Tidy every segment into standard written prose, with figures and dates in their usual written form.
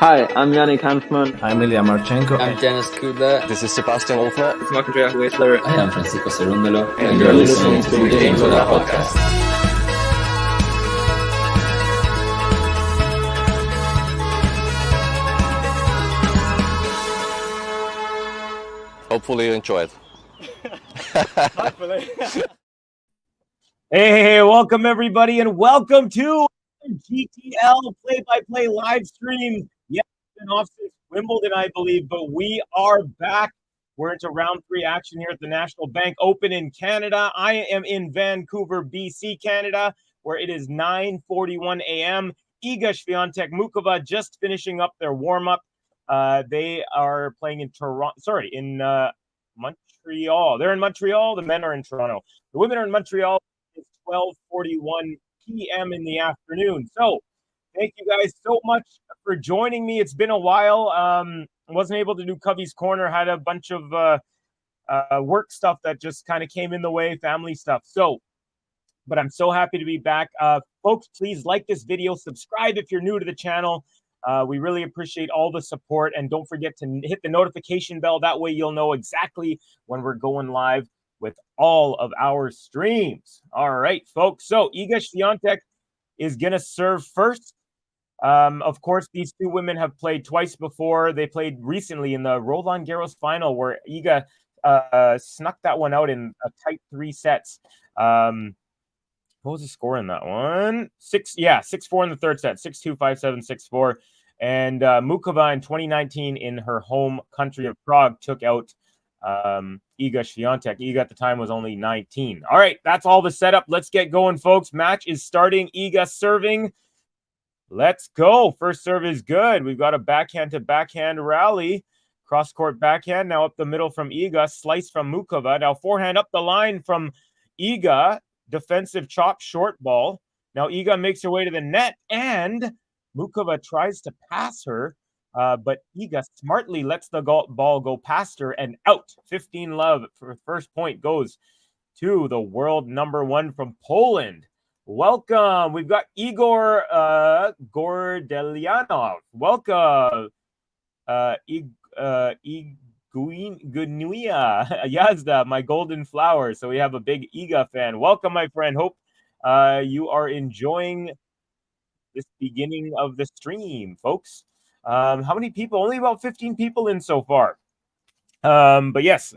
Hi, I'm Yannick Hanfman. I'm Ilya Marchenko. I'm Dennis Kudla. This is Sebastian Wolfner. It's Andrea Whistler. I am Francisco Cerundolo. And you're listening to the Gametolovepodcast. Hopefully you enjoy it. Hopefully. Hey, welcome everybody, and welcome to GTL play-by-play live stream. Yes, been off since Wimbledon, I believe, but we are back. We're into round 3 action here at the National Bank Open in Canada. I am in Vancouver, BC, Canada, where it is 9:41 a.m. Iga Swiatek, Muchova just finishing up their warm-up. They are playing in Montreal. They're in Montreal. The men are in Toronto. The women are in Montreal. It's 12:41 p.m. in the afternoon. So thank you guys so much for joining me. It's been a while. I wasn't able to do Covey's Corner. Had a bunch of work stuff that just kind of came in the way, family stuff. But I'm so happy to be back. Folks, please like this video. Subscribe if you're new to the channel. We really appreciate all the support. And don't forget to hit the notification bell. That way you'll know exactly when we're going live with all of our streams. All right, folks. So Iga Swiatek is going to serve first. Of course, these two women have played twice before. They played recently in the Roland Garros final where Iga snuck that one out in a tight 3 sets. What was the score in that one? 6-4 in the third set. 6-2, 5-7, 6-4. And Muchova in 2019 in her home country of Prague took out Iga Swiatek. Iga at the time was only 19. All right, that's all the setup. Let's get going, folks. Match is starting. Iga serving. Let's go. First serve is good. We've got a backhand to backhand rally. Cross-court backhand. Now up the middle from Iga. Slice from Muchova. Now forehand up the line from Iga. Defensive chop short ball. Now Iga makes her way to the net, and Muchova tries to pass her, but Iga smartly lets the ball go past her and out. 15-love for first point goes to the world number 1 from Poland. Welcome. We've got Igor Gordelianov. Welcome. Gunuia Yazda, my golden flower. So we have a big Iga fan. Welcome, my friend. Hope you are enjoying this beginning of the stream, folks. How many people? Only about 15 people in so far. But yes,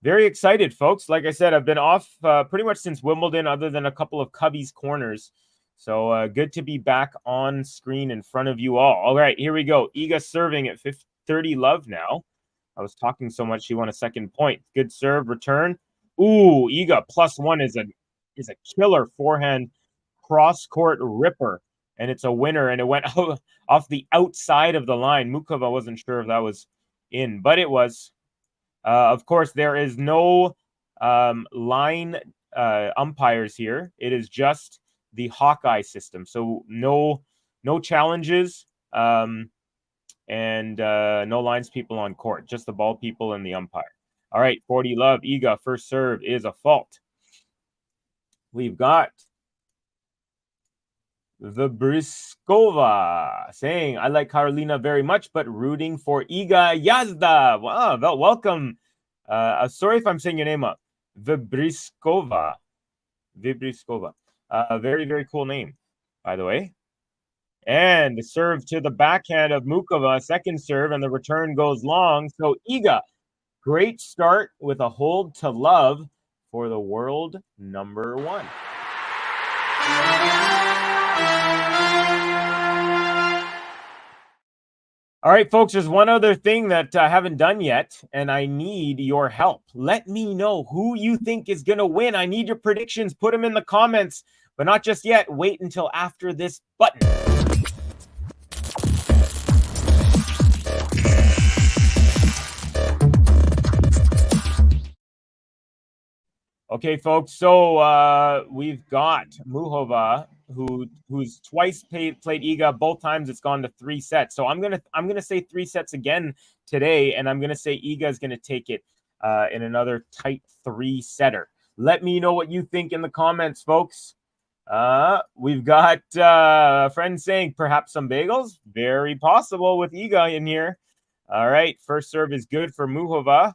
very excited, folks. Like I said, I've been off pretty much since Wimbledon, other than a couple of Covey's Corners. So good to be back on screen in front of you all. All right, here we go. Iga serving at 30 love now. I was talking so much, she won a second point. Good serve, return. Ooh, Iga +1 is a killer forehand cross-court ripper. And it's a winner, and it went off the outside of the line. Muchova wasn't sure if that was in, but it was. Of course, there is no line umpires here. It is just the Hawkeye system. So no challenges and no lines people on court. Just the ball people and the umpire. All right, 40 love. Iga, first serve is a fault. We've got the Briskova saying, I like Karolina very much, but rooting for Iga Yazda. Wow, welcome. Sorry if I'm saying your name up. The Briskova. Very, very cool name, by the way. And the serve to the backhand of Muchova, second serve, and the return goes long. So Iga, great start with a hold to love for the world number 1. All right, folks, there's one other thing that I haven't done yet, and I need your help. Let me know who you think is going to win. I need your predictions. Put them in the comments, but not just yet. Wait until after this button. Okay, folks, so we've got Muchova, who's twice played Iga. Both times it's gone to 3 sets. So I'm gonna say 3 sets again today, and I'm gonna say Iga is gonna take it in another tight 3-setter. Let me know what you think in the comments, folks. We've got a friend saying perhaps some bagels. Very possible with Iga in here. All right, first serve is good for Muchova.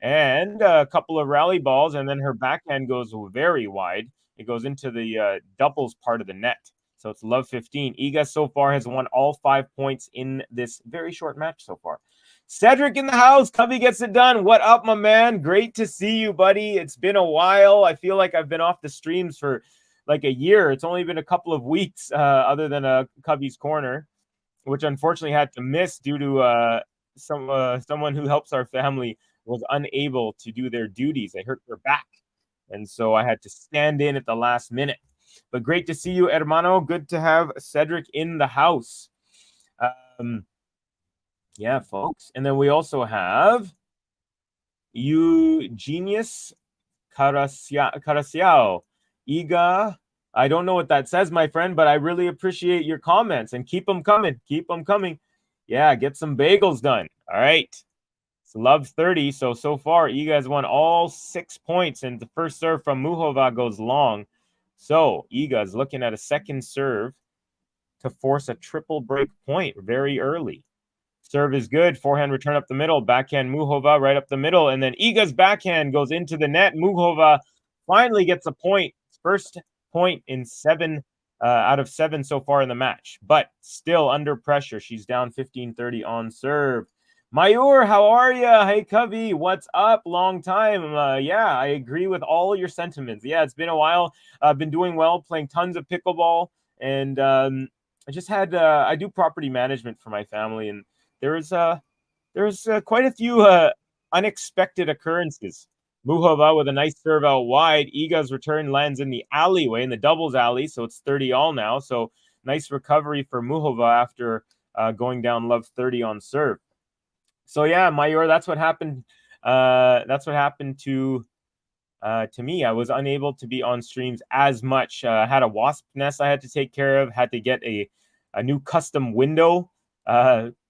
And a couple of rally balls, and then her backhand goes very wide. It goes into the doubles part of the net. So it's love 15. Iga so far has won all 5 points in this very short match so far. Cedric in the house. Cubby gets it done. What up, my man? Great to see you, buddy. It's been a while. I feel like I've been off the streams for like a year. It's only been a couple of weeks other than Cubby's Corner, which unfortunately had to miss due to someone who helps our family was unable to do their duties. They hurt their back. And so I had to stand in at the last minute. But great to see you, hermano. Good to have Cedric in the house. Yeah, folks. And then we also have Eugenius Carasiao. Iga. I don't know what that says, my friend, but I really appreciate your comments and keep them coming. Keep them coming. Yeah, get some bagels done. All right. It's love 30. So far, Iga has won all 6 points, and the first serve from Muchova goes long. So Iga is looking at a second serve to force a triple break point very early. Serve is good. Forehand return up the middle. Backhand Muchova right up the middle. And then Iga's backhand goes into the net. Muchova finally gets a point. First point in 7 out of 7 so far in the match. But still under pressure. She's down 15-30 on serve. Mayur, how are you? Hey, Cubby, what's up? Long time. Yeah, I agree with all your sentiments. Yeah, it's been a while. I've been doing well, playing tons of pickleball. And I just had, I do property management for my family. And there's quite a few unexpected occurrences. Muchova with a nice serve out wide. Iga's return lands in the alleyway, in the doubles alley, so it's 30 all now. So nice recovery for Muchova after going down love 30 on serve. So yeah, Mayur, that's what happened. That's what happened to me. I was unable to be on streams as much. I had a wasp nest I had to take care of. Had to get a new custom window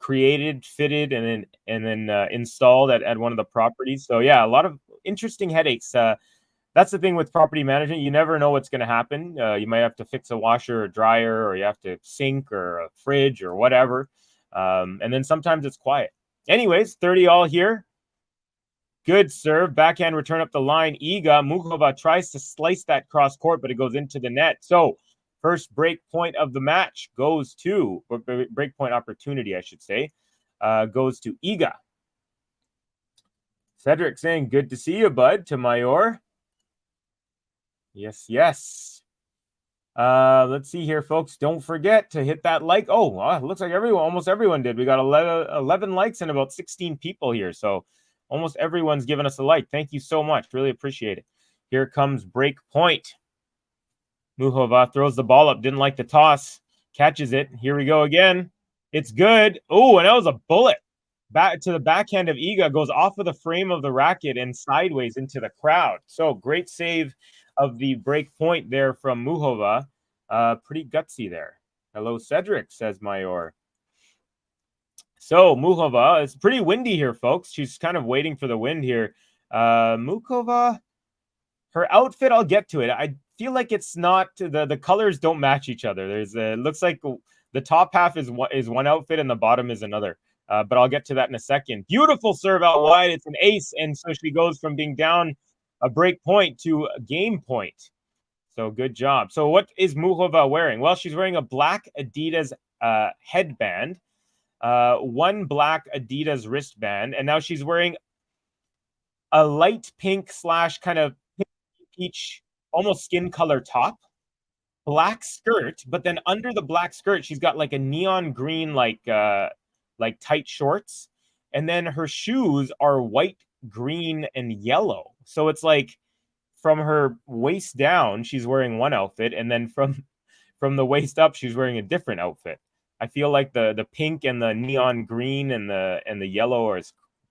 created, fitted, and then installed at one of the properties. So yeah, a lot of interesting headaches. That's the thing with property management. You never know what's going to happen. You might have to fix a washer or dryer, or you have to sink or a fridge or whatever. And then sometimes it's quiet. Anyways, 30 all here. Good serve. Backhand return up the line. Iga. Muchova tries to slice that cross court, but it goes into the net. So first break point of the match goes to, or break point opportunity, I should say, goes to Iga. Cedric saying, good to see you, bud, to Mayur. Yes, yes. Let's see here, folks. Don't forget to hit that like. Oh, it looks like almost everyone did. We got 11 likes and about 16 people here. So almost everyone's given us a like. Thank you so much. Really appreciate it. Here comes break point. Muchova throws the ball up. Didn't like the toss. Catches it. Here we go again. It's good. Oh, and that was a bullet. Back to the backhand of Iga. Goes off of the frame of the racket and sideways into the crowd. So great save of the break point there from Muchova. Pretty gutsy there. Hello, Cedric, says Mayur. So Muchova, it's pretty windy here, folks. She's kind of waiting for the wind here. Muchova, her outfit, I'll get to it. I feel like it's not, the colors don't match each other. There's it looks like the top half is one outfit and the bottom is another. But I'll get to that in a second. Beautiful serve out wide. It's an ace, and so she goes from being down a break point to a game point. So good job. So what is Muchova wearing? Well, she's wearing a black Adidas headband, one black Adidas wristband, and now she's wearing a light pink / kind of peach, almost skin color top, black skirt, but then under the black skirt, she's got like a neon green, like tight shorts, and then her shoes are white, green, and yellow. So it's like from her waist down, she's wearing one outfit, and then from the waist up, she's wearing a different outfit. I feel like the pink and the neon green and the yellow are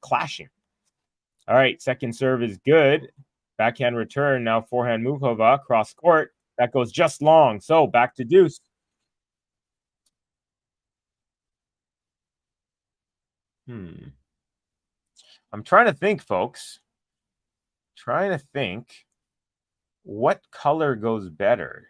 clashing. All right, second serve is good. Backhand return, now forehand Muchova, cross court. That goes just long. So back to deuce. I'm trying to think, folks. Trying to think what color goes better.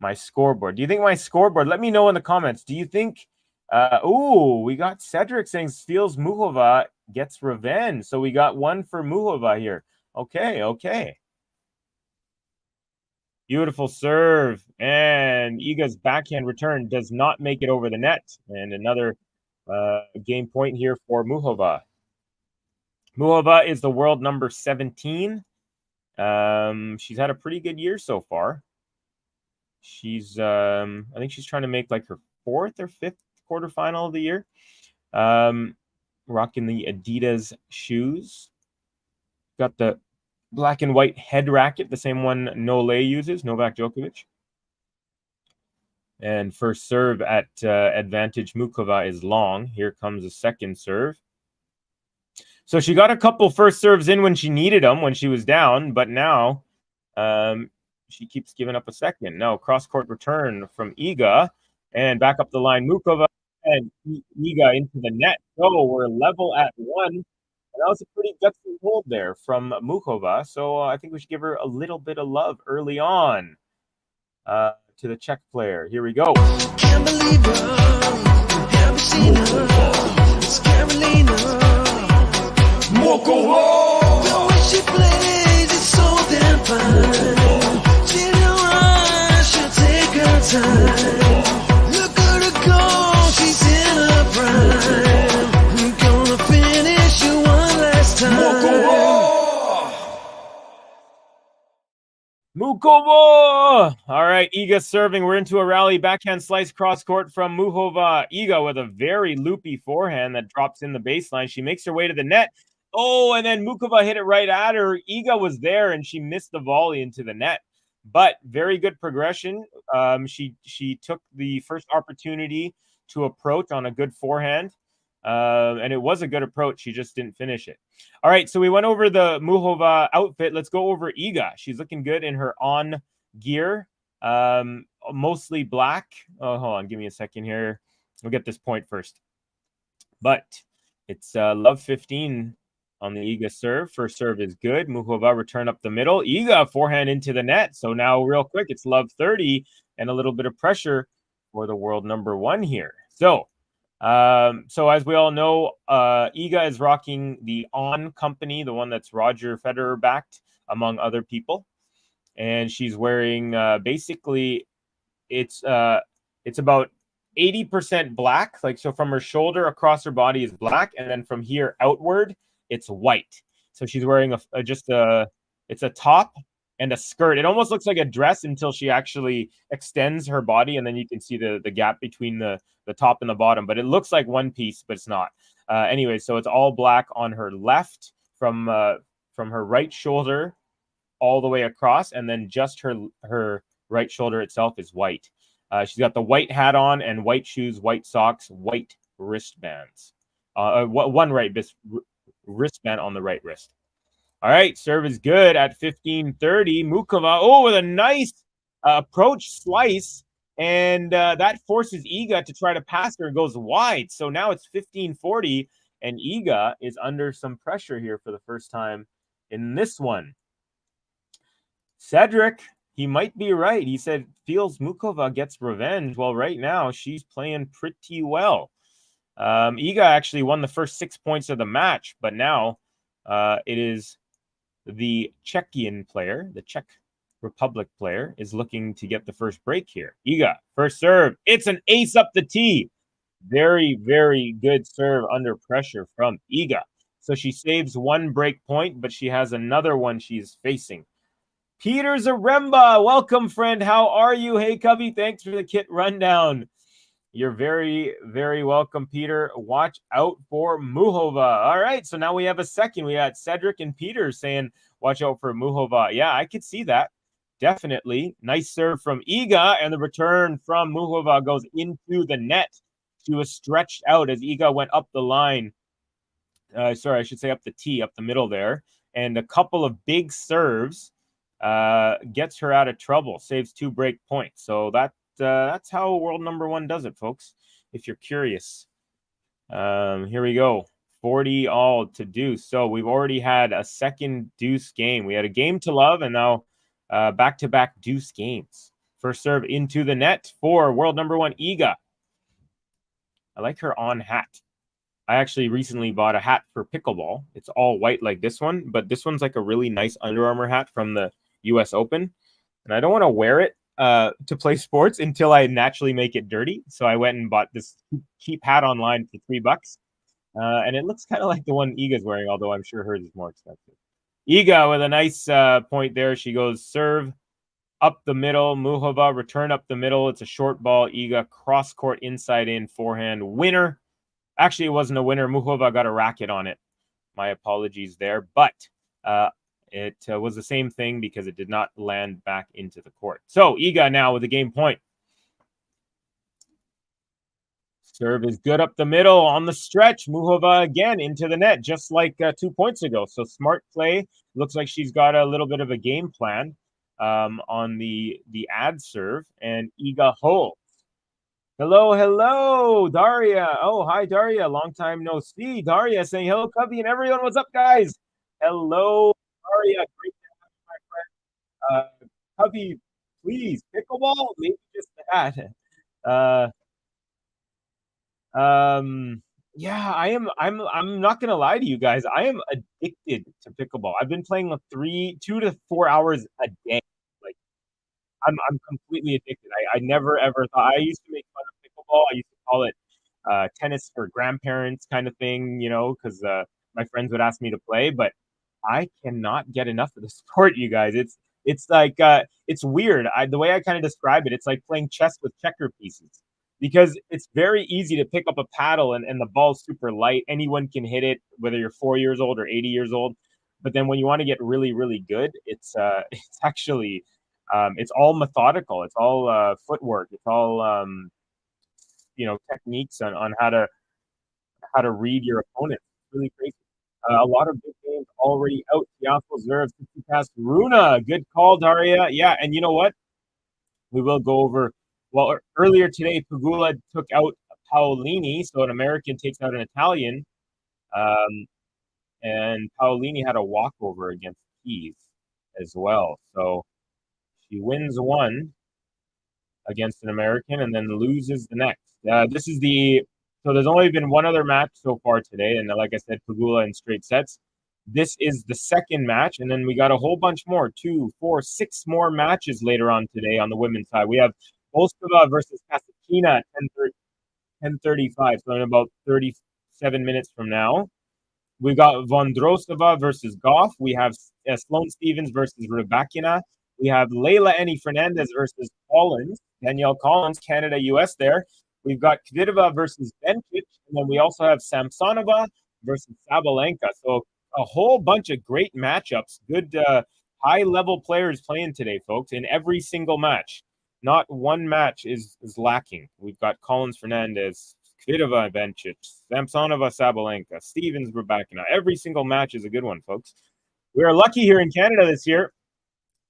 my scoreboard. Do you think my scoreboard? Let me know in the comments. Do you think? We got Cedric saying steals Muchova, gets revenge. So we got one for Muchova here. Okay. Beautiful serve. And Iga's backhand return does not make it over the net. And another game point here for Muchova. Muchova is the world number 17. She's had a pretty good year so far. She's I think she's trying to make like her 4th or 5th quarterfinal of the year. Rocking the Adidas shoes. Got the black and white head racket, the same one Nole uses, Novak Djokovic. And first serve at advantage Muchova is long. Here comes a second serve. So she got a couple first serves in when she needed them, when she was down, but now she keeps giving up a second. Now cross-court return from Iga, and back up the line, Muchova and Iga into the net. So we're level at 1. And that was a pretty gutsy hold there from Muchova. So I think we should give her a little bit of love early on to the Czech player. Here we go. Can't believe her. Have you seen her? It's Karolina. Muchova. The way she plays is so damn fine. She don't rush, she'll take her time. Look at her go, she's in her prime. We're gonna finish you one last time. Muchova! All right, Iga serving. We're into a rally. Backhand slice cross court from Muchova. Iga with a very loopy forehand that drops in the baseline. She makes her way to the net. Oh, and then Muchova hit it right at her. Iga was there, and she missed the volley into the net. But very good progression. She took the first opportunity to approach on a good forehand. And it was a good approach. She just didn't finish it. All right, so we went over the Muchova outfit. Let's go over Iga. She's looking good in her on gear, mostly black. Oh, hold on. Give me a second here. We'll get this point first. But it's love 15 on the Iga serve. First serve is good. Muchova return up the middle. Iga forehand into the net. So now real quick, it's love 30 and a little bit of pressure for the world number 1 here. So as we all know, Iga is rocking the On company, the one that's Roger Federer backed, among other people. And she's wearing basically it's about 80% black. Like, so from her shoulder across her body is black, and then from here outward it's white. So she's wearing it's a top and a skirt. It almost looks like a dress until she actually extends her body, and then you can see the gap between the top and the bottom. But it looks like one piece, but it's not. Anyway, so it's all black on her left from her right shoulder all the way across, and then just her right shoulder itself is white. She's got the white hat on and white shoes, white socks, white wristbands. One right wristband on the right wrist. All right, serve is good at 15-30. Muchova, with a nice approach slice, and that forces Iga to try to pass her. It goes wide. So now it's 15-40, and Iga is under some pressure here for the first time in this one. Cedric, he might be right. He said, feels Muchova gets revenge. Well, right now, she's playing pretty well. Iga actually won the first 6 points of the match, but now it is the Czechian player, the Czech Republic player, is looking to get the first break here. Iga, first serve. It's an ace up the tee. Very, very good serve under pressure from Iga. So she saves one break point, but she has another one she's facing. Peter Zaremba, welcome, friend. How are you? Hey, Cubby, thanks for the kit rundown. You're very, very welcome, Peter. Watch out for Muchova. All right, so now we have a second. We had Cedric and Peter saying, watch out for Muchova. Yeah, I could see that. Definitely. Nice serve from Iga, and the return from Muchova goes into the net. She was stretched out as Iga went up the line. Sorry, I should say up the tee, up the middle there. And a couple of big serves gets her out of trouble, saves 2 break points. So that's how world number 1 does it, folks, if you're curious. Here we go. 40 all to deuce. So we've already had a second deuce game. We had a game to love, and now back-to-back deuce games First serve into the net for world number 1, Iga. I like her on hat. I actually recently bought a hat for pickleball. It's all white like this one, but this one's like a really nice Under Armour hat from the US Open. And I don't want to wear it to play sports until I naturally make it dirty. So I went and bought this cheap hat online for $3. And it looks kind of like the one Iga's wearing, although I'm sure hers is more expensive. Iga with a nice point there. She goes serve up the middle. Muchova return up the middle. It's a short ball. Iga cross court inside in forehand winner. Actually, it wasn't a winner. Muchova got a racket on it. My apologies there. But it was the same thing because it did not land back into the court. So Iga now with a game point. Serve is good up the middle on the stretch. Muchova again into the net, just like 2 points ago. So smart play. Looks like she's got a little bit of a game plan on the ad serve. And Iga holds. Hello, Daria. Oh, hi, Daria. Long time no see. Daria saying hello, Cubby, and everyone. What's up, guys? Hello, Daria. Great to have you, my friend. Cubby, please, pickleball, maybe just that. Yeah, I'm not gonna lie to you guys. I am addicted to pickleball. I've been playing 2 to 4 hours a day. Like I'm completely addicted. I never ever thought. I used to make fun of pickleball. I used to call it tennis for grandparents kind of thing, because my friends would ask me to play, but I cannot get enough of the sport, you guys. It's like it's weird. The way I kind of describe it, it's like playing chess with checker pieces. Because it's very easy to pick up a paddle and the ball's super light. Anyone can hit it, whether you're 4 years old or 80 years old. But then when you want to get really, really good, it's actually it's all methodical. It's all footwork. It's all techniques on how to read your opponent. It's really crazy. A lot of big games already out. Tiafo serves past Runa. Good call, Daria. Yeah, and you know what? We will go over. Well, earlier today, Pegula took out Paolini, so an American takes out an Italian, and Paolini had a walkover against Keys as well. So she wins one against an American and then loses the next. So there's only been one other match so far today, and like I said, Pegula in straight sets. This is the second match, and then we got a whole bunch more, 2, 4, 6 more matches later on today on the women's side. We have Moskova versus Kasatkina at 10:35, so in about 37 minutes from now. We've got Vondrosova versus Goff. We have Sloane Stevens versus Rybakina. We have Leila Eni Fernandez versus Collins. Danielle Collins, Canada-US there. We've got Kvitova versus Bencic, and then we also have Samsonova versus Sabalenka. So a whole bunch of great matchups. Good high-level players playing today, folks, in every single match. Not one match is lacking. We've got Collins, Fernandez, Kvitova, Bencic, Samsonova, Sabalenka, Stevens, Rybakina. Every single match is a good one, folks. We are lucky here in Canada this year.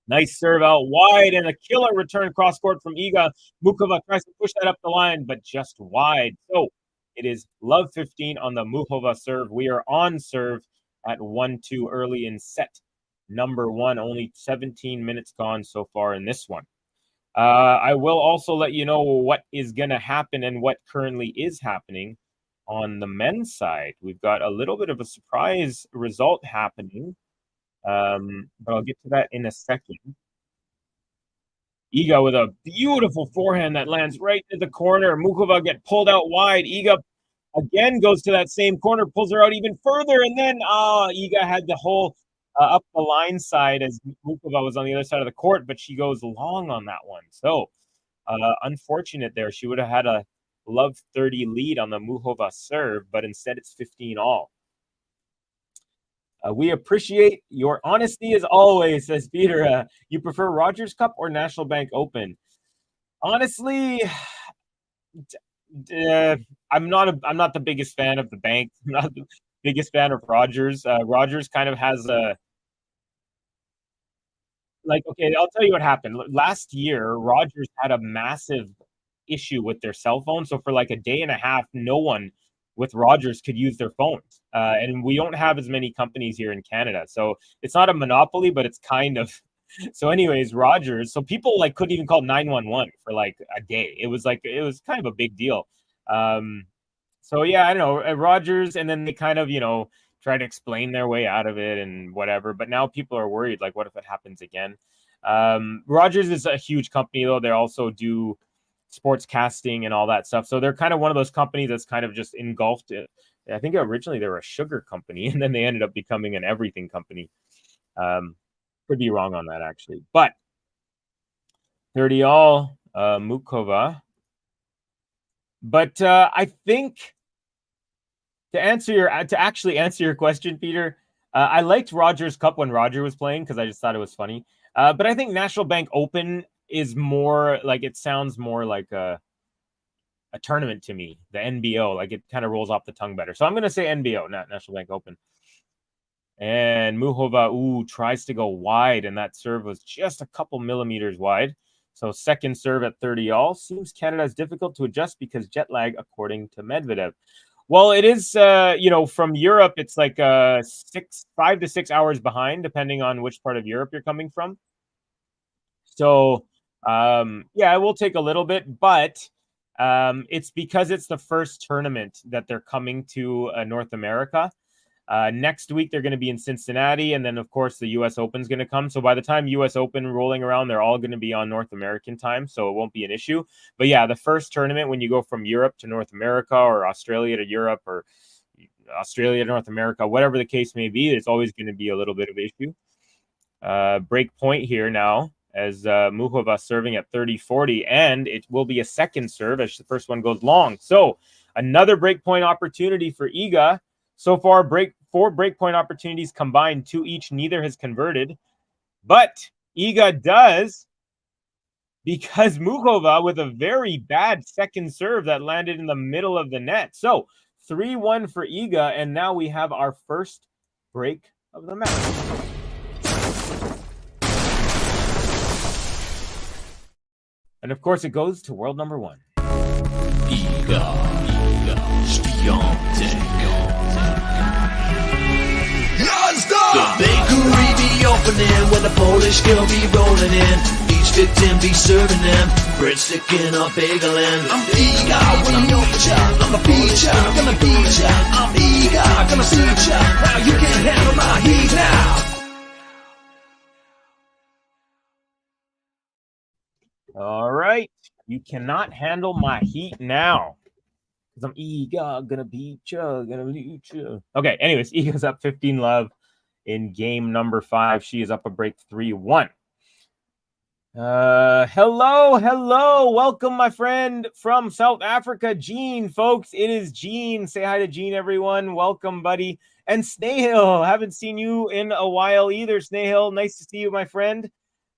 Nice serve out wide and a killer return cross court from Iga. Muchova tries to push that up the line, but just wide. So it is love 15 on the Muchova serve. We are on serve at 1-2 early in set number 1. Only 17 minutes gone so far in this one. I will also let you know what is going to happen and what currently is happening on the men's side. We've got a little bit of a surprise result happening, but I'll get to that in a second. Iga with a beautiful forehand that lands right in the corner. Muchova get pulled out wide. Iga again goes to that same corner, pulls her out even further, and then Iga had the whole up the line side as Muchova was on the other side of the court, but she goes long on that one. So unfortunate there. She would have had a love 30 lead on the Muchova serve, but instead it's 15 all. We appreciate your honesty as always, says Peter. You prefer Rogers Cup or National Bank Open? Honestly, I'm not the biggest fan of the bank. I'm not the biggest fan of Rogers. Rogers kind of has okay, I'll tell you what happened. Last year, Rogers had a massive issue with their cell phone. So for like a day and a half, no one with Rogers could use their phones. And we don't have as many companies here in Canada. So it's not a monopoly, but it's kind of So anyways, Rogers. So people like couldn't even call 911 for like a day. It was kind of a big deal. So yeah, I don't know, Rogers, and then they kind of, try to explain their way out of it and whatever. But now people are worried, like, what if it happens again? Rogers is a huge company, though. They also do sports casting and all that stuff. So they're kind of one of those companies that's kind of just engulfed it. I think originally they were a sugar company, and then they ended up becoming an everything company. Could be wrong on that, actually. But 30 all, Muchova. But I think to actually answer your question, Peter, I liked Rogers Cup when Roger was playing because I just thought it was funny. But I think National Bank Open is more like, it sounds more like a tournament to me. The NBO, like it kind of rolls off the tongue better. So I'm going to say NBO, not National Bank Open. And Muchova, tries to go wide, and that serve was just a couple millimeters wide. So second serve at 30 all. Seems Canada is difficult to adjust because jet lag, according to Medvedev. Well, it is, from Europe, it's like 5 to 6 hours behind, depending on which part of Europe you're coming from. So, it will take a little bit, but it's because it's the first tournament that they're coming to North America. Next week, they're going to be in Cincinnati, and then, of course, the U.S. Open is going to come. So by the time U.S. Open rolling around, they're all going to be on North American time, so it won't be an issue. But yeah, the first tournament, when you go from Europe to North America or Australia to Europe or Australia to North America, whatever the case may be, it's always going to be a little bit of issue. Break point here now as Muchova serving at 30-40, and it will be a second serve as the first one goes long. So another break point opportunity for Iga. So far, 4 breakpoint opportunities combined, 2 each. Neither has converted. But Iga does, because Muchova with a very bad second serve that landed in the middle of the net. So 3-1 for Iga, and now we have our first break of the match. And of course, it goes to world number 1. Iga Swiatek. The bakery be opening when the Polish girl be rolling in. Each victim be serving them bread sticking or bageling. I'm eager when I meet ya. I'm a beat ya, gonna beat ya. I'm eager, gonna see ya. Now you can handle my heat now. All right. You cannot handle my heat now. Because I'm Iga, gonna beat ya, gonna beat ya. Okay, anyways, Iga's up 15-love. In game number 5, she is up a break 3-1. Hello. Welcome, my friend from South Africa, Gene, folks. It is Gene. Say hi to Gene, everyone. Welcome, buddy. And Snehil. Haven't seen you in a while either, Snehil. Nice to see you, my friend.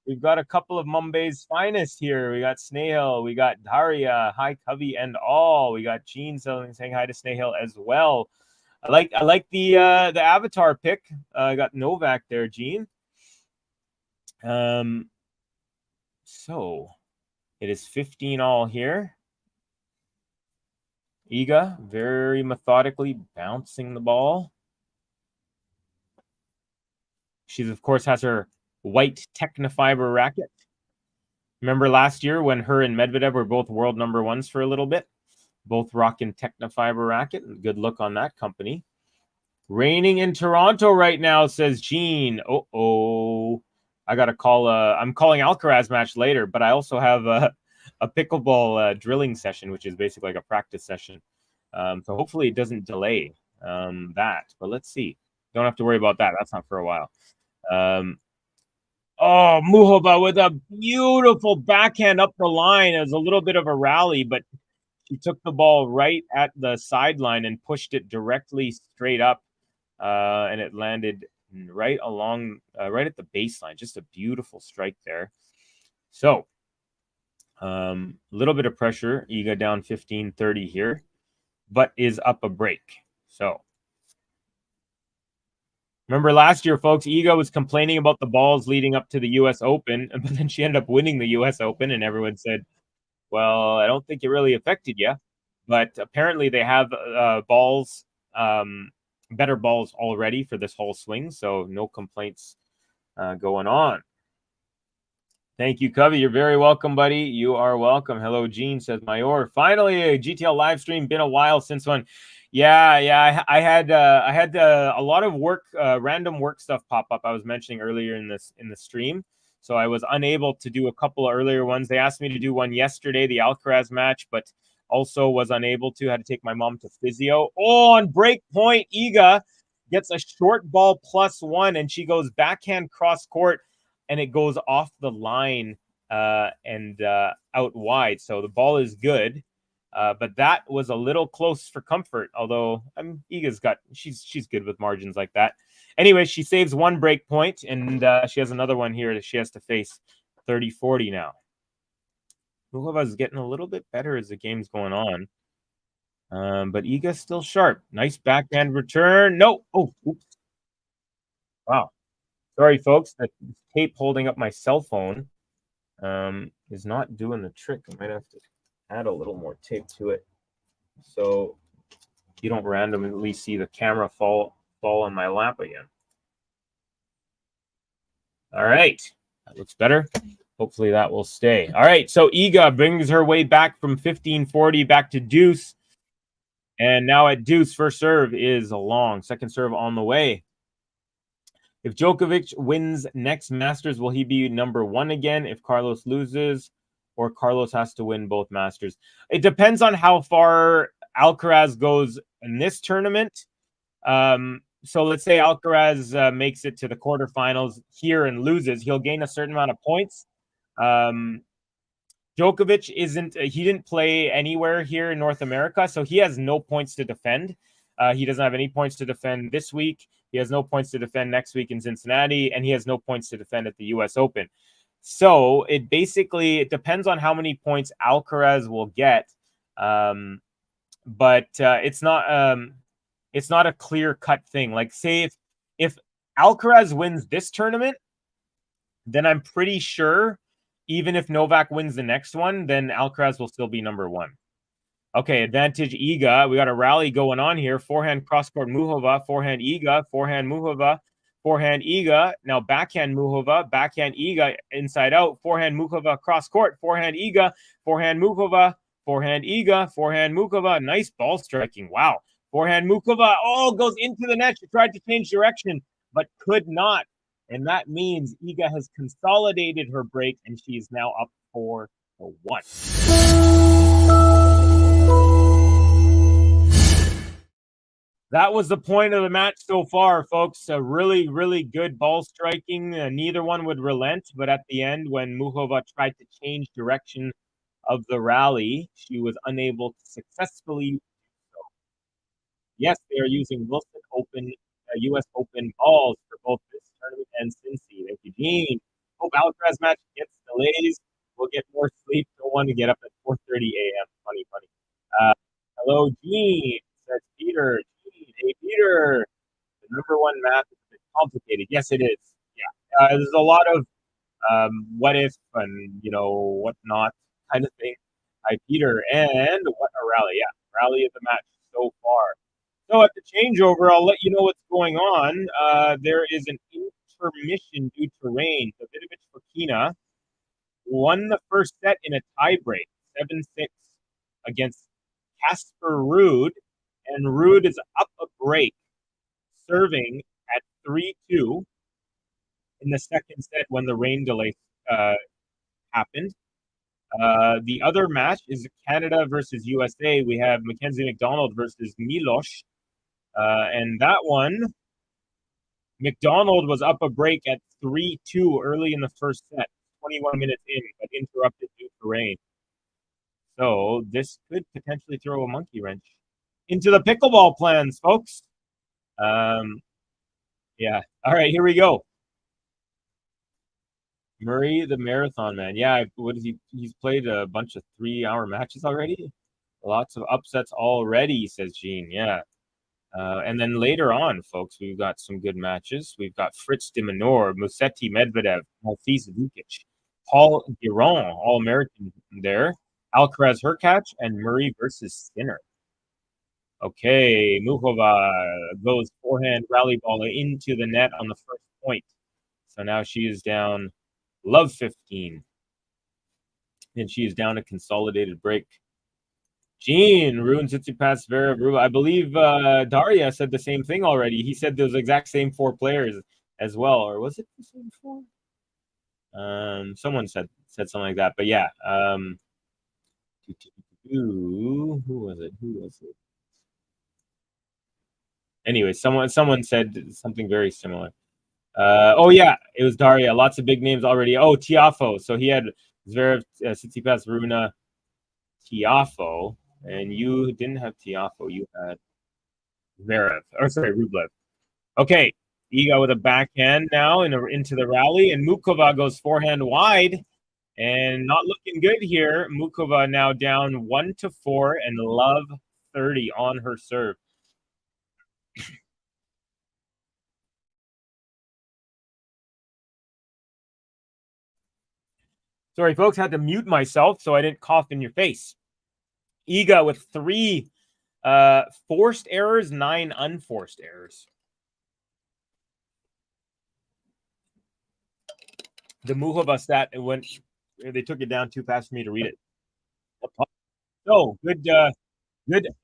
We've got a couple of Mumbai's finest here. We got Snehil. We got Daria. Hi, Covey and all. We got Gene saying hi to Snehil as well. I like the avatar pick. I got Novak there, Gene. So it is 15 all here. Iga very methodically bouncing the ball. She, of course, has her white Technofiber racket. Remember last year when her and Medvedev were both world number 1s for a little bit? Both rocking Technofiber racket. Good look on that company. Raining in Toronto right now, says Gene. I got to call. I'm calling Alcaraz match later, but I also have a pickleball drilling session, which is basically like a practice session. So hopefully it doesn't delay that. But let's see. Don't have to worry about that. That's not for a while. Muchova with a beautiful backhand up the line. It was a little bit of a rally, but she took the ball right at the sideline and pushed it directly straight up, and it landed right along, right at the baseline. Just a beautiful strike there. So, a little bit of pressure. Iga down 15-30 here, but is up a break. So, remember last year, folks, Iga was complaining about the balls leading up to the U.S. Open, but then she ended up winning the U.S. Open, and everyone said, well, I don't think it really affected you. But apparently they have balls, better balls already for this whole swing, so no complaints going on. Thank you, Covey. You're very welcome, buddy. You are welcome. Hello, Gene, says Mayor. Finally, a GTL live stream. Been a while since one. Yeah. I had a lot of work, random work stuff pop up. I was mentioning earlier in the stream, so I was unable to do a couple of earlier ones. They asked me to do one yesterday, the Alcaraz match, but also was unable to. Had to take my mom to physio. Oh, on break point, Iga gets a short ball +1, and she goes backhand cross court, and it goes off the line and out wide. So the ball is good. But that was a little close for comfort, although Iga's she's good with margins like that. Anyway, she saves one break point, and she has another one here that she has to face 30-40 now. Muchova is getting a little bit better as the game's going on. But Iga's still sharp. Nice backhand return. No. Oh, oops. Wow. Sorry, folks. The tape holding up my cell phone is not doing the trick. I might have to add a little more tape to it so you don't randomly see the camera fall on my lap again. All right. That looks better. Hopefully that will stay. All right. So Iga brings her way back from 15-40 back to deuce. And now at deuce, first serve is a long. Second serve on the way. If Djokovic wins next Masters, will he be number 1 again if Carlos loses, or Carlos has to win both Masters? It depends on how far Alcaraz goes in this tournament. So let's say Alcaraz makes it to the quarterfinals here and loses. He'll gain a certain amount of points. Djokovic he didn't play anywhere here in North America, so he has no points to defend. He doesn't have any points to defend this week. He has no points to defend next week in Cincinnati, and he has no points to defend at the U.S. Open. So it depends on how many points Alcaraz will get, but it's not a clear-cut thing. Like, say if Alcaraz wins this tournament, then I'm pretty sure even if Novak wins the next one, then Alcaraz will still be number 1. Okay, advantage Iga. We got a rally going on here. Forehand cross-court Muchova, forehand Iga, forehand Muchova, forehand Iga. Now backhand Muchova, backhand Iga, inside out. Forehand Muchova cross-court, forehand Iga, forehand Muchova, forehand Iga, forehand Muchova. Nice ball striking. Wow. Forehand Muchova. Oh, goes into the net. She tried to change direction, but could not. And that means Iga has consolidated her break, and she is now up 4-1. That was the point of the match so far, folks. A really, really good ball striking. Neither one would relent, but at the end, when Muchova tried to change direction of the rally, she was unable to successfully do so. Yes, they are using Wilson Open, U.S. Open balls for both this tournament and Cincy. Thank you, Gene. Hope Alcaraz match gets delays. We'll get more sleep. Don't want to get up at 4:30 a.m. Funny. Hello, Gene, says Peter. Hey, Peter, the number 1 math is a bit complicated. Yes, it is. Yeah. There's a lot of what if and, what not kind of thing. Hi, Peter. And what a rally. Yeah, rally of the match so far. So at the changeover, I'll let you know what's going on. There is an intermission due to rain. So Vidovic Fokina won the first set in a tiebreak, 7-6 against Casper Ruud. And Ruud is up a break, serving at 3-2 in the second set when the rain delay happened. The other match is Canada versus USA. We have Mackenzie McDonald versus Milos. And that one, McDonald was up a break at 3-2 early in the first set, 21 minutes in, but interrupted due to rain. So this could potentially throw a monkey wrench into the pickleball plans, folks. Yeah. All right, here we go. Murray, the marathon man. Yeah, what is he? He's played a bunch of 3-hour matches already. Lots of upsets already, says Gene. Yeah. And then later on, folks, we've got some good matches. We've got Fritz de Minaur, Musetti Medvedev, Malfis Vukic, Paul Giron, All-American there, Alcaraz Hurkacz, and Murray versus Sinner. Okay, Muchova goes forehand rally ball into the net on the first point. So now she is down love 15. And she is down a consolidated break. Gene, Rune, Tsitsipas, Vera, Rublev. I believe Daria said the same thing already. He said those exact same 4 players as well. Or was it the same 4? Someone said something like that. But yeah. Who was it? Anyway, someone said something very similar. Oh yeah, it was Daria. Lots of big names already. Oh, Tiafo. So he had Zverev, Tsitsipas, Runa, Tiafo, and you didn't have Tiafo. You had Rublev. Okay, Iga with a backhand now into the rally, and Muchova goes forehand wide, and not looking good here. Muchova now down 1-4, and love 30 on her serve. Sorry, folks, had to mute myself so I didn't cough in your face. Iga with 3 forced errors, 9 unforced errors. The Muchova stat, they took it down too fast for me to read it. So good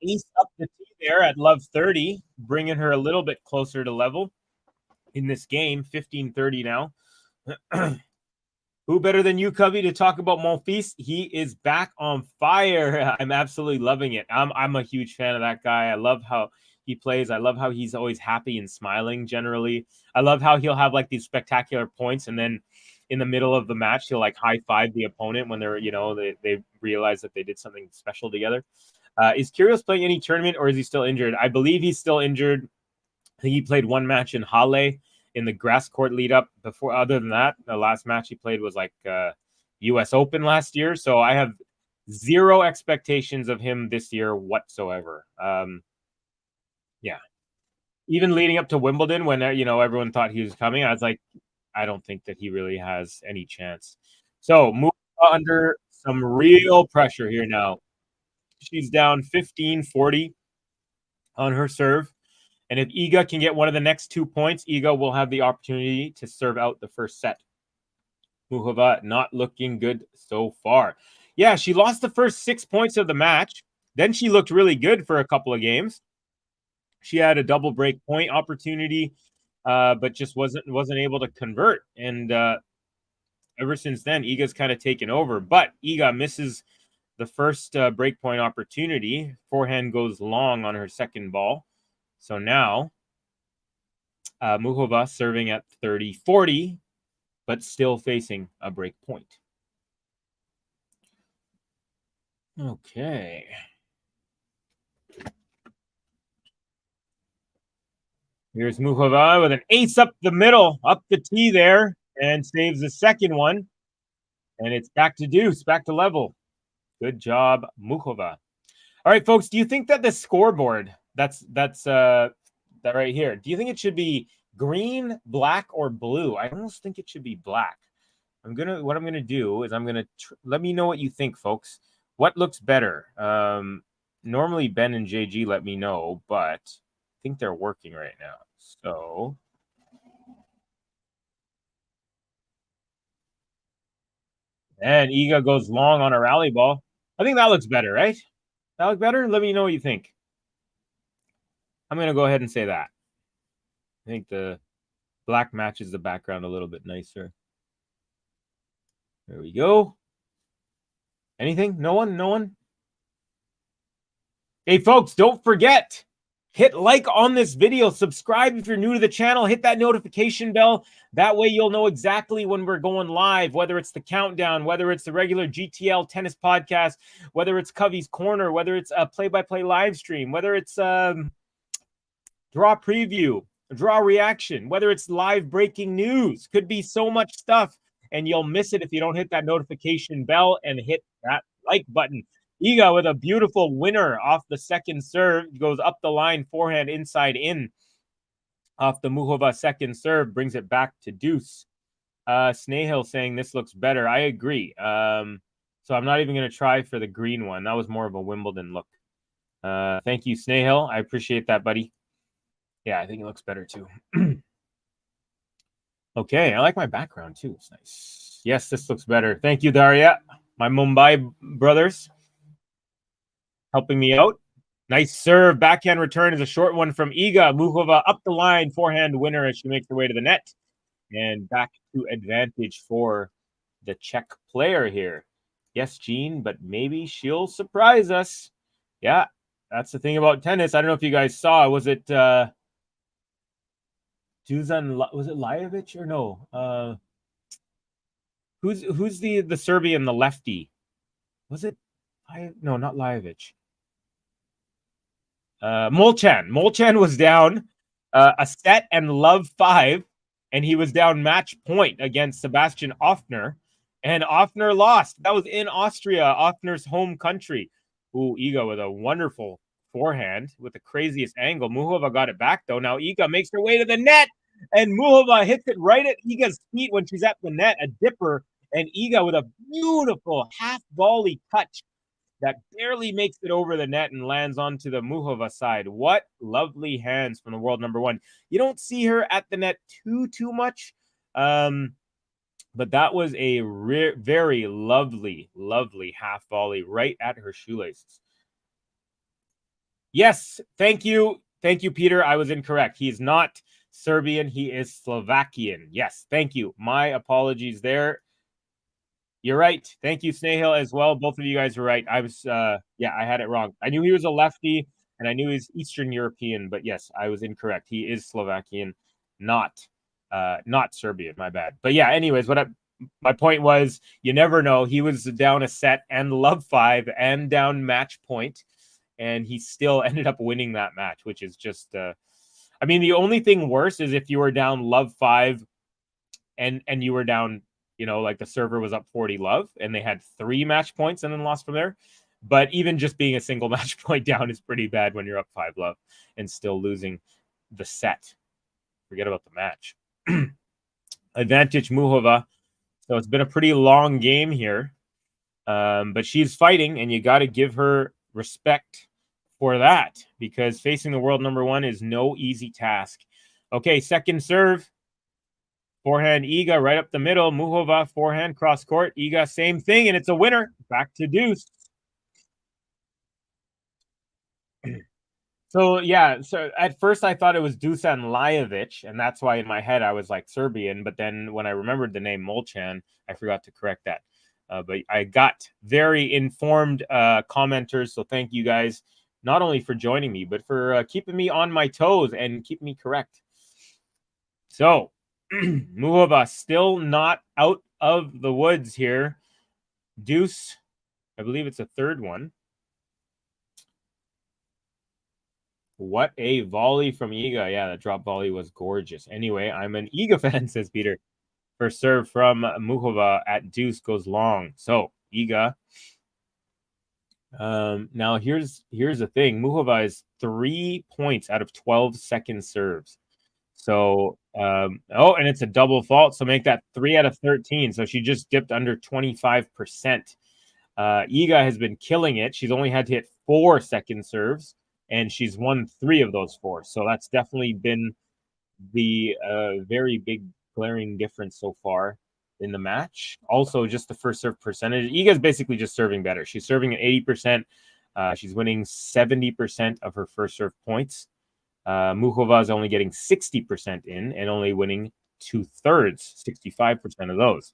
ace up the tee there at love 30, bringing her a little bit closer to level in this game. 15-30 now. Who better than you, Covey, to talk about Monfils? He is back on fire. I'm absolutely loving it. I'm a huge fan of that guy. I love how he plays. I love how he's always happy and smiling generally. I love how he'll have like these spectacular points, and then in the middle of the match, he'll like high five the opponent when they're, they realize that they did something special together. Is Kyrgios playing any tournament, or is he still injured? I believe he's still injured. I think he played 1 match in Halle in the grass court lead up before. Other than that, the last match he played was like US Open last year. So I have 0 expectations of him this year whatsoever. Yeah. Even leading up to Wimbledon, when everyone thought he was coming, I was like, I don't think that he really has any chance. So move under some real pressure here now. She's down 15-40 on her serve. And if Iga can get one of the next 2 points, Iga will have the opportunity to serve out the first set. Muchova not looking good so far. Yeah, she lost the first 6 points of the match. Then she looked really good for a couple of games. She had a double break point opportunity, but just wasn't able to convert. And ever since then, Iga's kind of taken over. But Iga misses the first break point opportunity. Forehand goes long on her second ball. So now, Muchova serving at 30-40, but still facing a break point. Okay. Here's Muchova with an ace up the middle, up the tee there, and saves the second one. And it's back to deuce, back to level. Good job, Muchova. All right, folks, do you think that the scoreboard, that's that right here, do you think it should be green, black, or blue? I almost think it should be black. What I'm gonna do is let me know what you think, folks. What looks better? Normally Ben and JG let me know, but I think they're working right now. So and Iga goes long on a rally ball. I think that looks better, right? That looks better? Let me know what you think. I'm going to go ahead and say that. I think the black matches the background a little bit nicer. There we go. Anything? No one? Hey, folks, don't forget, hit like on this video. Subscribe if you're new to the channel. Hit that notification bell. That way you'll know exactly when we're going live, whether it's the countdown, whether it's the regular GTL tennis podcast, whether it's Covey's Corner, whether it's a play-by-play live stream, whether it's draw preview, draw reaction, whether it's live breaking news. Could be so much stuff, and you'll miss it if you don't hit that notification bell and hit that like button. Iga with a beautiful winner off the second serve, goes up the line, forehand inside in off the Muchova second serve, brings it back to deuce. Snehil saying this looks better. I agree. So I'm not even going to try for the green one. That was more of a Wimbledon look. Thank you, Snehil. I appreciate that, buddy. Yeah, I think it looks better too. Okay, I like my background too. It's nice. Yes, this looks better. Thank you, Daria. my Mumbai brothers helping me out. Nice serve. Backhand return is a short one from Iga. Muchova up the line. Forehand winner as she makes her way to the net. And back to advantage for the Czech player here. Yes, Gene, but maybe she'll surprise us. Yeah, that's the thing about tennis. I don't know if you guys saw. Was it Dusan? Was it Lajovic or no? Who's the Serbian, the lefty? Was it? No, not Lajovic. Molchan was down a set and love 5, and he was down match point against Sebastian Offner, and Offner lost. That was in Austria, Offner's home country. Ooh, Iga with a wonderful forehand with the craziest angle. Muchova got it back though. Now Iga makes her way to the net, and Muchova hits it right at Iga's feet when she's at the net, a dipper, and Iga with a beautiful half volley touch that barely makes it over the net and lands onto the Muchova side. What lovely hands from the world number 1. You don't see her at the net too much, but that was a very lovely half volley right at her shoelaces. Yes, thank you, Peter. I was incorrect. He is not Serbian. He is Slovakian. Yes, thank you. My apologies there. You're right. Thank you, Snehil, as well. Both of you guys were right. I was, I had it wrong. I knew he was a lefty, and I knew he's Eastern European, but yes, I was incorrect. He is Slovakian, not Serbian. My bad. But yeah, anyways, my point was, you never know. He was down a set and love 5 and down match point, and he still ended up winning that match, which is just, I mean, the only thing worse is if you were down love 5 and you were down, like the server was up 40 love and they had 3 match points and then lost from there. But even just being a single match point down is pretty bad when you're up 5 love and still losing the set. Forget about the match. Advantage Muchova. So it's been a pretty long game here. But she's fighting, and you got to give her respect for that, because facing the world number 1 is no easy task. Okay, second serve. Forehand Iga right up the middle. Muchova forehand cross court. Iga same thing, and it's a winner. Back to deuce. So at first I thought it was Dusan Lajovic, and that's why in my head I was like Serbian. But then when I remembered the name Molchan, I forgot to correct that. But I got very informed commenters, so thank you guys not only for joining me, but for keeping me on my toes and keeping me correct. So Muchova still not out of the woods here. Deuce, I believe it's a third one. What a volley from Iga. Yeah, that drop volley was gorgeous. Anyway, I'm an Iga fan, says Peter. First serve from Muchova at deuce goes long. So Iga. Now here's the thing. Muchova is 3 points out of 12 second serves. So, and it's a double fault. So make that 3 out of 13. So she just dipped under 25%. Iga has been killing it. She's only had to hit 4 second serves, and she's won 3 of those 4. So that's definitely been the very big glaring difference so far in the match. Also, just the first serve percentage. Iga's basically just serving better. She's serving at 80%. She's winning 70% of her first serve points. Muchova is only getting 60% in and only winning 2/3, 65% of those.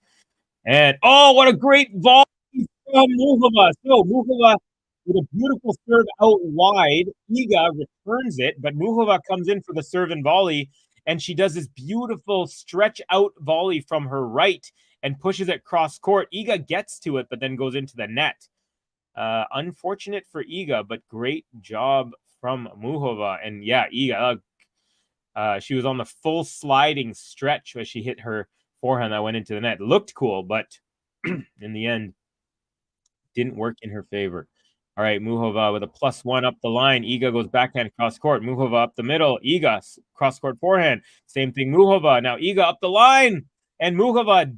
And what a great volley from Muchova. So Muchova with a beautiful serve out wide. Iga returns it, but Muchova comes in for the serve and volley, and she does this beautiful stretch out volley from her right and pushes it cross court. Iga gets to it, but then goes into the net. Unfortunate for Iga, but great job from Muchova. And yeah, Iga, she was on the full sliding stretch as she hit her forehand that went into the net. Looked cool, but in the end, didn't work in her favor. All right, Muchova with a +1 up the line. Iga goes backhand cross court. Muchova up the middle. Iga cross court forehand. Same thing, Muchova. Now Iga up the line, and Muchova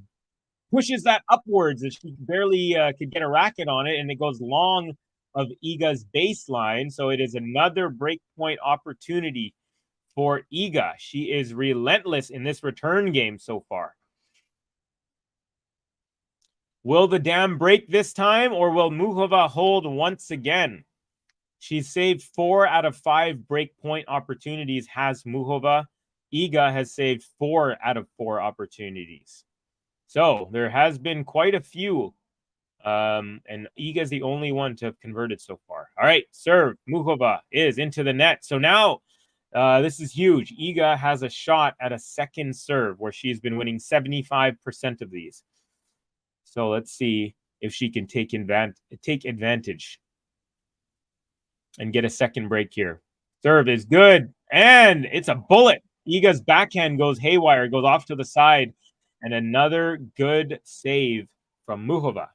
pushes that upwards as she barely could get a racket on it, and it goes long of Iga's baseline. So it is another break point opportunity for Iga. She is relentless in this return game so far. Will the dam break this time, or will Muchova hold once again? She's saved 4 out of 5 break point opportunities, has Muchova. Iga has saved 4 out of 4 opportunities. So there has been quite a few. And Iga is the only one to have converted so far. All right, serve. Muchova is into the net. So now this is huge. Iga has a shot at a second serve where she's been winning 75% of these. So let's see if she can take advantage and get a second break here. Serve is good, and it's a bullet. Iga's backhand goes haywire, goes off to the side, and another good save from Muchova.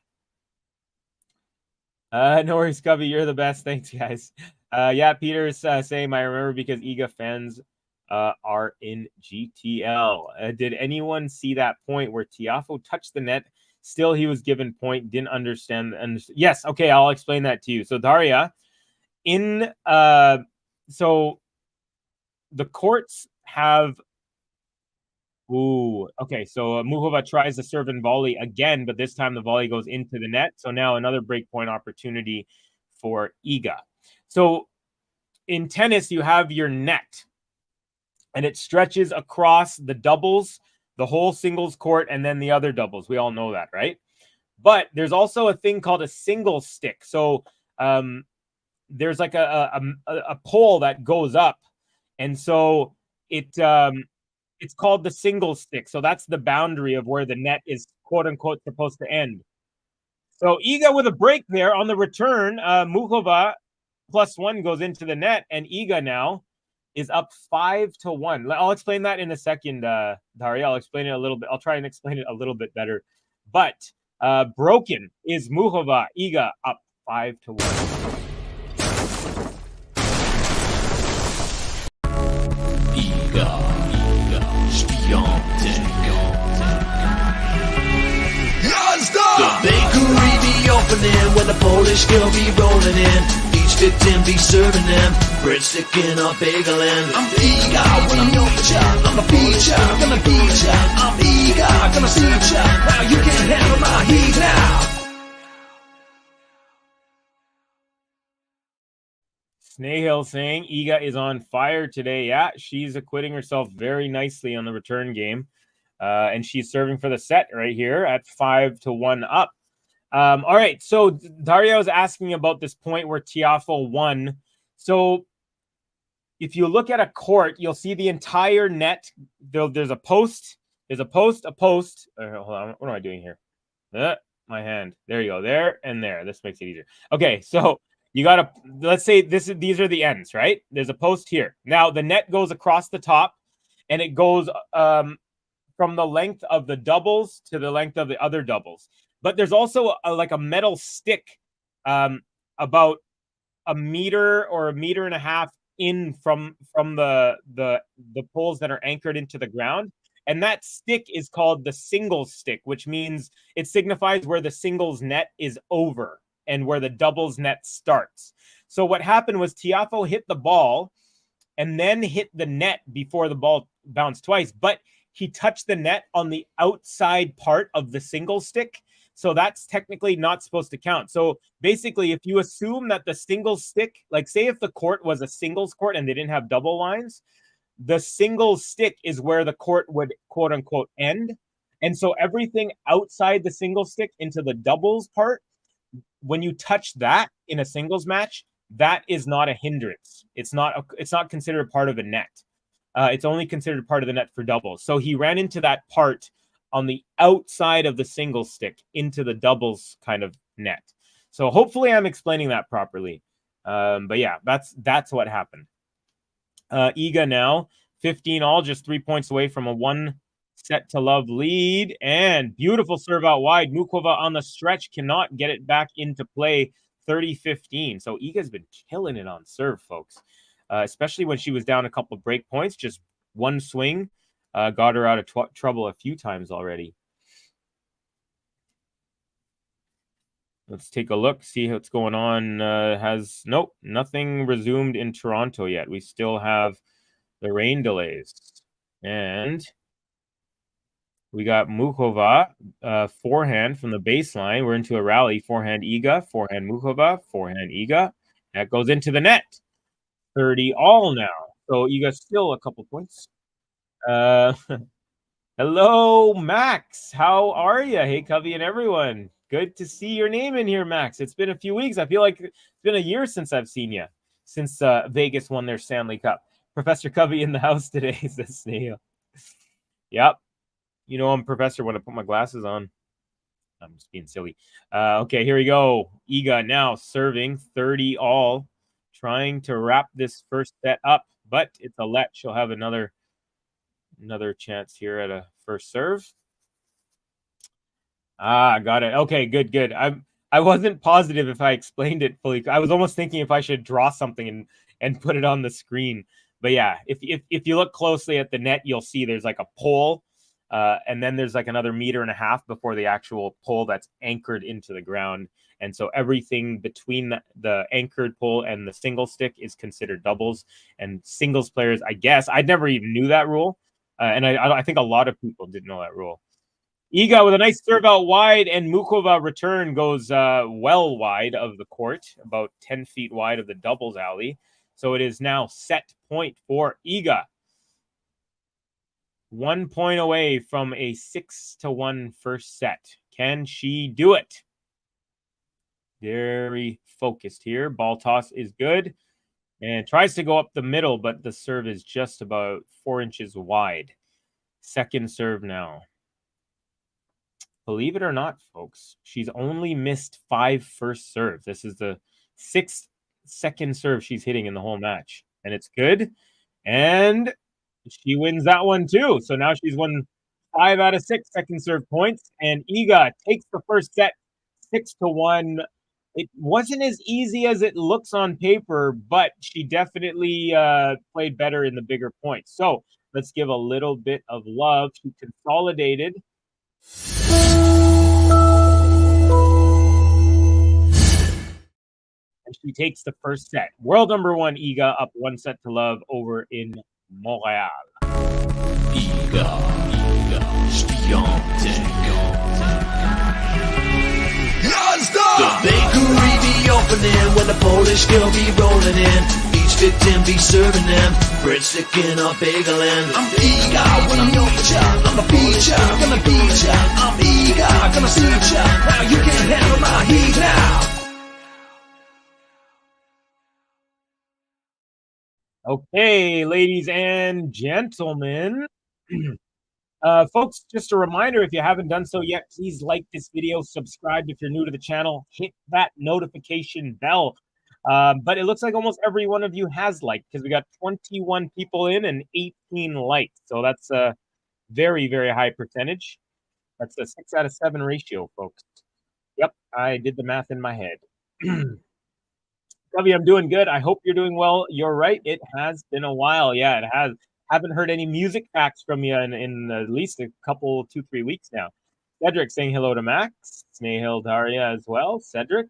No worries, Cubby. You're the best. Thanks, guys. Yeah, Peter's saying, I remember because Iga fans are in GTL. Did anyone see that point where Tiafoe touched the net? Still, he was given point. Didn't understand. Yes, okay, I'll explain that to you. So, Daria, so the courts have. Ooh, okay. So Muchova tries to serve and volley again, but this time the volley goes into the net. So now another break point opportunity for Iga. So in tennis, you have your net, and it stretches across the doubles, the whole singles court, and then the other doubles. We all know that, right? But there's also a thing called a single stick. So there's like a pole that goes up, and so it's called the single stick. So that's the boundary of where the net is, quote unquote, supposed to end. So Iga with a break there on the return. Muchova +1 goes into the net, and Iga now is up 5-1. I'll explain that in a second, Daria. I'll explain it a little bit. I'll try and explain it a little bit better. But broken is Muchova. Iga up 5-1. The bakery be opening when the Polish girl be rolling in. Each victim be serving them breadstick in a bagel and I'm eager when I'm your child. I'm a feature, gonna beat ya. I'm eager, gonna see ya. Now you can't handle my heat now. Snail saying Iga is on fire today. Yeah, she's acquitting herself very nicely on the return game. And she's serving for the set right here at 5-1 up. All right, so Dario is asking about this point where Tiafoe won. So if you look at a court, you'll see the entire net. There's a post. There's a post. Hold on, what am I doing here? My hand. There you go. There and there. This makes it easier. Okay, so you got to, let's say these are the ends, right? There's a post here. Now the net goes across the top, and it goes from the length of the doubles to the length of the other doubles. But there's also like a metal stick about a meter or a meter and a half in from the poles that are anchored into the ground. And that stick is called the singles stick, which means it signifies where the singles net is over and where the doubles net starts. So what happened was Tiafoe hit the ball and then hit the net before the ball bounced twice, but he touched the net on the outside part of the single stick. So that's technically not supposed to count. So basically, if you assume that the single stick, like say if the court was a singles court and they didn't have double lines, the single stick is where the court would quote unquote end. And so everything outside the single stick into the doubles part, when you touch that in a singles match, that is not a hindrance. It's not considered part of a net. It's only considered part of the net for doubles. So he ran into that part on the outside of the single stick into the doubles kind of net. So hopefully I'm explaining that properly. But yeah, that's what happened. Iga now 15 all, just 3 points away from a 1-set-to-love lead, and beautiful serve out wide. Muchova on the stretch cannot get it back into play. 30-15. So Iga's been killing it on serve, folks. Especially when she was down a couple of break points. Just one swing got her out of trouble a few times already. Let's take a look, see what's going on. Nothing resumed in Toronto yet. We still have the rain delays. And We got Muchova, forehand from the baseline. We're into a rally. Forehand Iga, forehand Muchova, forehand Iga. That goes into the net. 30 all now. So Iga's still a couple points. Hello, Max. How are you? Hey, Covey and everyone. Good to see your name in here, Max. It's been a few weeks. I feel like it's been a year since I've seen you, since Vegas won their Stanley Cup. Professor Covey in the house today, says Snail. Yep. You know I'm Professor when I put my glasses on. I'm just being silly. Okay, here we go. Iga now serving 30 all, trying to wrap this first set up, but it's a let. She'll have another chance here at a first serve. Got it. Okay, good. I wasn't positive if I explained it fully. I was almost thinking if I should draw something and put it on the screen. But yeah, if you look closely at the net, you'll see there's like a pole, and then there's like another 1.5 meters before the actual pole that's anchored into the ground. And so everything between the anchored pole and the single stick is considered doubles. And singles players, I guess, I never even knew that rule. And I think a lot of people didn't know that rule. Iga with a nice serve out wide, and Muchova return goes well wide of the court, about 10 feet wide of the doubles alley. So it is now set point for Iga. 1 point away from a 6-1 first set. Can she do it? Very focused here. Ball toss is good. And tries to go up the middle, but the serve is just about 4 inches wide. Second serve now. Believe it or not, folks, she's only missed 5 first serves. This is the 6th second serve she's hitting in the whole match. And it's good. And she wins that one too. So now she's won 5 out of 6 second serve points. And Iga takes the first set 6-1. It wasn't as easy as it looks on paper, but she definitely played better in the bigger points. So let's give a little bit of love to Consolidated. And she takes the first set. World number 1, Iga, up 1-0 over in Montreal. Iga, Swiatek. The bakery be opening when the Polish girl be rolling in. Each victim be serving them breadstick in a bagel and I'm eager when I'm your child. I'm a feature, gonna beat ya. I'm eager, gonna see ya. Now you can't handle my heat now. Okay, ladies and gentlemen. Folks, just a reminder, if you haven't done so yet, please like this video, subscribe if you're new to the channel, hit that notification bell. But it looks like almost every one of you has liked, because we got 21 people in and 18 likes. So that's a very, very high percentage. That's a 6 out of 7 ratio, folks. Yep, I did the math in my head. Covey, I'm doing good. I hope you're doing well. You're right. It has been a while. Yeah, it has. Haven't heard any music facts from you in at least a couple, 2-3 weeks now. Cedric saying hello to Max. Snehil Daria as well. Cedric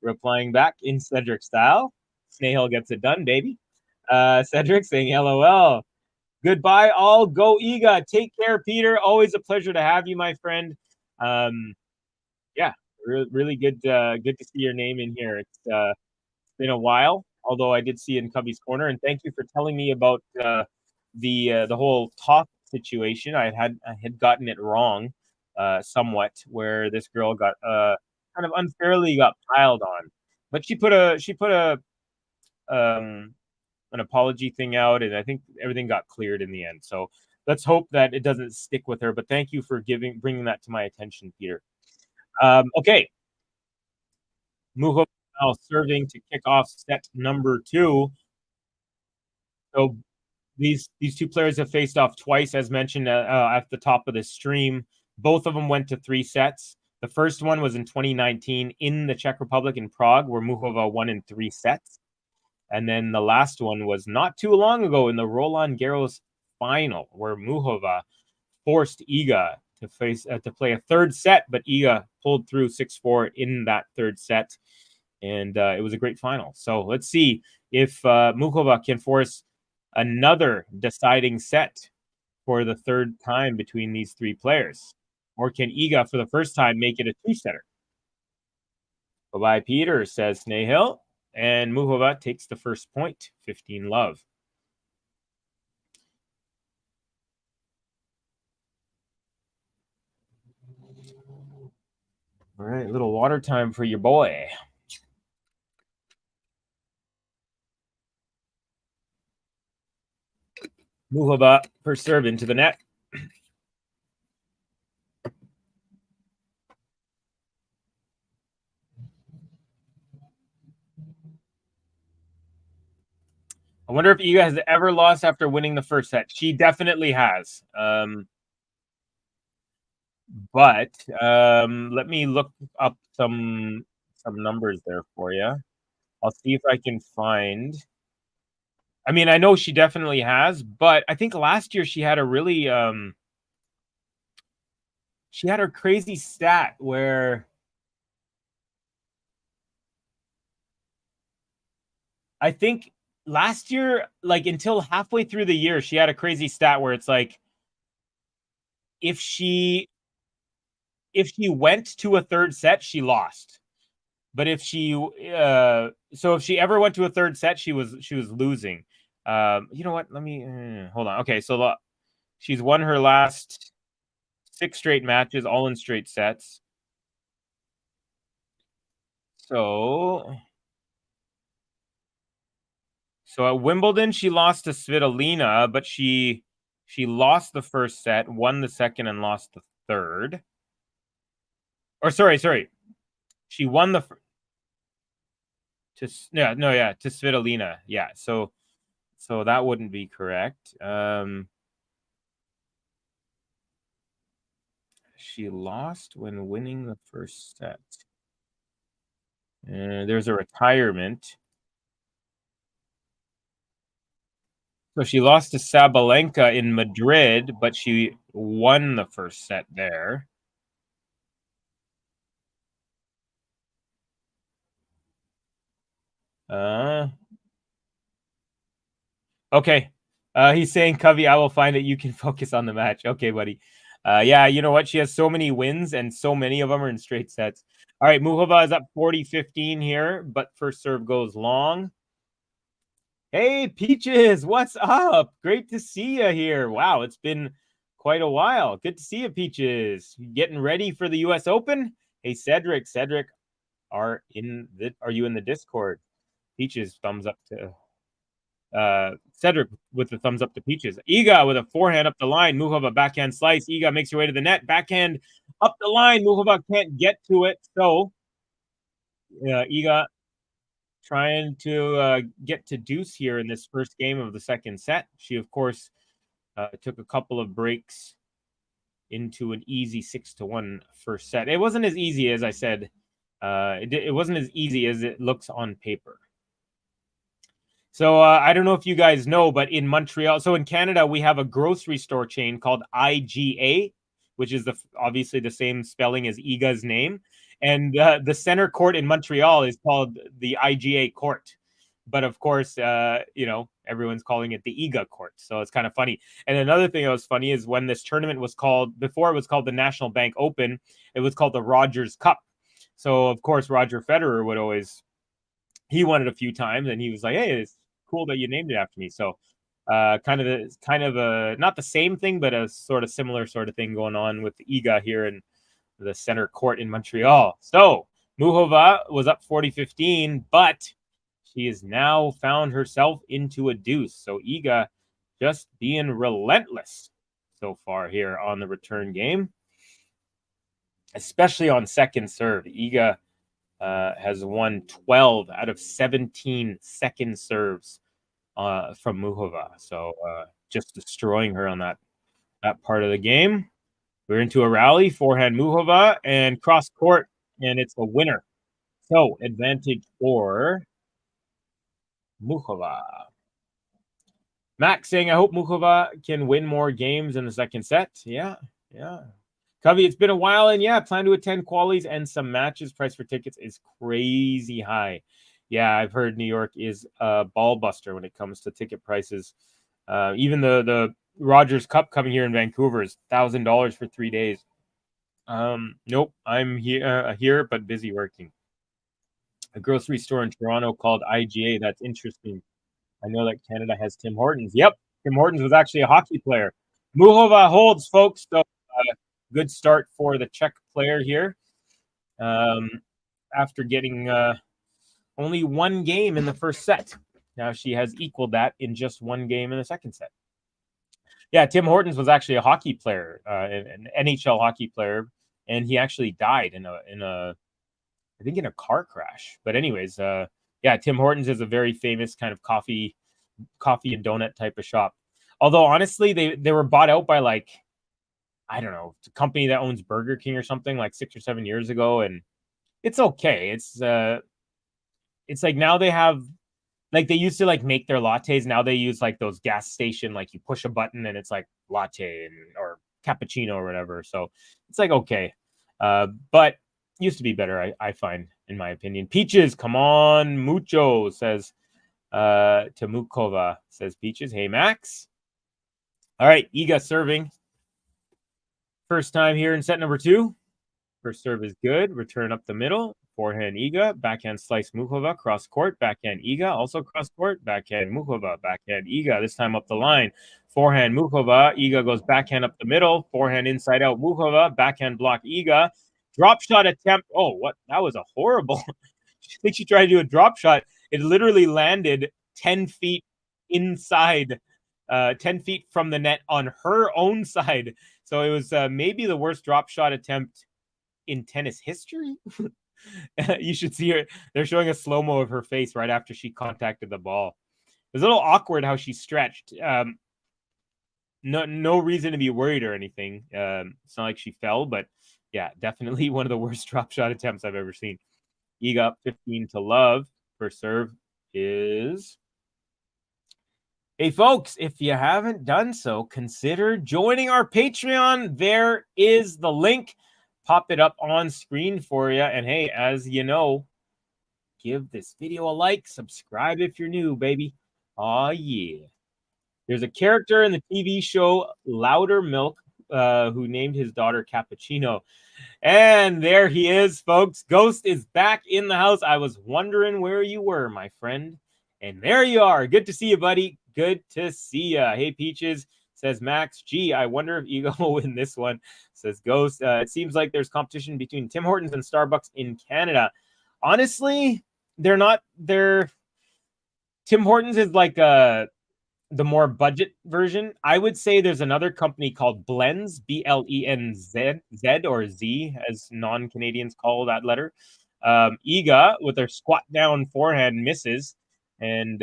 replying back in Cedric style. Snehil gets it done, baby. Cedric saying LOL. Goodbye, all. Go Iga. Take care, Peter. Always a pleasure to have you, my friend. Yeah, really good. Good to see your name in here. It's been a while, although I did see it in Cubby's Corner, and thank you for telling me about the whole talk situation. I had gotten it wrong somewhat, where this girl got kind of unfairly got piled on, but she put a an apology thing out, and I think everything got cleared in the end. So let's hope that it doesn't stick with her. But thank you for bringing that to my attention, Peter. Okay, Muchova now serving to kick off set number 2. So these two players have faced off twice, as mentioned at the top of this stream. Both of them went to 3 sets. The first one was in 2019 in the Czech Republic in Prague, where Muchova won in 3 sets. And then the last one was not too long ago in the Roland Garros final, where Muchova forced Iga to play a 3rd set, but Iga pulled through 6-4 in that 3rd set. And it was a great final. So let's see if Muchova can force another deciding set for the third time between these three players? Or can Iga, for the first time, make it a two-setter? Bye-bye, Peter, says Snahill. And Muchova takes the first point, 15-love. All right, little water time for your boy. Muchova per serve into the net. I wonder if Iga has ever lost after winning the first set. She definitely has. But let me look up some numbers there for you. I'll see if I can find. I mean, I know she definitely has, but I think last year she had a really she had her crazy stat where I think last year, like until halfway through the year, she had a crazy stat where it's like if she went to a third set, she lost. But if she if she ever went to a third set, she was losing. You know what? Let me hold on. Okay, so she's won her last 6 straight matches, all in straight sets. So at Wimbledon, she lost to Svitolina, but she lost the first set, won the second, and lost the third. Or sorry. She won the to Svitolina. Yeah, so that wouldn't be correct. She lost when winning the first set. There's a retirement. So she lost to Sabalenka in Madrid, but she won the first set there. Okay. He's saying, Covey, I will find it. You can focus on the match. Okay, buddy. Yeah, you know what? She has so many wins, and so many of them are in straight sets. All right, Muchova is up 40-15 here, but first serve goes long. Hey, Peaches, what's up? Great to see you here. Wow, it's been quite a while. Good to see you, Peaches. Getting ready for the U.S. Open? Hey, Cedric, are you in the Discord? Peaches, thumbs up to Cedric with the thumbs up to Peaches. Iga with a forehand up the line. Muchova backhand slice. Iga makes her way to the net. Backhand up the line. Muchova can't get to it. So Iga trying to get to deuce here in this first game of the second set. She, of course, took a couple of breaks into an easy 6-1 first set. It wasn't as easy as I said. It wasn't as easy as it looks on paper. So I don't know if you guys know, but in Montreal, so in Canada, we have a grocery store chain called IGA, which is obviously the same spelling as Iga's name. And the center court in Montreal is called the IGA court. But of course, everyone's calling it the Iga court. So it's kind of funny. And another thing that was funny is when this tournament was called, before it was called the National Bank Open, it was called the Rogers Cup. So of course, Roger Federer he won it a few times, and he was like, hey, it's cool that you named it after me. So kind of a not the same thing, but a sort of similar sort of thing going on with the Iga here in the center court in Montreal. So Muchova was up 40-15, but she has now found herself into a deuce. So Iga just being relentless so far here on the return game, especially on second serve. Iga has won 12 out of 17 second serves from Muchova. So just destroying her on that part of the game. We're into a rally, forehand Muchova, and cross court, and it's a winner. So advantage for Muchova. Max saying, I hope Muchova can win more games in the second set. Yeah. Covey, it's been a while, and yeah, plan to attend qualies and some matches. Price for tickets is crazy high. Yeah, I've heard New York is a ball buster when it comes to ticket prices. Even the Rogers Cup coming here in Vancouver is $1,000 for 3 days. Nope, I'm here but busy working. A grocery store in Toronto called IGA. That's interesting. I know that Canada has Tim Hortons. Yep, Tim Hortons was actually a hockey player. Muchova holds, folks. So good start for the Czech player here. After getting only one game in the first set. Now she has equaled that in just one game in the second set. Yeah, Tim Hortons was actually a hockey player, an NHL hockey player, and he actually died in a car crash. But anyways, yeah, Tim Hortons is a very famous kind of coffee and donut type of shop. Although honestly, they were bought out by like, I don't know, a company that owns Burger King or something like 6 or 7 years ago, and it's okay. It's like now they have, like they used to like make their lattes. Now they use like those gas station, like you push a button and it's like latte or cappuccino or whatever. So it's like okay, but used to be better. I find, in my opinion. Peaches, come on, mucho, says to Muchova, says Peaches. Hey Max. All right, Iga serving. First time here in set number 2. First serve is good. Return up the middle. Forehand Iga. Backhand slice Muchova. Cross court. Backhand Iga. Also cross court. Backhand Muchova. Backhand Iga. This time up the line. Forehand Muchova. Iga goes backhand up the middle. Forehand inside out Muchova. Backhand block Iga. Drop shot attempt. Oh, what? That was a horrible. I think she tried to do a drop shot. It literally landed 10 feet inside, 10 feet from the net on her own side. So it was maybe the worst drop shot attempt in tennis history. You should see her. They're showing a slow-mo of her face right after she contacted the ball. It was a little awkward how she stretched. No reason to be worried or anything. It's not like she fell, but yeah, definitely one of the worst drop shot attempts I've ever seen. Iga up 15 to love. First serve is... Hey, folks, if you haven't done so, consider joining our Patreon. There is the link. Pop it up on screen for you. And hey, as you know, give this video a like. Subscribe if you're new, baby. Oh, yeah. There's a character in the TV show Louder Milk who named his daughter Cappuccino. And there he is, folks. Ghost is back in the house. I was wondering where you were, my friend. And there you are. Good to see you, buddy. Good to see ya. Hey, Peaches, says Max. Gee, I wonder if Iga will win this one, says Ghost. It seems like there's competition between Tim Hortons and Starbucks in Canada. Honestly, they're not. Tim Hortons is like the more budget version. I would say there's another company called Blends, BLENZ, Z or Z, as non-Canadians call that letter. Iga, with her squat down forehand, misses. And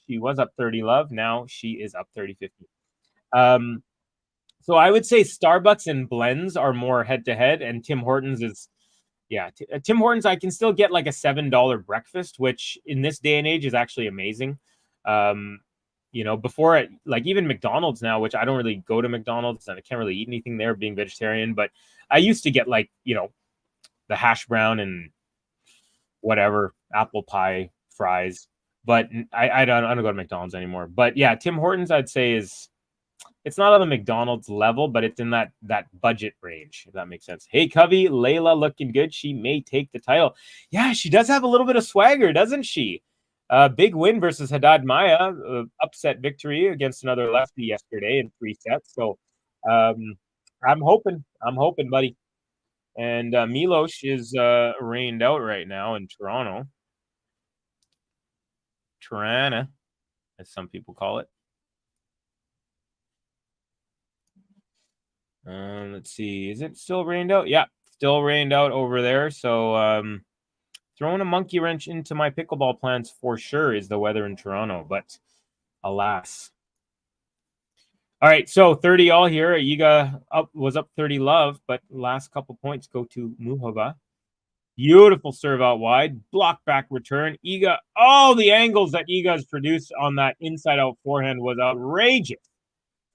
she was up 30 love. Now she is up 30-50. So I would say Starbucks and Blends are more head-to-head, and Tim Hortons is, yeah. Tim Hortons, I can still get like a $7 breakfast, which in this day and age is actually amazing. You know, before it, like even McDonald's now, which I don't really go to McDonald's and I can't really eat anything there being vegetarian, but I used to get like, you know, the hash brown and whatever, apple pie, fries. But I don't go to McDonald's anymore. But yeah, Tim Hortons, I'd say it's not on the McDonald's level, but it's in that budget range, if that makes sense. Hey, Covey, Layla looking good. She may take the title. Yeah, she does have a little bit of swagger, doesn't she? Big win versus Haddad Maya. Upset victory against another lefty yesterday in 3 sets. So I'm hoping, buddy. And Milos is rained out right now in Toronto. Tirana, as some people call it. Let's see. Is it still rained out? Yeah, still rained out over there. So throwing a monkey wrench into my pickleball plans for sure is the weather in Toronto, but alas. All right, so 30 all here. Iga was up 30 love, but last couple points go to Muchova. Beautiful serve out wide. Block back return. Iga, all the angles that Iga's produced on that inside out forehand was outrageous.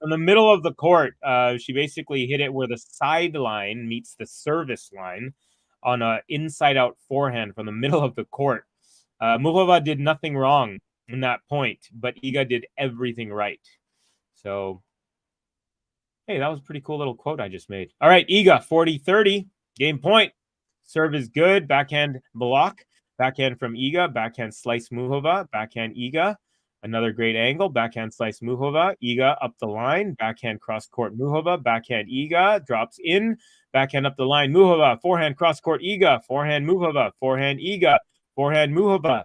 From the middle of the court, she basically hit it where the sideline meets the service line on an inside out forehand from the middle of the court. Muchova did nothing wrong in that point, but Iga did everything right. So Hey, that was a pretty cool little quote I just made. All right, Iga, 40-30, game point. Serve is good, backhand block, backhand from Iga, backhand slice Muchova, backhand Iga, another great angle, backhand slice Muchova, Iga up the line, backhand cross court Muchova, backhand Iga, drops in, backhand up the line Muchova, forehand cross court Iga, forehand Muchova, forehand Iga, forehand Muchova,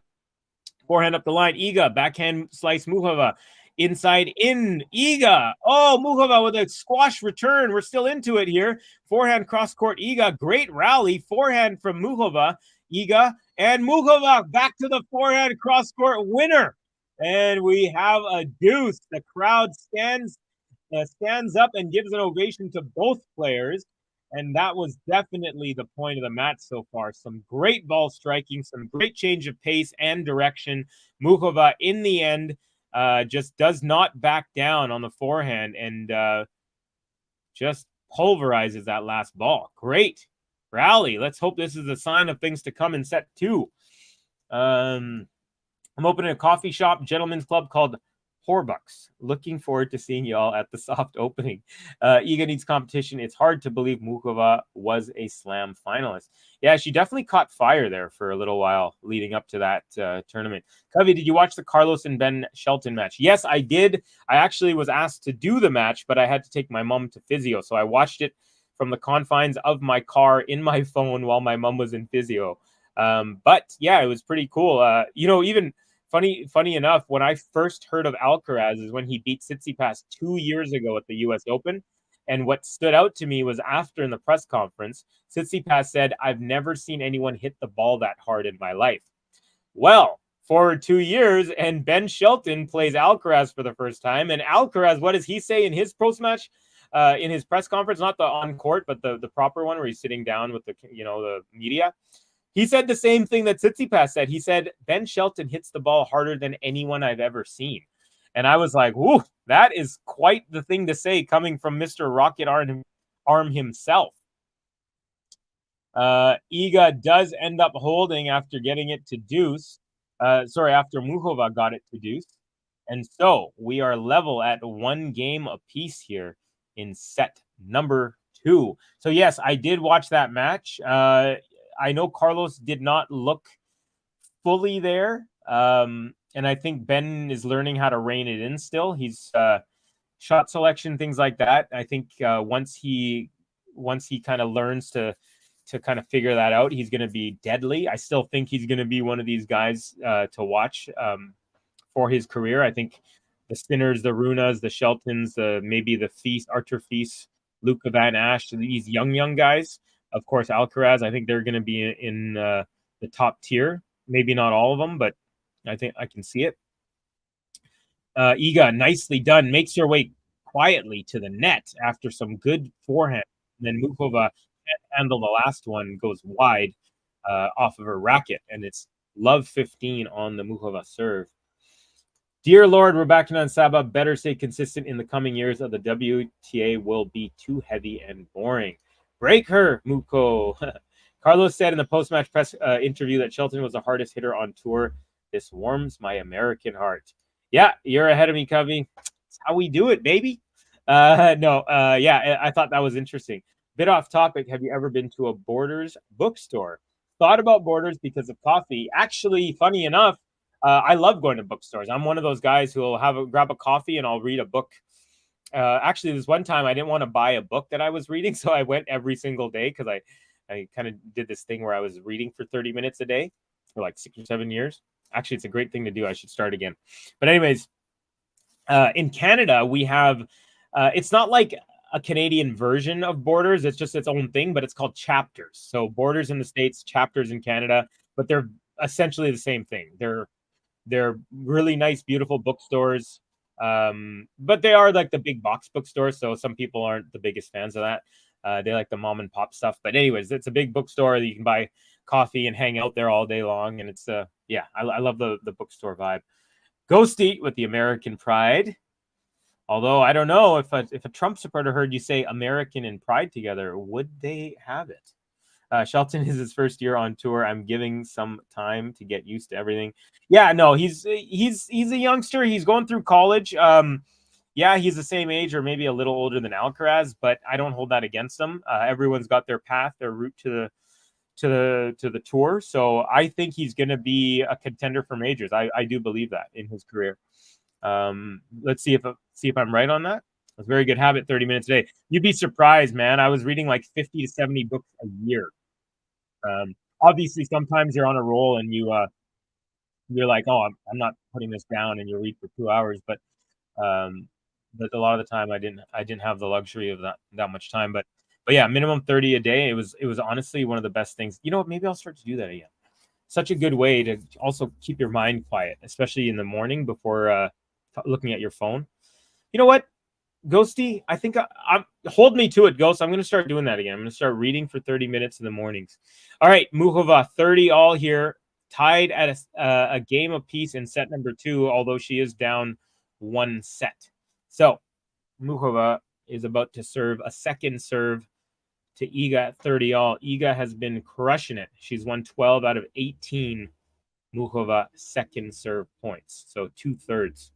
forehand up the line Iga, backhand slice Muchova, inside in Iga. Oh, Muchova with a squash return. We're still into it here. Forehand cross court Iga. Great rally. Forehand from Muchova. Iga and Muchova back to the forehand cross court winner. And we have a deuce. The crowd stands up and gives an ovation to both players. And that was definitely the point of the match so far. Some great ball striking, some great change of pace and direction. Muchova in the end just does not back down on the forehand and just pulverizes that last ball. Great rally. Let's hope this is a sign of things to come in set 2. I'm opening a coffee shop, gentlemen's club called Horbucks. Looking forward to seeing y'all at the soft opening. Iga needs competition. It's hard to believe Muchova was a slam finalist. Yeah, she definitely caught fire there for a little while leading up to that tournament. Covey, did you watch the Carlos and Ben Shelton match? Yes, I did. I actually was asked to do the match, but I had to take my mom to physio. So I watched it from the confines of my car in my phone while my mom was in physio. But yeah, it was pretty cool. Even funny enough, when I first heard of Alcaraz is when he beat Tsitsipas 2 years ago at the U.S. Open. And what stood out to me was after in the press conference, Tsitsipas said, "I've never seen anyone hit the ball that hard in my life." Well, forward 2 years, and Ben Shelton plays Alcaraz for the first time. And Alcaraz, what does he say in his post-match, in his press conference? Not the on-court, but the proper one where he's sitting down with the media. He said the same thing that Tsitsipas said. He said, Ben Shelton hits the ball harder than anyone I've ever seen. And I was like, whoo, that is quite the thing to say coming from Mr. Rocket Arm himself. Iga does end up holding after getting it to deuce. After Muchova got it to deuce. And so we are level at 1 game apiece here in set number 2. So yes, I did watch that match. I know Carlos did not look fully there. And I think Ben is learning how to rein it in still. He's shot selection, things like that. I think once he kind of learns to kind of figure that out, he's going to be deadly. I still think he's going to be one of these guys to watch for his career. I think the Sinners, the Runas, the Sheltons, maybe the Feast, Archer Feast, Luca Van Ash, these young guys. Of course, Alcaraz, I think they're going to be in the top tier. Maybe not all of them, but I think I can see it. Iga, nicely done. Makes her way quietly to the net after some good forehand. And then Muchova can't handle the last one, goes wide off of her racket. And it's love 15 on the Muchova serve. Dear Lord, Rabakinan Saba, better stay consistent in the coming years of the WTA will be too heavy and boring. Break her, Muko. Carlos said in the post-match press interview that Shelton was the hardest hitter on tour. This warms my American heart. Yeah, you're ahead of me, Covey. That's how we do it, baby. I thought that was interesting. Bit off topic. Have you ever been to a Borders bookstore? Thought about Borders because of coffee. Actually, funny enough, I love going to bookstores. I'm one of those guys who will grab a coffee and I'll read a book. Actually, this one time I didn't want to buy a book that I was reading, so I went every single day because I kind of did this thing where I was reading for 30 minutes a day for like 6 or 7 years. Actually, it's a great thing to do. I should start again. But anyways, in Canada, we have, it's not like a Canadian version of Borders. It's just its own thing, but it's called Chapters. So Borders in the States, Chapters in Canada, but they're essentially the same thing. They're really nice, beautiful bookstores. But they are like the big box bookstores. So some people aren't the biggest fans of that. They like the mom and pop stuff. But anyways, it's a big bookstore that you can buy coffee and hang out there all day long. And it's, I love the bookstore vibe. Ghosty with the American pride. Although I don't know if a Trump supporter heard you say American and pride together, would they have it? Shelton is his first year on tour. I'm giving some time to get used to everything. Yeah, no, he's a youngster. He's going through college. Yeah, he's the same age or maybe a little older than Alcaraz, but I don't hold that against him. Everyone's got their path, their route to the tour. So I think he's going to be a contender for majors. I do believe that in his career. Let's see if I'm right on that. It's a very good habit. 30 minutes a day. You'd be surprised, man. I was reading like 50 to 70 books a year. Obviously, sometimes you're on a roll and you're like, oh, I'm not putting this down, and you read for 2 hours. But a lot of the time, I didn't have the luxury of that much time. But yeah, minimum 30 a day. It was honestly one of the best things. You know what? Maybe I'll start to do that again. Such a good way to also keep your mind quiet, especially in the morning before looking at your phone. You know what, Ghosty? I think I'm hold me to it, Ghost. I'm going to start doing that again. I'm going to start reading for 30 minutes in the mornings. All right, Muchova, 30 all here, tied at a game apiece in set number 2, although she is down 1 set. So Muchova is about to serve a second serve to Iga at 30 all. Iga has been crushing it. She's won 12 out of 18 Muchova second serve points. So 2/3.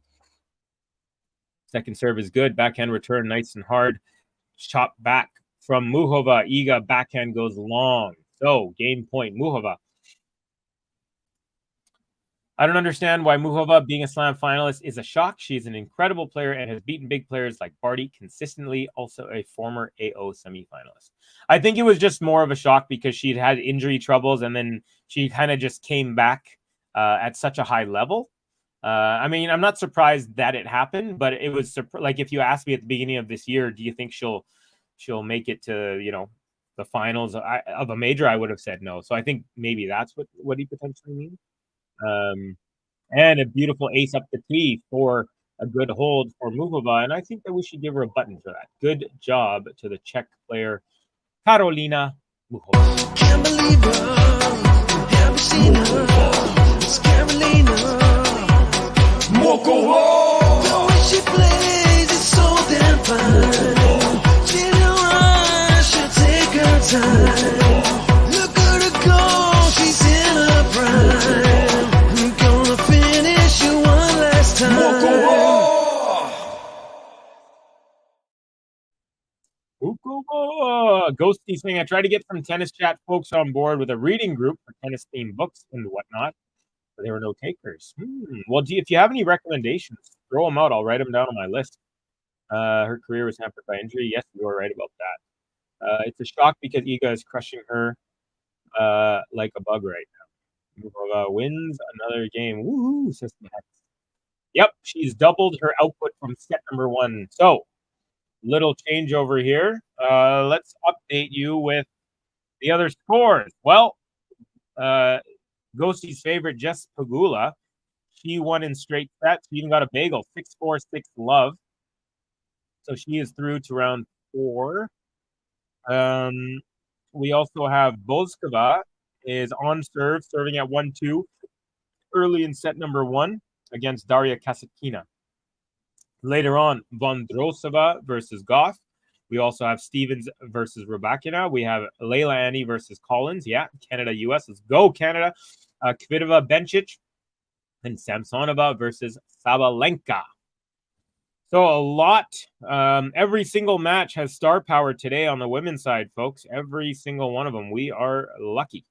Second serve is good. Backhand return, nice and hard. Chop back from Muchova. Iga backhand goes long. So game point, Muchova. I don't understand why Muchova, being a slam finalist, is a shock. She's an incredible player and has beaten big players like Barty consistently, also a former AO semifinalist. I think it was just more of a shock because she'd had injury troubles and then she kind of just came back at such a high level. I mean, I'm not surprised that it happened, but it was like if you asked me at the beginning of this year, do you think she'll make it to, the finals of a major? I would have said no. So I think maybe that's what he potentially means. And a beautiful ace up the tee for a good hold for Muchova. And I think that we should give her a button for that. Good job to the Czech player, Karolina Muchova. Can't believe her, haven't seen her. It's Karolina Muchova. The way she plays is so damn fine. She don't rush, she'll take her time. Look at her go, she's in her prime. We're gonna finish you one last time. Ghosty saying, I tried to get some tennis chat folks on board with a reading group for tennis themed books and whatnot, but there were no takers. Well, if you have any recommendations, throw them out. I'll write them down on my list. Her career was hampered by injury. Yes, you are right about that. It's a shock because Iga is crushing her like a bug right now. Muchova wins another game. Woohoo, Sister Hex. Yep, she's doubled her output from set number 1. So, little change over here. Let's update you with the other scores. Well, Ghosty's favorite, Jess Pagula, she won in straight sets. She even got a bagel, 6-4, 6-love. So she is through to round 4. We also have Boskova is on serve, serving at 1-2 early in set number 1 against Daria Kasatkina. Later on, Vondrosova versus Goff. We also have Stevens versus Rybakina. We have Leila Annie versus Collins. Yeah, Canada, US. Let's go, Canada. Kvitova, Bencic. And Samsonova versus Sabalenka. So a lot. Every single match has star power today on the women's side, folks. Every single one of them. We are lucky.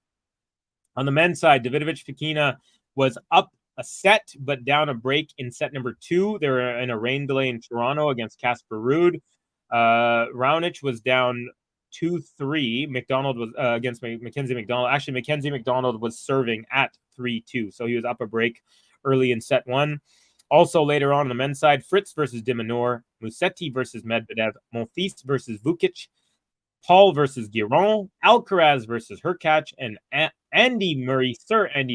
On the men's side, Davidovich-Fokina was up a set, but down a break in set number 2. They were in a rain delay in Toronto against Casper Ruud. Raonic was down 2-3. McDonald was against Mackenzie McDonald. Actually, Mackenzie McDonald was serving at 3-2, so he was up a break early in set 1. Also, later on the men's side, Fritz versus de Minaur, Musetti versus Medvedev, Monfils versus Vukic, Paul versus Giron, Alcaraz versus Hurkacz, and Sir Andy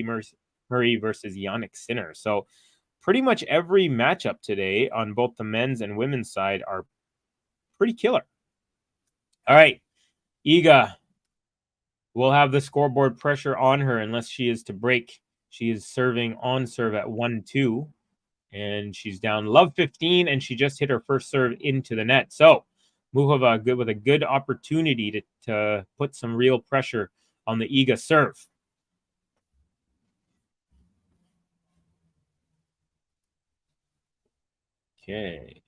Murray versus Jannik Sinner. So pretty much every matchup today on both the men's and women's side are pretty killer. All right, Iga will have the scoreboard pressure on her unless she is to break. She is serving on serve at 1-2, and she's down love 15, and she just hit her first serve into the net. So Muchova with a good opportunity to put some real pressure on the Iga serve. Okay.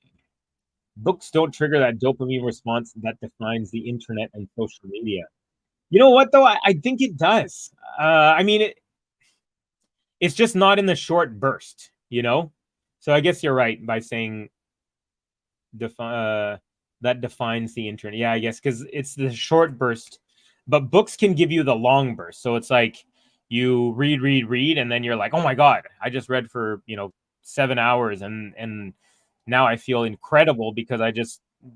Books don't trigger that dopamine response that defines the internet and social media. You know what, though? I think it does. I mean, it's just not in the short burst, you know? So I guess you're right by saying that defines the internet. Yeah, I guess because it's the short burst, but books can give you the long burst. So it's like you read, and then you're like, oh my God, I just read for 7 hours, and now I feel incredible because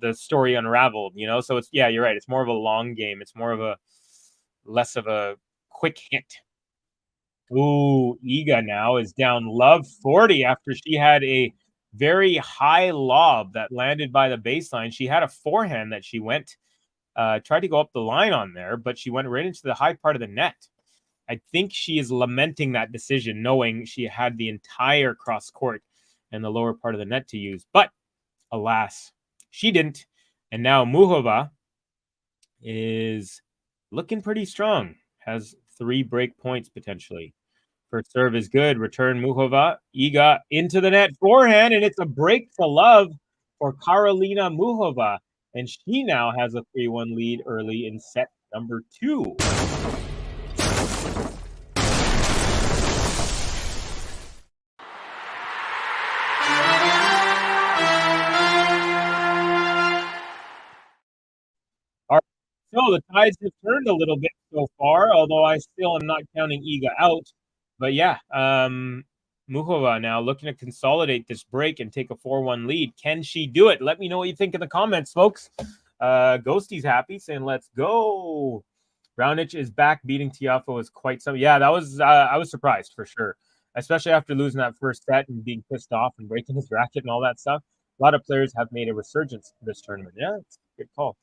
the story unraveled. So it's, yeah, you're right. It's more of a long game. It's more of a less of a quick hit. Ooh, Iga now is down love 40 after she had a very high lob that landed by the baseline. She had a forehand that she tried to go up the line on there, but she went right into the high part of the net. I think she is lamenting that decision, knowing she had the entire cross court and the lower part of the net to use. But alas, she didn't. And now Muchova is looking pretty strong, has 3 break points potentially. First serve is good. Return Muchova. Iga into the net forehand, and it's a break to love for Karolina Muchova. And she now has a 3-1 lead early in set number 2. All right, so the tides have turned a little bit so far, although I still am not counting Iga out. But yeah, Muchova now looking to consolidate this break and take a 4-1 lead. Can she do it? Let me know what you think in the comments, folks. Ghosty's happy, saying let's go. Raonic is back. Beating Tiafoe is quite some. Yeah, that was I was surprised for sure, especially after losing that first set and being pissed off and breaking his racket and all that stuff. A lot of players have made a resurgence this tournament. Yeah, it's a good call.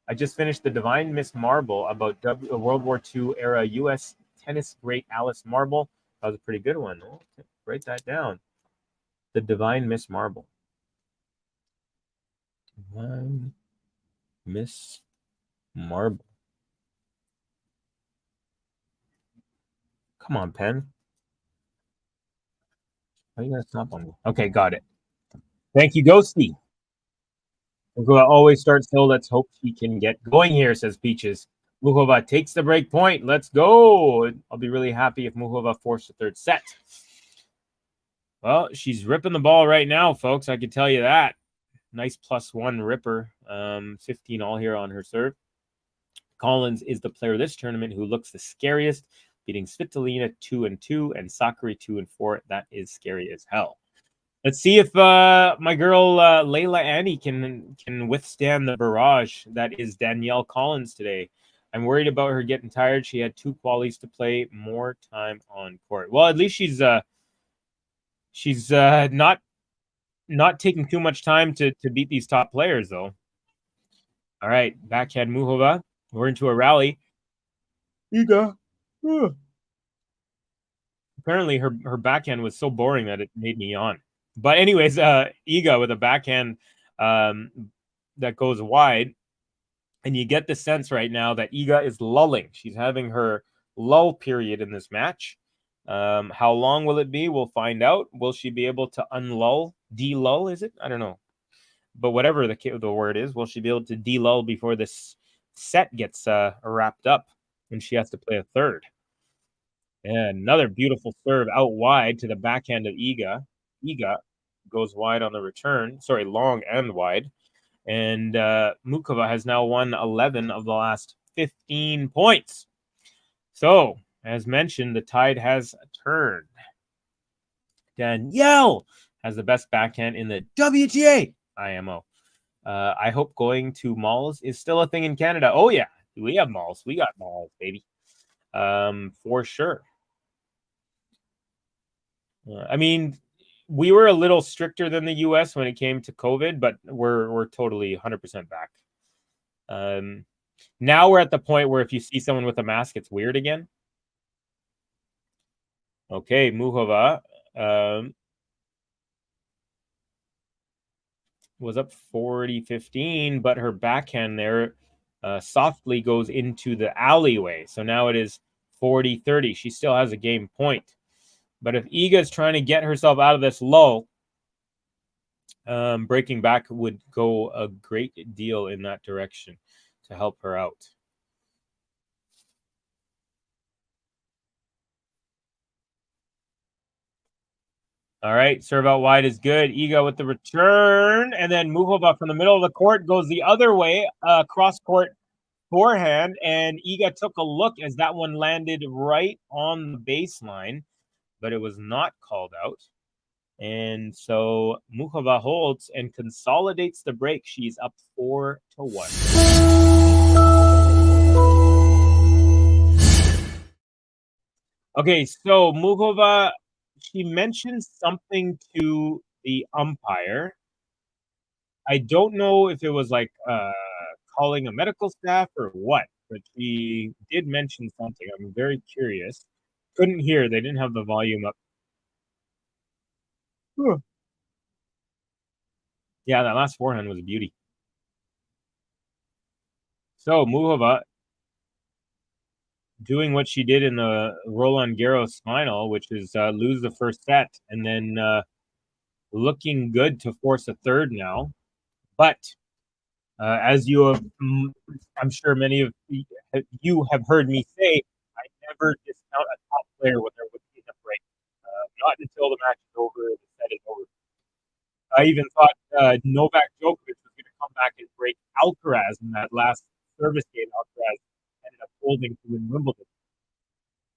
I just finished The Divine Miss Marble about World War II era U.S. tennis great Alice Marble. That was a pretty good one. Oh, write that down. The Divine Miss Marble. Divine Miss Marble. Come on, pen. Why are you going to stop on me? Okay, got it. Thank you, Ghosty. Muchova always starts slow. Let's hope she can get going here, says Peaches. Muchova takes the break point. Let's go. I'll be really happy if Muchova forced the third set. Well, she's ripping the ball right now, folks. I can tell you that. Nice +1 ripper. 15 all here on her serve. Collins is the player of this tournament who looks the scariest, beating Svitolina 2-2 and Sakari 2-4. That is scary as hell. Let's see if my girl Layla Annie can withstand the barrage that is Danielle Collins today. I'm worried about her getting tired. She had 2 qualies to play, more time on court. Well, at least she's not taking too much time to beat these top players, though. All right, backhand Muchova. We're into a rally. Iga. Apparently, her backhand was so boring that it made me yawn. But anyways, Iga with a backhand that goes wide. And you get the sense right now that Iga is lulling. She's having her lull period in this match. How long will it be? We'll find out. Will she be able to unlull? De-lull, is it? I don't know. But whatever the word is, will she be able to de-lull before this set gets wrapped up and she has to play a third? And another beautiful serve out wide to the backhand of Iga. Iga goes wide on the return. Sorry, long and wide. And Muchova has now won 11 of the last 15 points. So, as mentioned, the tide has turned. Danielle has the best backhand in the WTA IMO. I hope going to malls is still a thing in Canada. Oh, yeah. We have malls. We got malls, baby. For sure. I mean, we were a little stricter than the US when it came to COVID, but we're totally 100% back. Now we're at the point where if you see someone with a mask, it's weird again. Okay, Muchova was up 40-15, but her backhand there softly goes into the alleyway. So now it is 40-30. She still has a game point. But if Iga is trying to get herself out of this lull, breaking back would go a great deal in that direction to help her out. All right, serve out wide is good. Iga with the return, and then Muchova from the middle of the court goes the other way, cross court forehand, and Iga took a look as that one landed right on the baseline, but it was not called out. And so Muchova holds and consolidates the break. She's up 4-1. Okay, so Muchova, she mentioned something to the umpire. I don't know if it was like calling a medical staff or what, but she did mention something. I'm very curious. Couldn't hear. They didn't have the volume up. Yeah, that last forehand was a beauty. So Muchova doing what she did in the Roland Garros final, which is lose the first set, and then looking good to force a third now. But as you have, I'm sure many of you have heard me say, I never discount a top player when they're within a break. Not until the match is over, the set is over. I even thought Novak Djokovic was going to come back and break Alcaraz in that last service game. Alcaraz ended up holding to win Wimbledon.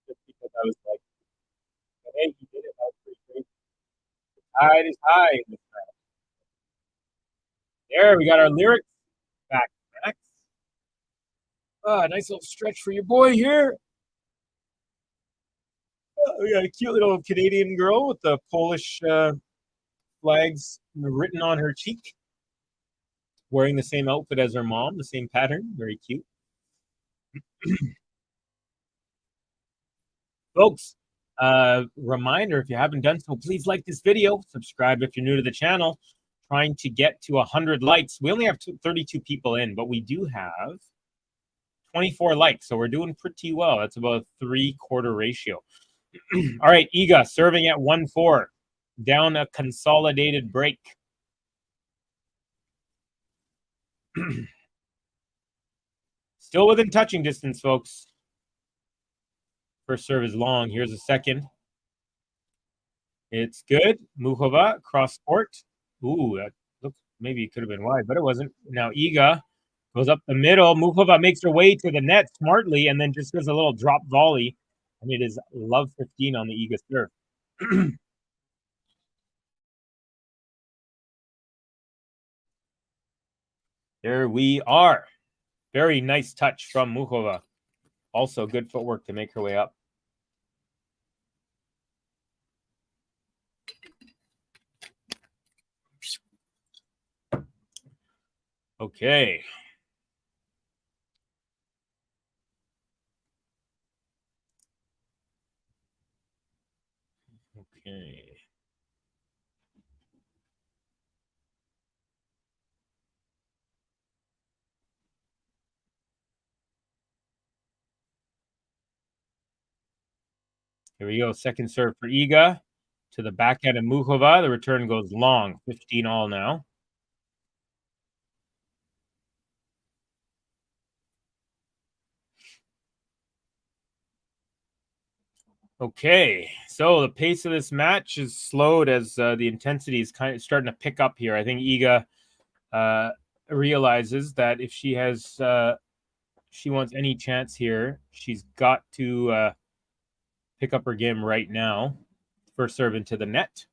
Just because I was like, hey, he did it. That was pretty crazy. The tide is high in this match. There, we got our lyrics back. Max. Nice little stretch for your boy here. We got a cute little Canadian girl with the Polish flags written on her cheek, wearing the same outfit as her mom, the same pattern. Very cute. Folks, reminder, if you haven't done so, please like this video, subscribe if you're new to the channel. Trying to get to 100 likes. We only have 32 people in, but we do have 24 likes, so we're doing pretty well. That's about a 3/4 ratio. All right, Iga serving at 1-4, down a consolidated break. Still within touching distance, folks. First serve is long. Here's a second. It's good. Muchova, cross court. Ooh, that looks, maybe it could have been wide, but it wasn't. Now Iga goes up the middle. Muchova makes her way to the net smartly and then just does a little drop volley. And it is love 15 on the Iga serve. There we are. Very nice touch from Muchova. Also good footwork to make her way up. Okay. Okay. Here we go. Second serve for Iga to the backhand of Muchova. The return goes long. 15 all now. Okay, so the pace of this match is slowed as the intensity is kind of starting to pick up here. I think Iga realizes that if she has, she wants any chance here, she's got to pick up her game right now. First serve into the net.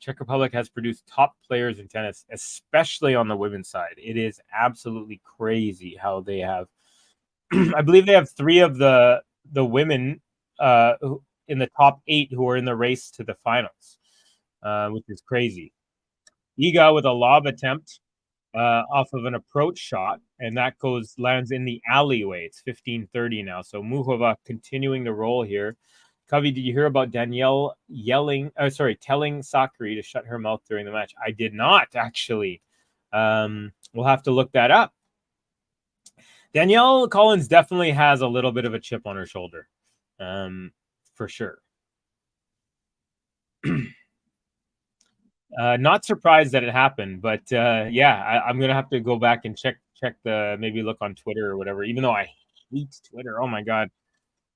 Czech Republic has produced top players in tennis, especially on the women's side. It is absolutely crazy how they have. I believe they have 3 of the women in the top 8 who are in the race to the finals, which is crazy. Iga with a lob attempt off of an approach shot, and that lands in the alleyway. It's 15-30 now. So Muchova continuing the roll here. Covey, did you hear about Danielle telling Sakari to shut her mouth during the match? I did not, actually. We'll have to look that up. Danielle Collins definitely has a little bit of a chip on her shoulder, for sure. Not surprised that it happened, but yeah, I'm gonna have to go back and check the maybe look on Twitter or whatever. Even though I hate Twitter, oh my god,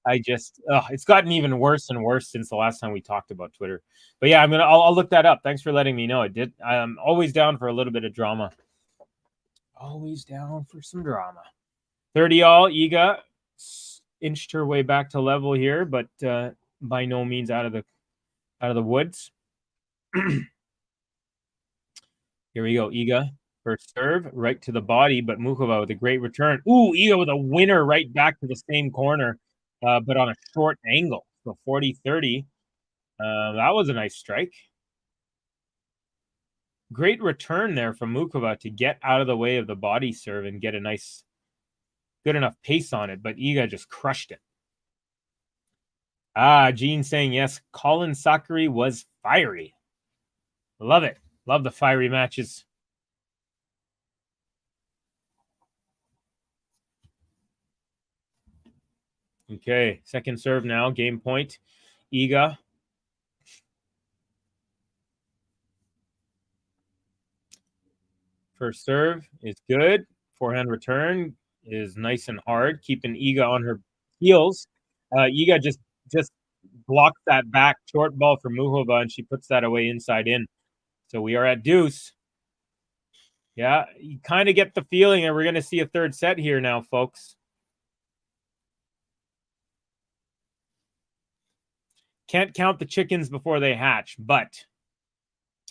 I just it's gotten even worse and worse since the last time we talked about Twitter. But yeah, I'll look that up. Thanks for letting me know. It did. I'm always down for a little bit of drama. Always down for some drama. 30 all. Iga inched her way back to level here, but by no means out of the woods. Here we go. Iga first serve right to the body, but Muchova with a great return. Ooh, Iga with a winner right back to the same corner, but on a short angle. So 40-30. That was a nice strike. Great return there from Muchova to get out of the way of the body serve and get a nice, good enough pace on it, but Iga just crushed it. Gene saying, yes, Colin Sakari was fiery. Love it. Love the fiery matches. Okay, second serve now, game point. Iga. First serve is good. Forehand return is nice and hard, keeping Iga on her heels. Iga just blocks that back short ball for Muchova, and she puts that away inside in. So we are at deuce. Yeah, you kind of get the feeling that we're going to see a third set here now, folks. Can't count the chickens before they hatch, but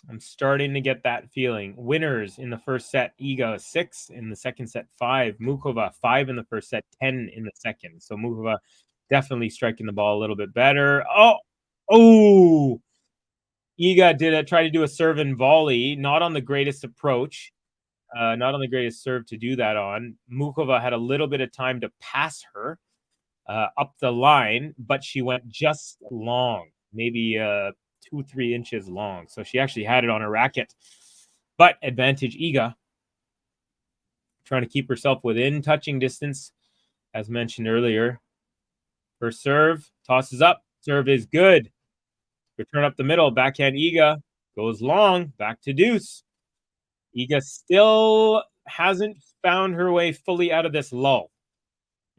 I'm starting to get that feeling. Winners in the first set, Iga 6, in the second set 5, Muchova 5 in the first set, 10 in the second. So Muchova definitely striking the ball a little bit better. Oh! Iga try to do a serve and volley, not on the greatest approach. Not on the greatest serve to do that on. Muchova had a little bit of time to pass her up the line, but she went just long, maybe 2-3 inches long. So she actually had it on her racket. But advantage Iga, trying to keep herself within touching distance, as mentioned earlier. First serve, tosses up. Serve is good. Return up the middle. Backhand Iga goes long. Back to deuce. Iga still hasn't found her way fully out of this lull.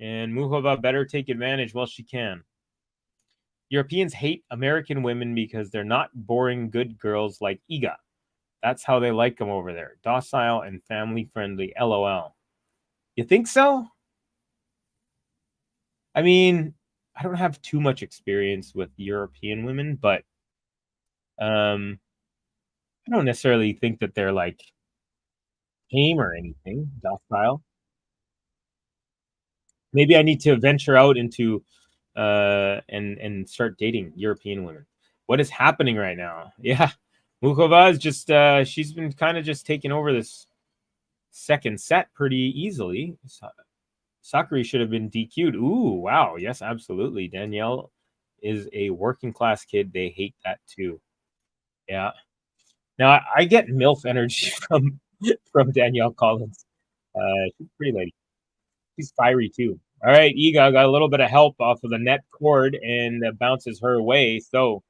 And Muchova better take advantage while she can. Europeans hate American women because they're not boring good girls like Iga. That's how they like them over there. Docile and family-friendly. LOL. You think so? I mean, I don't have too much experience with European women, but I don't necessarily think that they're like tame or anything. Docile. Maybe I need to venture out into and start dating European women. What is happening right now? Yeah, Muchova is just she's been kind of just taking over this second set pretty easily. Sakari should have been DQ'd. Ooh, wow. Yes, absolutely. Danielle is a working class kid. They hate that too. Yeah. Now I get MILF energy from Danielle Collins. She's a pretty lady. She's fiery too. All right, Iga got a little bit of help off of the net cord and bounces her way. So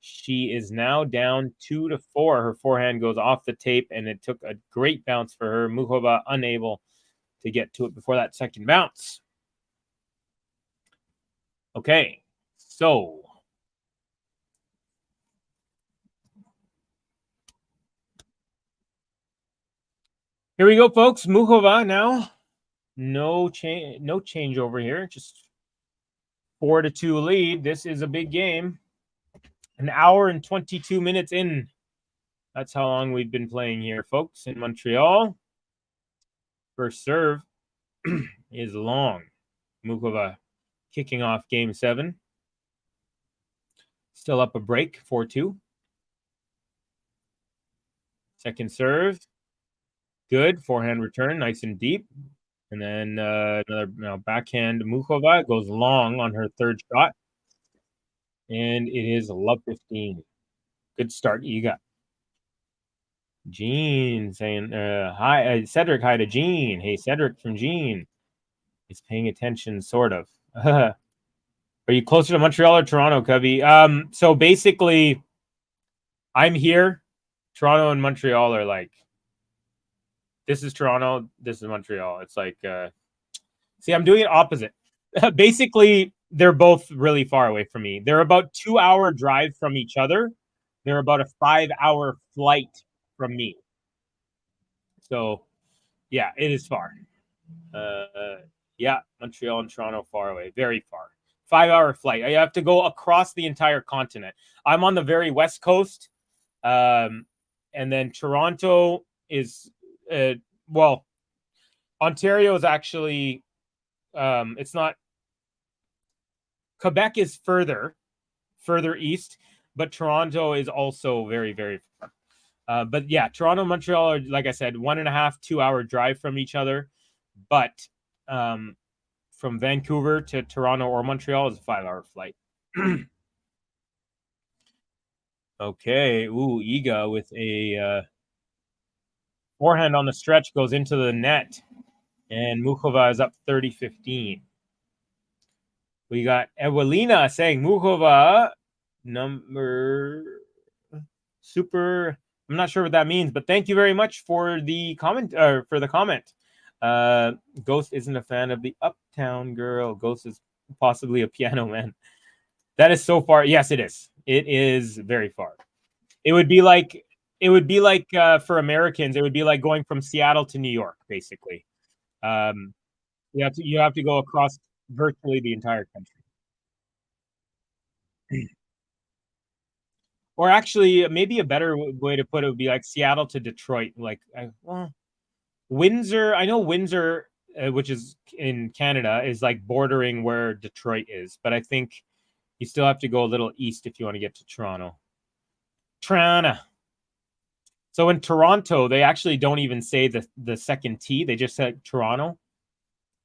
she is now down 2-4. Her forehand goes off the tape, and it took a great bounce for her. Muchova unable to get to it before that second bounce. Okay, so here we go, folks. Muchova now. No change over here. Just 4-2 lead. This is a big game. An hour and 22 minutes in. That's how long we've been playing here, folks, in Montreal. First serve is long. Muchova kicking off game 7. Still up a break, 4-2. Second serve. Good. Forehand return, nice and deep. And then another backhand. Muchova goes long on her third shot. And it is love 15. Good start, Iga. Gene saying, hi, Cedric, hi to Gene. Hey, Cedric from Gene. He's paying attention, sort of. Are you closer to Montreal or Toronto, Covey? So basically, I'm here. Toronto and Montreal are like, this is Toronto, this is Montreal. It's like, see, I'm doing it opposite. Basically, they're both really far away from me. They're about 2-hour drive from each other. They're about a 5-hour flight from me. So, yeah, it is far. Yeah, Montreal and Toronto far away, very far. 5-hour flight. I have to go across the entire continent. I'm on the very west coast, and then Toronto is, well, Ontario is actually, it's not. Quebec is further east, but Toronto is also very, very far. But yeah, Toronto and Montreal are, like I said, 1.5, 2-hour drive from each other. But from Vancouver to Toronto or Montreal is a 5-hour flight. Okay. Ooh, Iga with a forehand on the stretch goes into the net. And Muchova is up 30-15. We got Ewelina saying Muchova number super. I'm not sure what that means, but thank you very much for the comment. Ghost isn't a fan of the Uptown Girl. Ghost is possibly a piano man. That is so far. Yes, it is. It is very far. It would be like for Americans, it would be like going from Seattle to New York, basically. You have to go across virtually the entire country. Or actually, maybe a better way to put it would be like Seattle to Detroit. Like, well, Windsor. I know Windsor, which is in Canada, is like bordering where Detroit is, but I think you still have to go a little east if you want to get to Toronto. Toronto. So in Toronto, they actually don't even say the second T. They just said Toronto.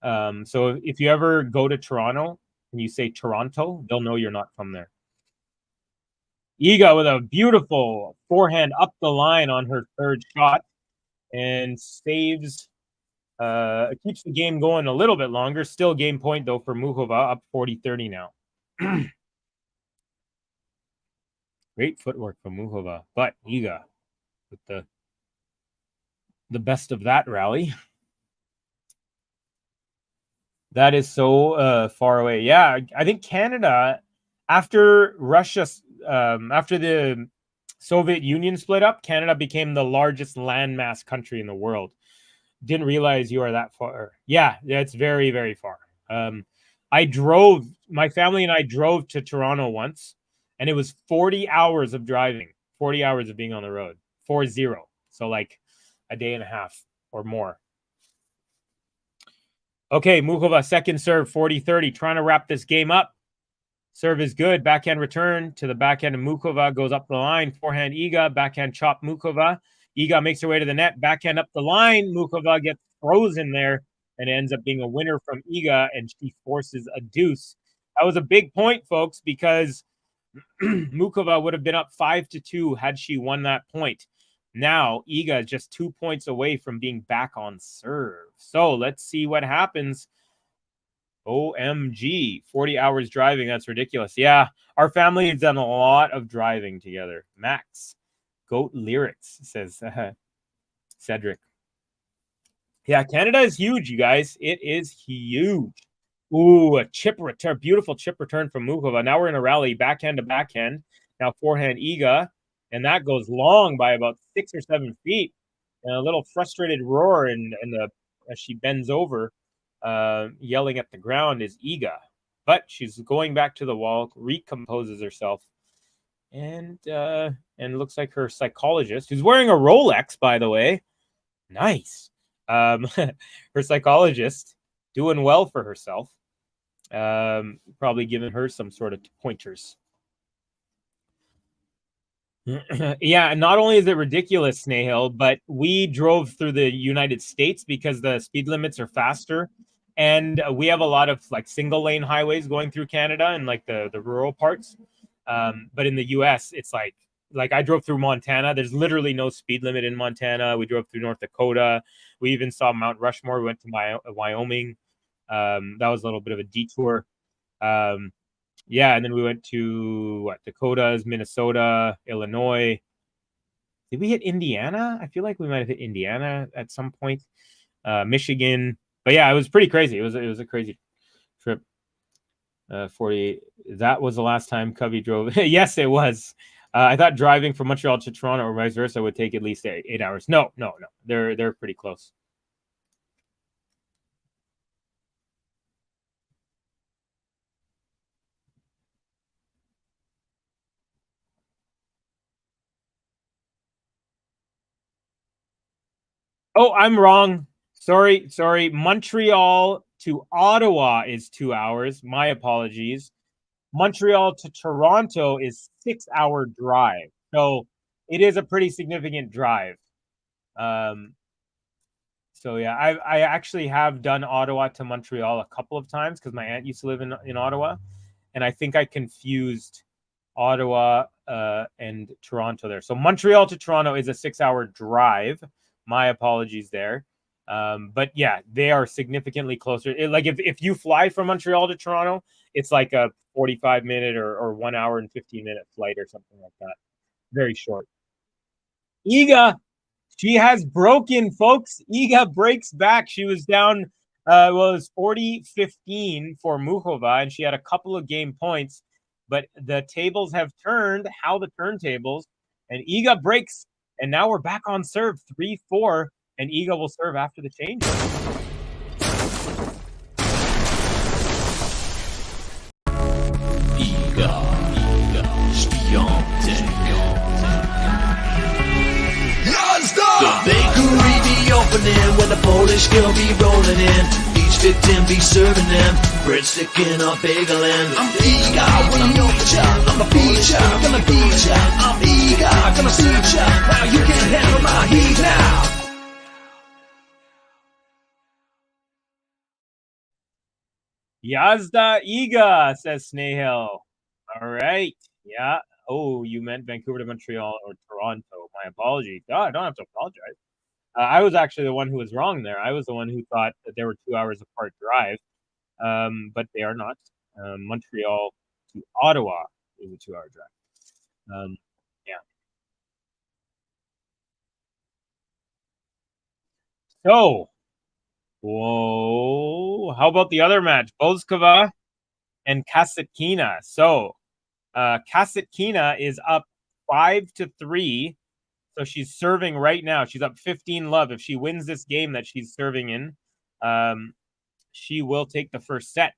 So if you ever go to Toronto and you say Toronto, they'll know you're not from there. Iga with a beautiful forehand up the line on her third shot and saves, keeps the game going a little bit longer. Still game point, though, for Muchova, up 40-30 now. Great footwork from Muchova, but Iga with the best of that rally. That is so far away. Yeah, I think Canada, after Russia, after the Soviet Union split up, Canada became the largest landmass country in the world. Didn't realize you are that far. Yeah, it's very, very far. My family and I drove to Toronto once, and it was 40 hours of driving, 40 hours of being on the road, 40. So like a day and a half or more. Okay, Muchova, second serve, 40-30, trying to wrap this game up. Serve is good. Backhand return to the backhand of Muchova, goes up the line. Forehand Iga, backhand chop Muchova. Iga makes her way to the net, backhand up the line. Muchova gets frozen there and ends up being a winner from Iga, and she forces a deuce. That was a big point, folks, because Muchova would have been up 5-2 had she won that point. Now, Iga is just 2 points away from being back on serve. So let's see what happens. OMG, 40 hours driving. That's ridiculous. Yeah, our family has done a lot of driving together. Max, Goat Lyrics, says Cedric. Yeah, Canada is huge, you guys. It is huge. Ooh, a chip return. Beautiful chip return from Muchova. Now we're in a rally, backhand to backhand. Now forehand Iga. And that goes long by about 6 or 7 feet. And a little frustrated roar as she bends over, yelling at the ground is Iga. But she's going back to the wall, recomposes herself. And looks like her psychologist, who's wearing a Rolex, by the way. Nice. Her psychologist doing well for herself. Probably giving her some sort of pointers. Yeah, and not only is it ridiculous, Snehil, but we drove through the United States because the speed limits are faster, and we have a lot of like single lane highways going through Canada and like the rural parts. But in the US, it's like I drove through Montana. There's literally no speed limit in Montana. We drove through North Dakota. We even saw Mount Rushmore. We went to Wyoming. That was a little bit of a detour. Yeah, and then we went to Dakotas, Minnesota, Illinois. Did we hit Indiana? I feel like we might have hit Indiana at some point. Michigan. But yeah, it was pretty crazy. It was a crazy trip. 48. That was the last time Covey drove. Yes, it was. I thought driving from Montreal to Toronto or vice versa would take at least 8 hours. No. They're pretty close. Oh, I'm wrong. Sorry. Montreal to Ottawa is 2 hours. My apologies. Montreal to Toronto is 6-hour drive. So it is a pretty significant drive. So yeah, I actually have done Ottawa to Montreal a couple of times because my aunt used to live in Ottawa, and I think I confused Ottawa and Toronto there. So Montreal to Toronto is a 6-hour drive. My apologies there. But yeah, they are significantly closer. Like if you fly from Montreal to Toronto, it's like a 45-minute or 1 hour and 15-minute flight or something like that. Very short. Iga, she has broken, folks. Iga breaks back. She was down, it was 40-15 for Muchova, and she had a couple of game points. But the tables have turned. How the turntables? And Iga breaks, and now we're back on serve 3-4, and Iga will serve after the change. Iga, Swiatek. The bakery be opening when the Polish girl be rolling in. Each victim be serving them breadstick in a bagel and I'm Iga when I'm your child. I'm a feature, gonna beat ya. I'm Iga, gonna see ya. How you can handle my heat now. Yazda Iga, says Snehil. All right. Yeah. Oh, you meant Vancouver to Montreal or Toronto. My apologies. Oh, I don't have to apologize. I was actually the one who was wrong there. I was the one who thought that there were 2 hours apart drive, but they are not. Montreal to Ottawa is a 2-hour drive. Yeah. So, whoa. How about the other match? Bouzkova and Kasatkina. So, Kasatkina is up 5-3. So she's serving right now. She's up 15-love. If she wins this game that she's serving in, she will take the first set.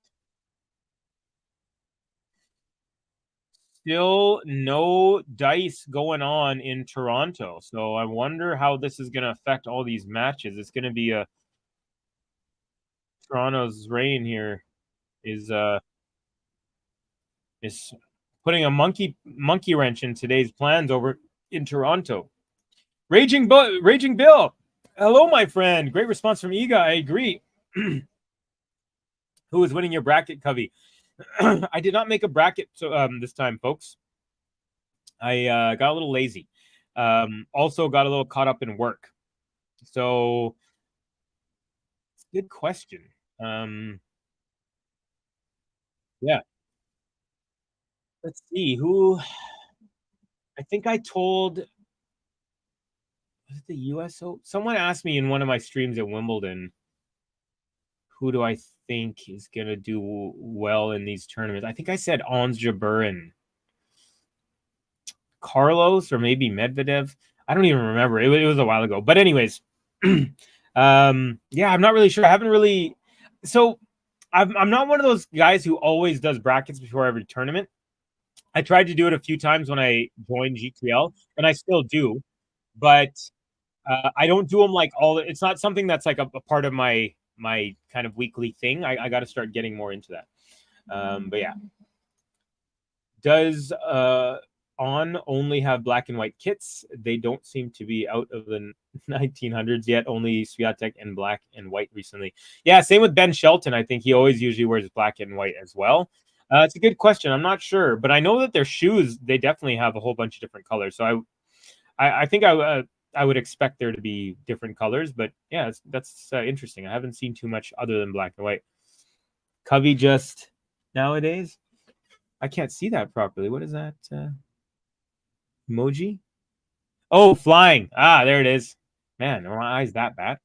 Still no dice going on in Toronto. So I wonder how this is going to affect all these matches. It's going to be a Toronto's reign here is putting a monkey wrench in today's plans over in Toronto. Raging Bill. Hello, my friend. Great response from Iga. I agree. Who is winning your bracket, Covey? I did not make a bracket this time, folks. I got a little lazy. Also got a little caught up in work. So, good question. Yeah. Let's see who. I think I told. Was it the US Open? Someone asked me in one of my streams at Wimbledon, who do I think is going to do well in these tournaments? I think I said Ons Jabeur and Carlos or maybe Medvedev. I don't even remember. It was a while ago. But anyways, yeah, I'm not really sure. I haven't really. So I'm not one of those guys who always does brackets before every tournament. I tried to do it a few times when I joined GTL, and I still do. But I don't do them like all. It's not something that's like a part of my kind of weekly thing. I got to start getting more into that. But yeah, does On only have black and white kits? They don't seem to be out of the 1900s yet. Only Swiatek and black and white recently. Yeah, same with Ben Shelton. I think he always usually wears black and white as well. It's a good question. I'm not sure, but I know that their shoes, they definitely have a whole bunch of different colors. So I think I would expect there to be different colors, but yeah, that's interesting. I haven't seen too much other than black and white. Covey just nowadays. I can't see that properly. What is that emoji? Oh, flying. Ah, there it is. Man, are my eyes that bad?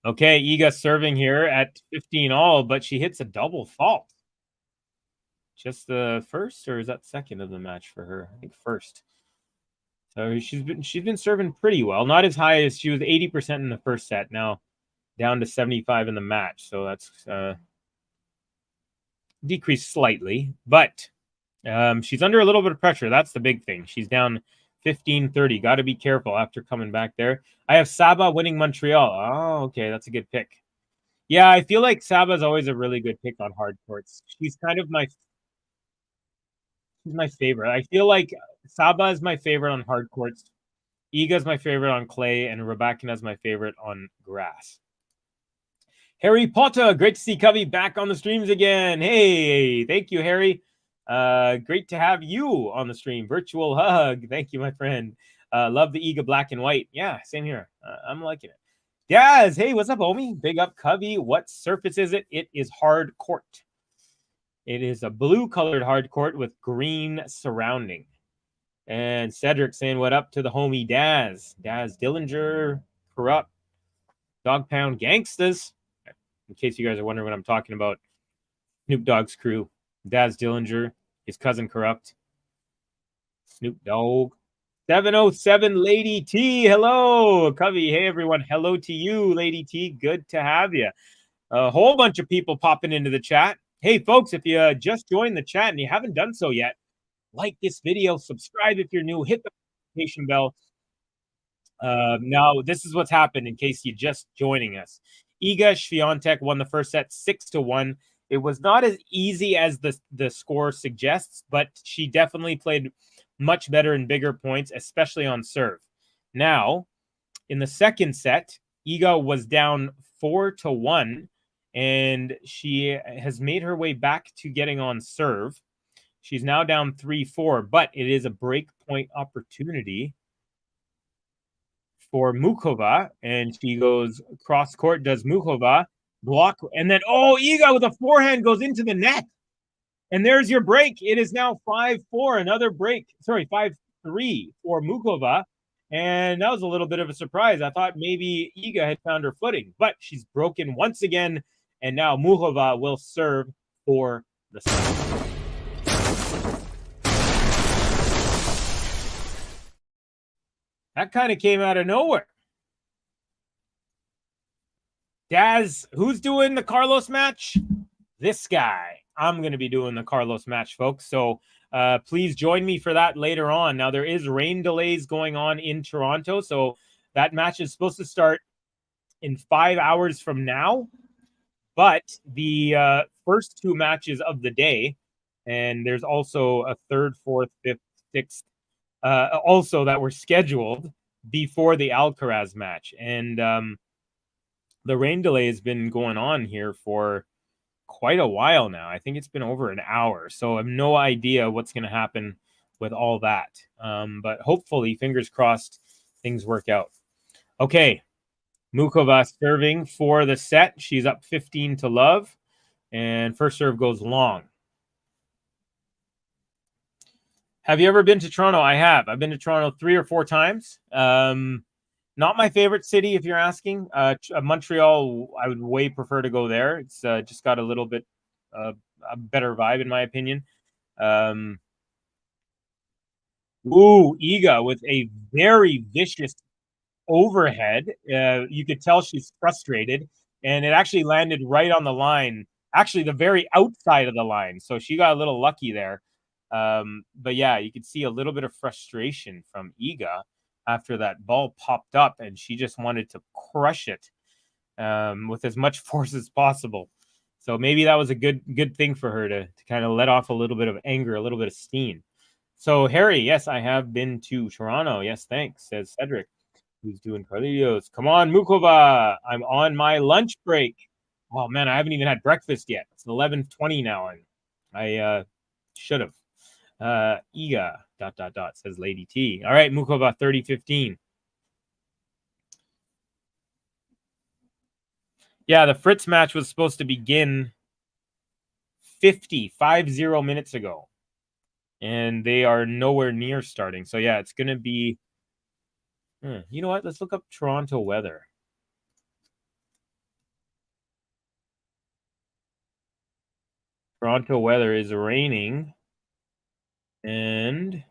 Okay, Iga serving here at 15 all, but she hits a double fault. Just the first, or is that second of the match for her? I think first. So she's been serving pretty well. Not as high as she was 80% in the first set. Now down to 75 in the match. So that's decreased slightly, but she's under a little bit of pressure. That's the big thing. She's down 15-30. Got to be careful after coming back there. I have Saba winning Montreal. Oh, okay. That's a good pick. Yeah, I feel like Saba is always a really good pick on hard courts. She's kind of she's my favorite. I feel like Saba is my favorite on hard courts. Iga is my favorite on clay, and Rybakina is my favorite on grass. Harry Potter, great to see Covey back on the streams again. Hey, thank you, Harry. Great to have you on the stream. Virtual hug. Thank you, my friend. Love the Iga black and white. Yeah, same here. I'm liking it. Daz, hey, what's up, homie? Big up, Covey. What surface is it? It is hard court. It is a blue-colored hard court with green surrounding. And Cedric saying what up to the homie Daz. Daz Dillinger, Corrupt, Dog Pound Gangstas. In case you guys are wondering what I'm talking about, Snoop Dogg's crew. Daz Dillinger, his cousin Corrupt. Snoop Dogg. 707 Lady T. Hello, Covey. Hey, everyone. Hello to you, Lady T. Good to have you. A whole bunch of people popping into the chat. Hey, folks, if you just joined the chat and you haven't done so yet, like this video, subscribe if you're new, hit the notification bell. Now, this is what's happened in case you're just joining us. Iga Swiatek won the first set 6-1. It was not as easy as the score suggests, but she definitely played much better in bigger points, especially on serve. Now, in the second set, Iga was down 4-1, and she has made her way back to getting on serve. She's now down 3-4, but it is a break point opportunity for Muchova, and she goes cross court, does Muchova, block, and then, oh, Iga with a forehand goes into the net. And there's your break. It is now 5-4, another break. Sorry, 5-3 for Muchova. And that was a little bit of a surprise. I thought maybe Iga had found her footing, but she's broken once again. And now Muchova will serve for the set. That kind of came out of nowhere. Daz, who's doing the Carlos match? This guy. I'm going to be doing the Carlos match, folks. So please join me for that later on. Now, there is rain delays going on in Toronto. So that match is supposed to start in 5 hours from now. But the first two matches of the day, and there's also a third, fourth, fifth, sixth, also that were scheduled before the Alcaraz match. And the rain delay has been going on here for quite a while now. I think it's been over an hour. So I have no idea what's going to happen with all that. But hopefully, fingers crossed, things work out. Okay. Muchova serving for the set. She's up 15-0. And first serve goes long. Have you ever been to Toronto? I have. I've been to Toronto 3 or 4 times. Not my favorite city, if you're asking. Montreal, I would way prefer to go there. It's just got a little bit a better vibe, in my opinion. Iga with a very vicious overhead. You could tell she's frustrated, and it actually landed right on the line, actually the very outside of the line. So she got a little lucky there. But yeah, you could see a little bit of frustration from Iga after that ball popped up, and she just wanted to crush it with as much force as possible. So maybe that was a good thing for her to kind of let off a little bit of anger, a little bit of steam. So Harry, yes, I have been to Toronto. Yes, thanks, says Cedric, who's doing Carlitos. Come on, Muchova. I'm on my lunch break. Oh man, I haven't even had breakfast yet. It's 11:20 now, and I should have. Iga, ... says Lady T. All right, Muchova, 30-15. Yeah, the Fritz match was supposed to begin 50 minutes ago. and they are nowhere near starting. So, yeah, it's going to be... you know what? Let's look up Toronto weather. Toronto weather is raining and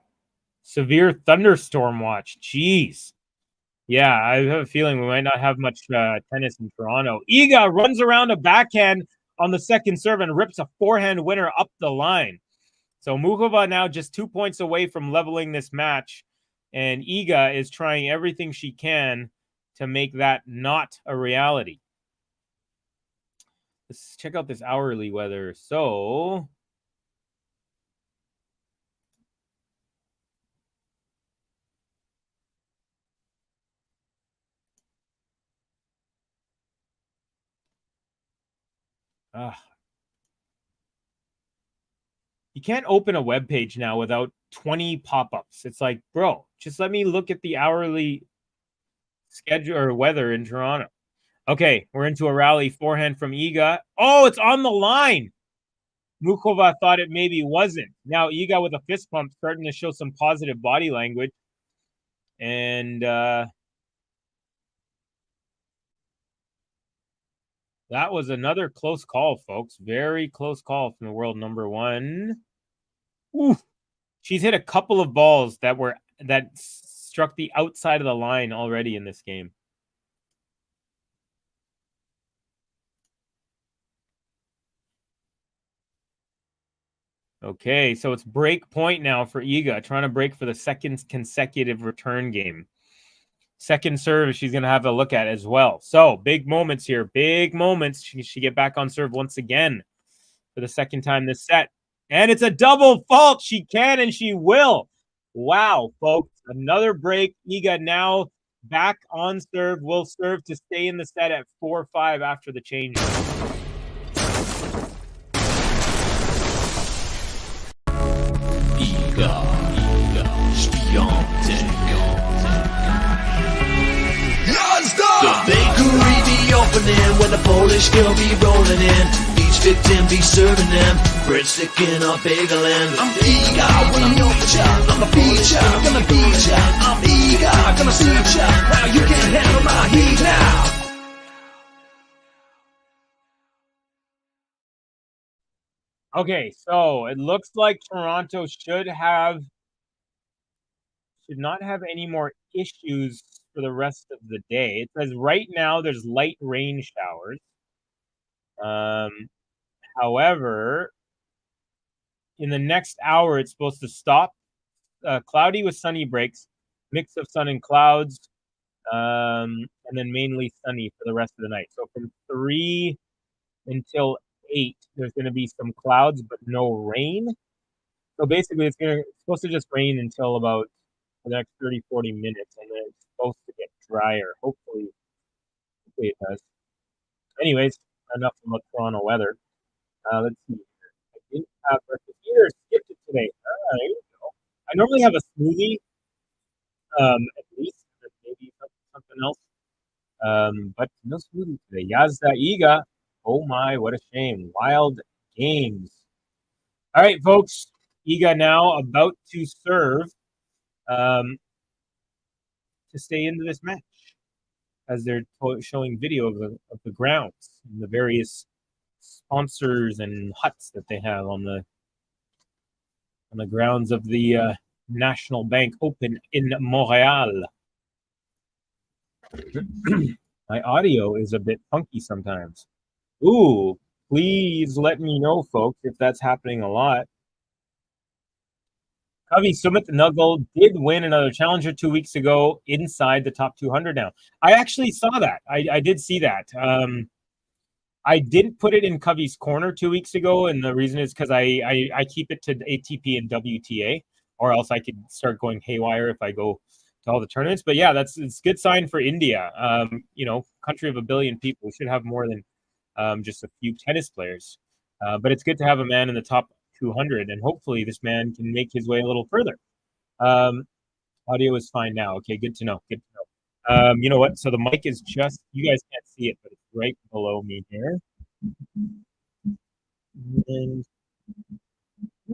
severe thunderstorm watch. Jeez. Yeah, I have a feeling we might not have much tennis in Toronto. Iga runs around a backhand on the second serve and rips a forehand winner up the line. So Muchova now just 2 points away from leveling this match, and Iga is trying everything she can to make that not a reality. Let's check out this hourly weather. So you can't open a web page now without 20 pop-ups. It's like, bro, just let me look at the hourly schedule or weather in Toronto. Okay, we're into a rally. Forehand from Iga. Oh, it's on the line. Muchova thought it maybe wasn't. Now Iga with a fist pump starting to show some positive body language. And that was another close call, folks. Very close call from the world number one. Ooh. She's hit a couple of balls that struck the outside of the line already in this game. Okay, so it's break point now for Iga, trying to break for the second consecutive return game. Second serve, she's going to have a look at as well. So, big moments here. Big moments. She get back on serve once again for the second time this set. And it's a double fault. She can and she will. Wow, folks. Another break. Iga now back on serve. Will serve to stay in the set at 4-5 after the change. Iga, Swiatek. The bakery be opening when the Polish girl be rolling in. Each victim be serving them breadstick in a bagel and I'm Iga when I'm your child. I'm a feature, gonna beat ya. I'm Iga, gonna suit ya. Now you can't handle my heat now. Okay, so it looks like Toronto should not have any more issues for the rest of the day. It says right now there's light rain showers. However, in the next hour, it's supposed to stop. Cloudy with sunny breaks, mix of sun and clouds, and then mainly sunny for the rest of the night. So from 3 until 8, there's going to be some clouds, but no rain. So basically, it's supposed to just rain until about the next 30, 40 minutes, and then it's supposed to get drier. Hopefully it does. Anyways, enough about Toronto weather. Let's see. I didn't have breakfast either. Skipped it today. There you go. I normally have a smoothie, at least, maybe something else. But no smoothie today. Yazda Iga. Oh my, what a shame. Wild games. All right, folks. Iga now about to serve to stay into this match, as they're showing video of the grounds and the various sponsors and huts that they have on the grounds of the National Bank Open in Montreal. My audio is a bit funky sometimes. Ooh, please let me know, folks, if that's happening a lot. Kavi Sumit Nuggle did win another challenger 2 weeks ago inside the top 200 now. I actually saw that. I did see that. I didn't put it in Covey's corner 2 weeks ago, and the reason is because I keep it to ATP and WTA, or else I could start going haywire if I go to all the tournaments. But yeah, it's a good sign for India. Country of 1 billion people. We should have more than just a few tennis players. But it's good to have a man in the top 200, and hopefully this man can make his way a little further. Audio is fine now. Okay, good to know. Good to know. You know what? So the mic is just, you guys can't see it, but it's right below me here. And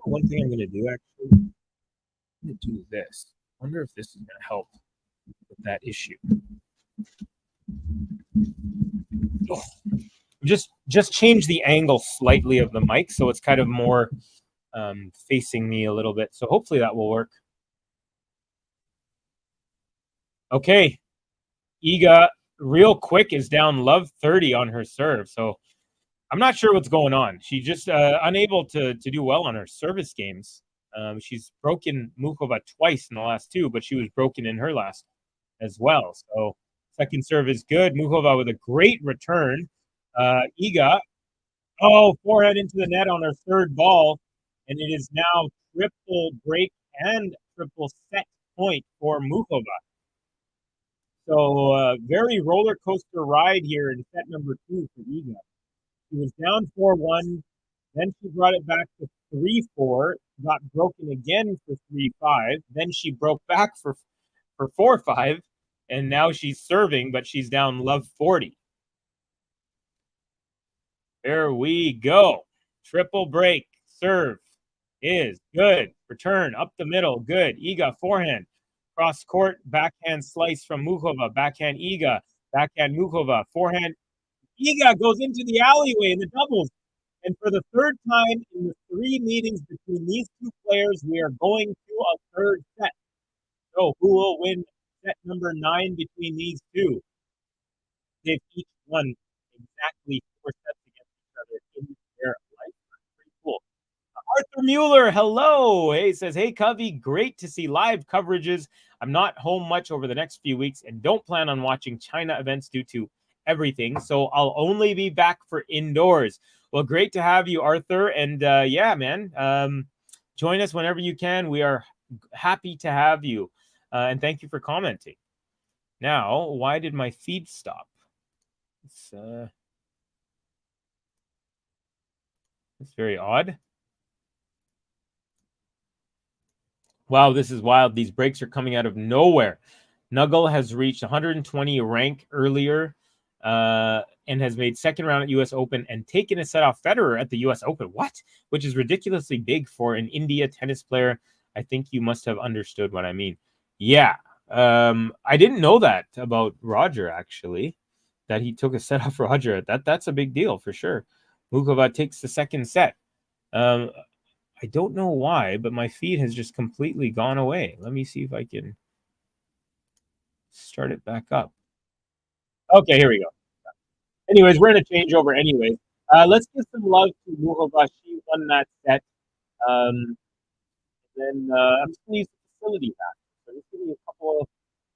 one thing I'm going to do, actually. I'm going to do this. I wonder if this is going to help with that issue. Oh. Just change the angle slightly of the mic so it's kind of more facing me a little bit. So hopefully that will work. Okay. Iga, real quick, is down love 30 on her serve. So I'm not sure what's going on. She's just unable to do well on her service games. She's broken Muchova twice in the last two, but she was broken in her last as well. So second serve is good. Muchova with a great return. Iga, forehand into the net on her third ball, and it is now triple break and triple set point for Muchova. So very roller coaster ride here in set number 2 for Iga. She was down 4-1, then she brought it back to 3-4, got broken again for 3-5, then she broke back for 4-5, and now she's serving, but she's down love 40. There we go. Triple break. Serve is good. Return up the middle. Good. Iga forehand. Cross court. Backhand slice from Muchova. Backhand Iga. Backhand Muchova. Forehand. Iga goes into the alleyway in the doubles. And for the third time in the 3 meetings between these two players, we are going to a third set. So who will win set number 9 between these two? They've each won exactly 4 sets against each other in their lifetime. Pretty cool. Arthur Mueller, hello. Hey, says, hey, Covey, great to see live coverages. I'm not home much over the next few weeks and don't plan on watching China events due to everything. So I'll only be back for indoors. Well, great to have you, Arthur. And yeah, man, join us whenever you can. We are happy to have you. And thank you for commenting. Now, why did my feed stop? It's very odd. Wow, this is wild. These breaks are coming out of nowhere. Nuggle has reached 120 rank earlier and has made second round at U.S. Open and taken a set off Federer at the U.S. Open. What? Which is ridiculously big for an India tennis player. I think you must have understood what I mean. Yeah. I didn't know that about Roger, actually, that he took a set off Roger. That's a big deal for sure. Muchova takes the second set. I don't know why, but my feed has just completely gone away. Let me see if I can start it back up. Okay, here we go. Anyways, we're in a changeover anyways. Let's give some love to Muchova. She won that set. And then I'm just going to use the facility back. So just give me a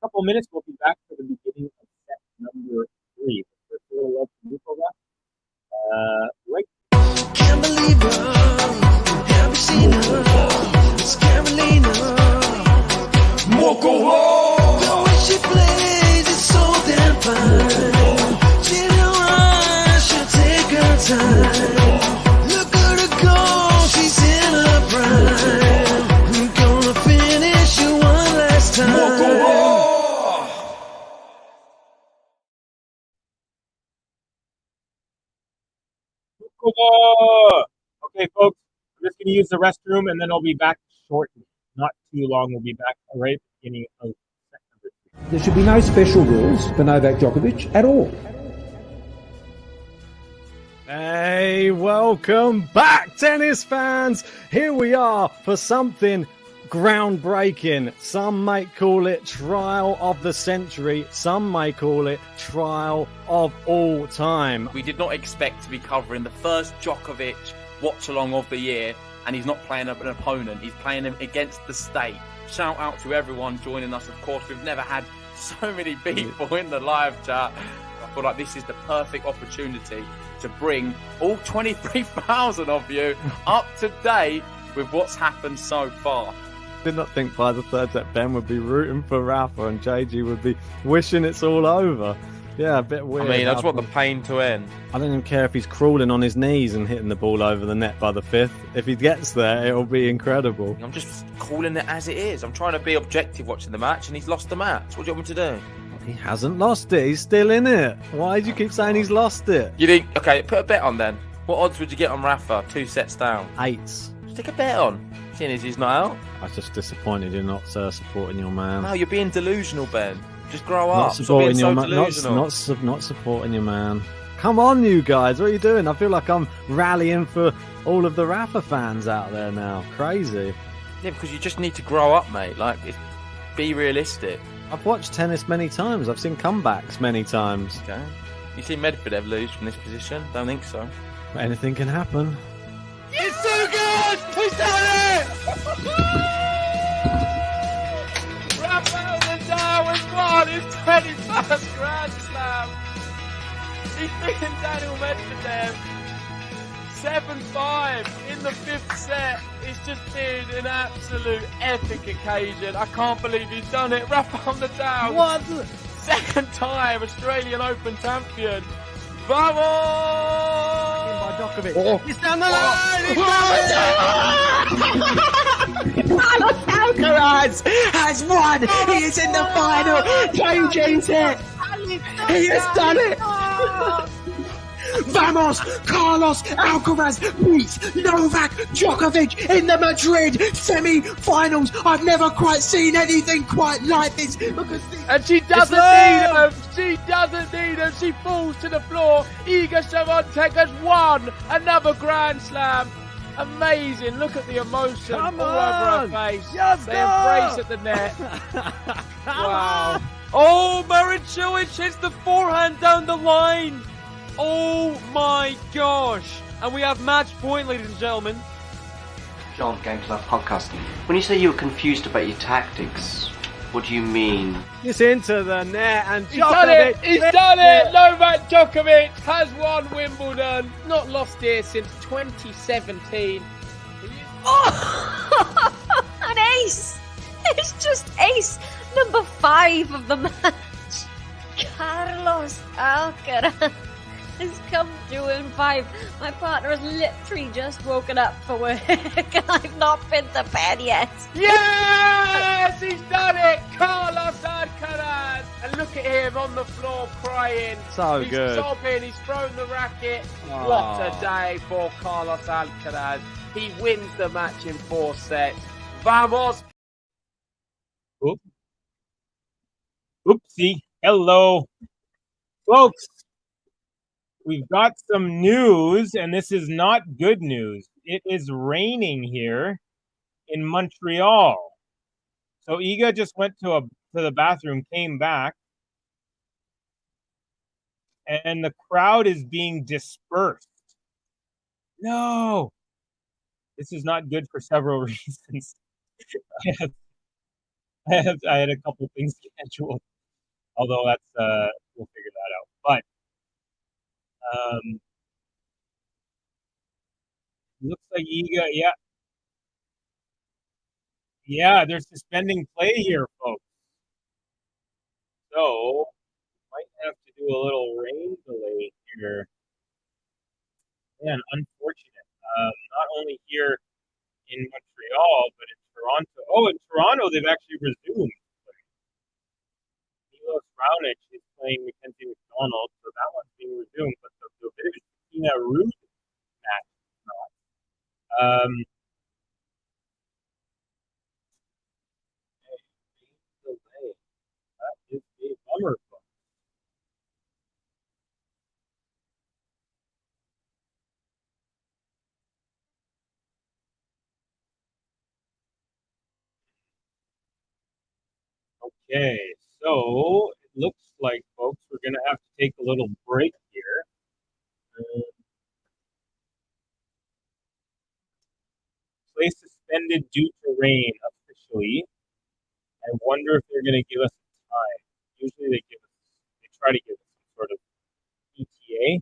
couple minutes. We'll be back for the beginning of set number 3. First, a little love to Muchova. Right. Can't believe her, haven't seen her. It's Karolina. Muchova. The way she plays is so damn fine. She don't rush, she'll take her time. Look at her go, she's in her prime. We're gonna finish you one last time. Muchova. Okay, folks, I'm just going to use the restroom and then I'll be back shortly. Not too long. We'll be back right at the beginning of set number 3. There should be no special rules for Novak Djokovic at all. Hey, welcome back, tennis fans. Here we are for something groundbreaking. Some might call it trial of the century. Some might call it trial of all time. We did not expect to be covering the first Djokovic watch-along of the year, and he's not playing an opponent. He's playing him against the state. Shout out to everyone joining us. Of course, we've never had so many people in the live chat. I feel like this is the perfect opportunity to bring all 23,000 of you up to date with what's happened so far. Did not think by the third set Ben would be rooting for Rafa and JG would be wishing it's all over. Yeah, a bit weird. I mean, I just want the pain to end. I don't even care if he's crawling on his knees and hitting the ball over the net by the 5th. If he gets there, it'll be incredible. I'm just calling it as it is. I'm trying to be objective watching the match, and he's lost the match. What do you want me to do? He hasn't lost it. He's still in it. Why do you keep saying he's lost it? You think, okay, put a bet on then. What odds would you get on Rafa 2 sets down? 8s. Stick a bet on, seeing as he's not out. I was just disappointed you're not supporting your man. No, you're being delusional, Ben. Just grow Not up. Stop being supporting so your man. delusional. Not supporting your man. Come on, you guys. What are you doing? I feel like I'm rallying for all of the Rafa fans out there now. Crazy. Yeah, because you just need to grow up, mate. Like, be realistic. I've watched tennis many times. I've seen comebacks many times. Okay. You see Medvedev lose from this position? Don't think so. But anything can happen. It's too good! He's done it! Rafael Nadal has won his 21st Grand Slam. He's beaten Daniel Medvedev 7-5 in the 5th set. It's just been an absolute epic occasion. I can't believe he's done it. Rafael Nadal. What? Second time Australian Open champion. Vamos! Djokovic. He's down the line! Carlos Alcaraz has won! He is in the final! Don't jinx it! He has done it! Vamos! Carlos Alcaraz beats Novak Djokovic in the Madrid semi-finals! I've never quite seen anything quite like this because and she doesn't need him! She doesn't need him! She falls to the floor! Iga Swiatek has won another Grand Slam! Amazing! Look at the emotion all over her face. Yes, they embrace at the net. Wow! Oh, Marin Cilic hits the forehand down the line! Oh my gosh! And we have match point, ladies and gentlemen. John, Game to Love Podcast. When you say you were confused about your tactics, what do you mean? It's into the net and He's done it! He's done it! Novak Djokovic has won Wimbledon. Not lost here since 2017. Oh! An ace! It's just ace number 5 of the match. Carlos Alcaraz has come through in 5. My partner has literally just woken up for work and I've not been to bed yet. Yes! He's done it! Carlos Alcaraz! And look at him on the floor crying. So he's good. Sobbing. He's thrown the racket. Oh. What a day for Carlos Alcaraz. He wins the match in 4 sets. Vamos! Oopsie. Hello. Folks, we've got some news, and this is not good news. It is raining here in Montreal. So Iga just went to the bathroom, came back, and the crowd is being dispersed. No. This is not good for several reasons. I had a couple things scheduled. Although that's we'll figure that out. But looks like Iga, yeah, they're suspending play here, folks. So might have to do a little rain delay here. Man, unfortunate. Not only here in Montreal, but in Toronto. Oh, in Toronto, they've actually resumed. Raonic is playing Mackenzie McDonald, so that one's being resumed, but the British Tina Rude match is not. That is a bummer. Okay, so looks like, folks, we're going to have to take a little break here. Play suspended due to rain officially. I wonder if they're going to give us time. Usually they try to give us some sort of ETA,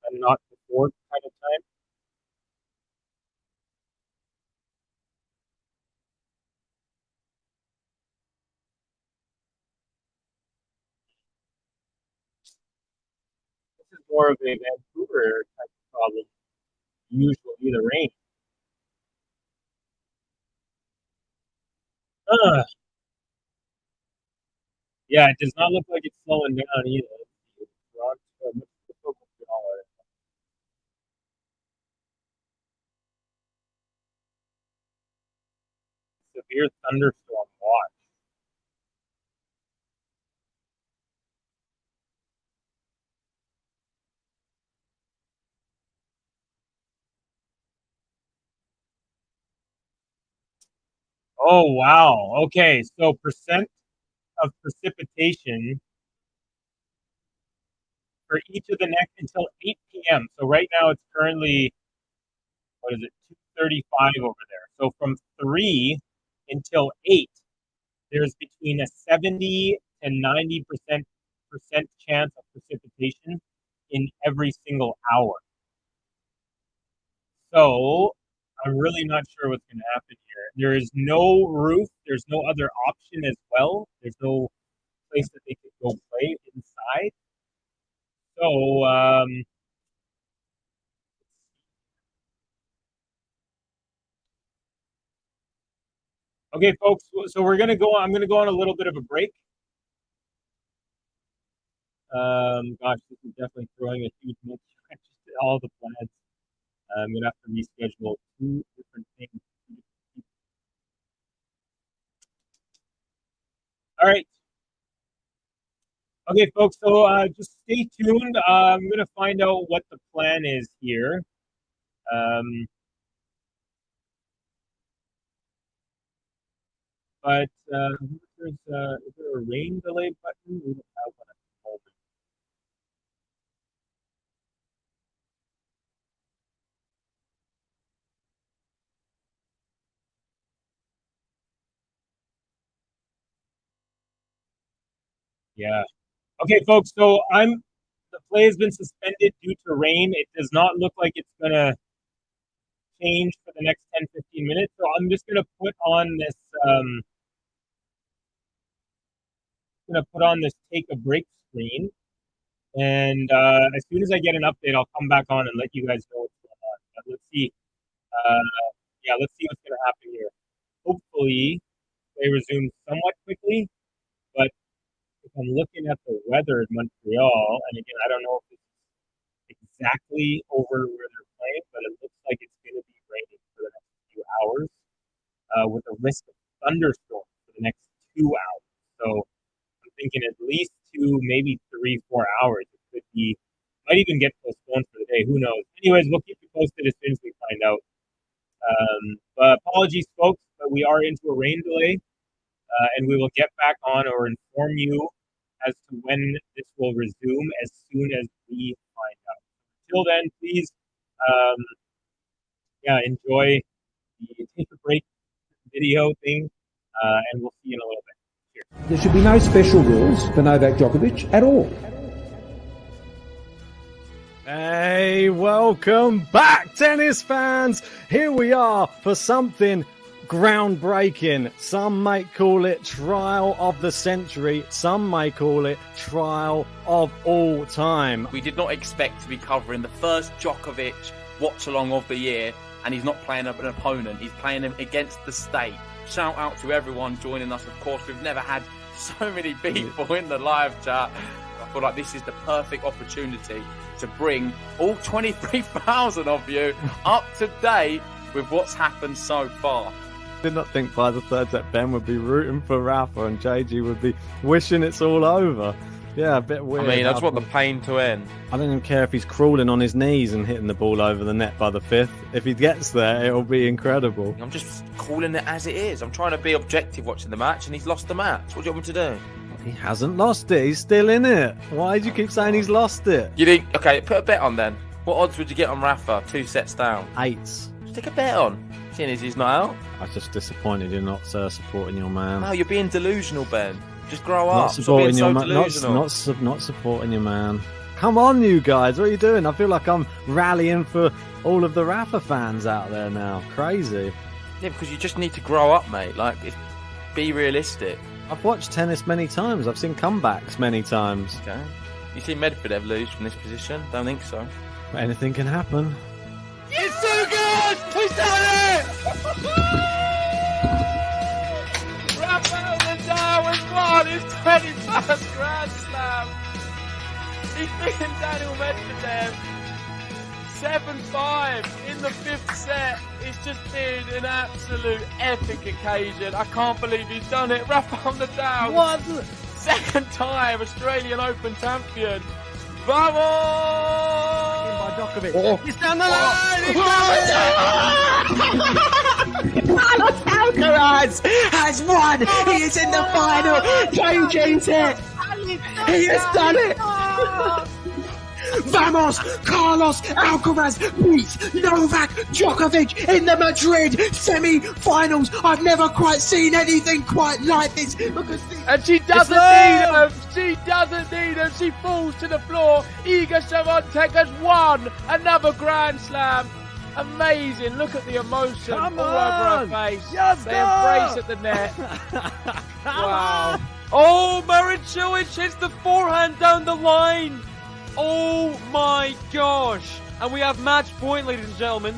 and not before kind of time. More of a Vancouver type of problem. Usually the rain. Yeah, it does not look like it's slowing down either. severe thunderstorm watch. Oh, wow. Okay, so percent of precipitation for each of the next until 8 p.m. So right now it's currently, 2:35 over there. So from 3 until 8, there's between a 70 and 90% chance of precipitation in every single hour. So I'm really not sure what's going to happen here. There is no roof. There's no other option as well. There's no place that they could go play inside. So, okay, folks. So we're gonna go. I'm gonna go on a little bit of a break. Gosh, this is definitely throwing a huge monkey wrench to all the plans. I'm gonna have to reschedule 2 different things. All right. Okay, folks. So just stay tuned. I'm gonna find out what the plan is here. But is there a rain delay button? We don't have one at the moment. Yeah. Okay, folks. So the play has been suspended due to rain. It does not look like it's gonna change for the next 10-15 minutes. So I'm just gonna put on this. Take a break screen, and as soon as I get an update, I'll come back on and let you guys know what's going on. But let's see. Let's see what's going to happen here. Hopefully, they resume somewhat quickly. But if I'm looking at the weather in Montreal, and again, I don't know if it's exactly over where they're playing, but it looks like it's going to be raining for the next few hours, with a risk of thunderstorms for the next 2 hours. So thinking at least 2, maybe 3, 4 hours. It might even get postponed for the day. Who knows? Anyways, we'll keep you posted as soon as we find out. But apologies, folks, but we are into a rain delay, and we will get back on or inform you as to when this will resume as soon as we find out. Until then, please, enjoy the take a break video thing, and we'll see you in a little bit. There should be no special rules for Novak Djokovic at all. Hey, welcome back, tennis fans. Here we are for something groundbreaking. Some might call it trial of the century. Some might call it trial of all time. We did not expect to be covering the first Djokovic watch-along of the year, and he's not playing an opponent. He's playing him against the state. Shout out to everyone joining us. Of course, we've never had so many people in the live chat. I feel like this is the perfect opportunity to bring all 23,000 of you up to date with what's happened so far. I did not think by the third set Ben would be rooting for Rafa and JG would be wishing it's all over. Yeah, a bit weird. I mean, I just want the pain to end. I don't even care if he's crawling on his knees and hitting the ball over the net by the 5th. If he gets there, it'll be incredible. I'm just calling it as it is. I'm trying to be objective watching the match, and he's lost the match. What do you want me to do? He hasn't lost it. He's still in it. Why do you keep saying he's lost it? You think, okay, put a bet on then. What odds would you get on Rafa 2 sets down? 8s. Stick a bet on. Seeing as he's not out. I'm just disappointed you're not supporting your man. No, you're being delusional, Ben. Just grow up. Not supporting your man. Not supporting your man. Come on, you guys. What are you doing? I feel like I'm rallying for all of the Rafa fans out there now. Crazy. Yeah, because you just need to grow up, mate. Like, be realistic. I've watched tennis many times. I've seen comebacks many times. Okay. You see Medvedev lose from this position? Don't think so. But anything can happen. It's so good! He's done it! Rafael Nadal has won his 21st Grand Slam. He's beaten Daniel Medvedev 7-5 in the fifth set. It's just been an absolute epic occasion. I can't believe he's done it. Rafa on the down. What? Second time Australian Open champion. Vamos! By Djokovic. Oh. He's down the line! Carlos Alcaraz has won. He is in the final. JJ's it. He has done it. Vamos! Carlos Alcaraz beats Novak Djokovic in the Madrid semi-finals. I've never quite seen anything quite like this. And she doesn't need him. She doesn't need him. She falls to the floor. Iga Swiatek has won another Grand Slam. Amazing. Look at the emotion all over her face. Yes, they embrace at the net. Wow. Oh, Marin Cilic hits the forehand down the line. Oh my gosh. And we have match point, ladies and gentlemen.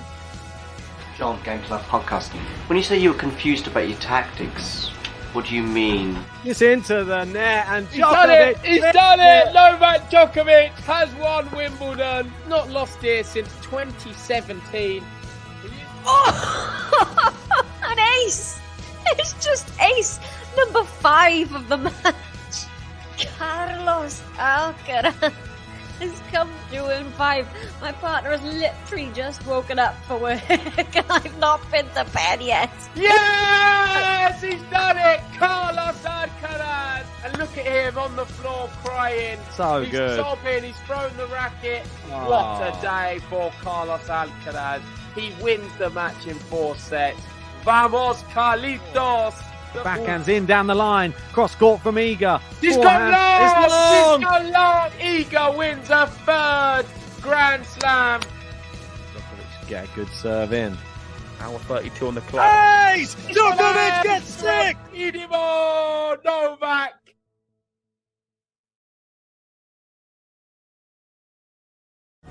John, Game to Love Podcast. When you say you were confused about your tactics, what do you mean? It's into the net and He's done it! He's done it! Novak Djokovic has won Wimbledon. Not lost here since 2017. Oh, an ace! It's just ace number 5 of the match. Carlos Alcaraz has come through in 5. My partner has literally just woken up for work and I've not been to bed yet. Yes! He's done it! Carlos Alcaraz! And look at him on the floor crying. So he's good. He's sobbing, he's thrown the racket. Oh. What a day for Carlos Alcaraz. He wins the match in 4 sets. Vamos, Carlitos! Backhands in down the line. Cross court from Iga. She's Forehand. gone long! It's long! She's gone long! Iga wins her 3rd Grand Slam. Djokovic get a good serve in. Hour 32 on the clock. Ace! Djokovic gets 6! Idimo Novak!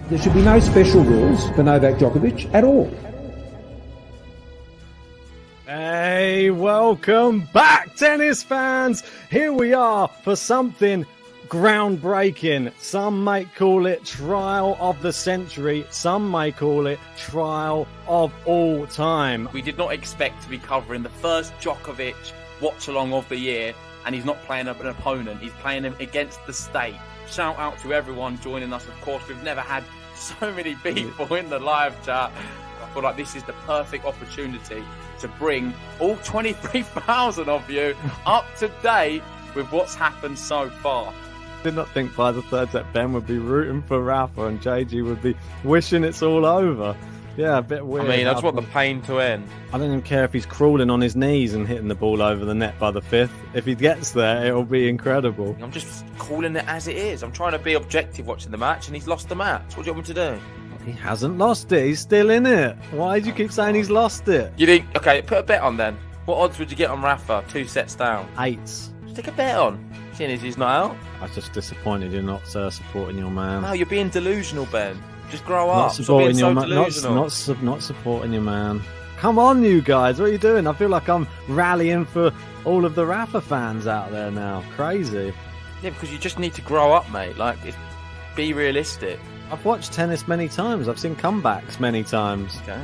There should be no special rules for Novak Djokovic at all. Hey, welcome back, tennis fans. Here we are for something groundbreaking. Some might call it trial of the century. Some may call it trial of all time. We did not expect to be covering the first Djokovic watch-along of the year, and he's not playing an opponent. He's playing him against the state. Shout out to everyone joining us. Of course, we've never had so many people in the live chat. I feel like this is the perfect opportunity to bring all 23,000 of you up to date with what's happened so far. Did not think by the 3rd set Ben would be rooting for Rafa and JG would be wishing it's all over. Yeah, a bit weird. I mean, I just want the pain to end. I don't even care if he's crawling on his knees and hitting the ball over the net by the 5th. If he gets there, it'll be incredible. I'm just calling it as it is. I'm trying to be objective watching the match, and he's lost the match. What do you want me to do? He hasn't lost it. He's still in it. Why do you keep saying he's lost it? You think? Okay, put a bet on then. What odds would you get on Rafa? 2 sets down. 8s. Stick a bet on. Seeing as he's not out. I was just disappointed you're not supporting your man. No, you're being delusional, Ben. Just grow Not up. supporting your man. Delusional. Not supporting your man. Come on, you guys. What are you doing? I feel like I'm rallying for all of the Rafa fans out there now. Crazy. Yeah, because you just need to grow up, mate. Like, be realistic. I've watched tennis many times. I've seen comebacks many times. Okay.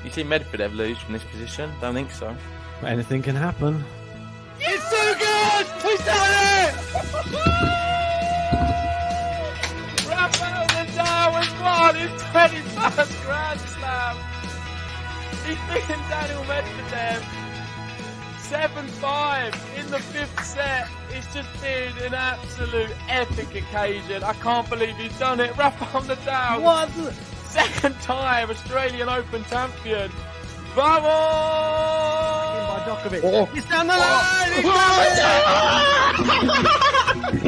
You see Medvedev lose from this position? Don't think so. But anything can happen. It's so good! He's done it! Rafael Nadal has won his 21st Grand Slam. He's beaten Daniel Medvedev 7-5 in the 5th set. It's just been an absolute epic occasion. I can't believe he's done it. Rafael Nadal. What? 2nd time Australian Open champion. Vamos! By Djokovic. Oh. He's down the line!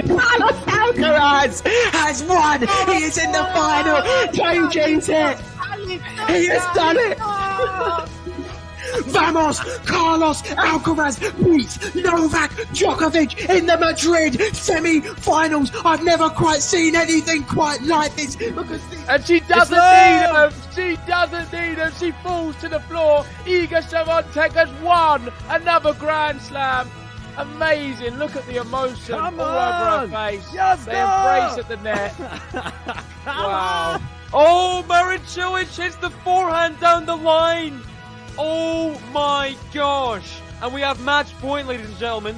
Carlos Alcaraz has won. He is in the final. JJ's it. He has done it. Vamos! Carlos Alcaraz beats Novak Djokovic in the Madrid semi-finals. I've never quite seen anything quite like this. And she doesn't need him. She doesn't need him. She falls to the floor. Iga Swiatek has won another Grand Slam. Amazing. Look at the emotion all over her face. Yes, they embrace at the net. Wow. Oh, Cilic hits the forehand down the line. Oh my gosh. And we have match point, ladies and gentlemen.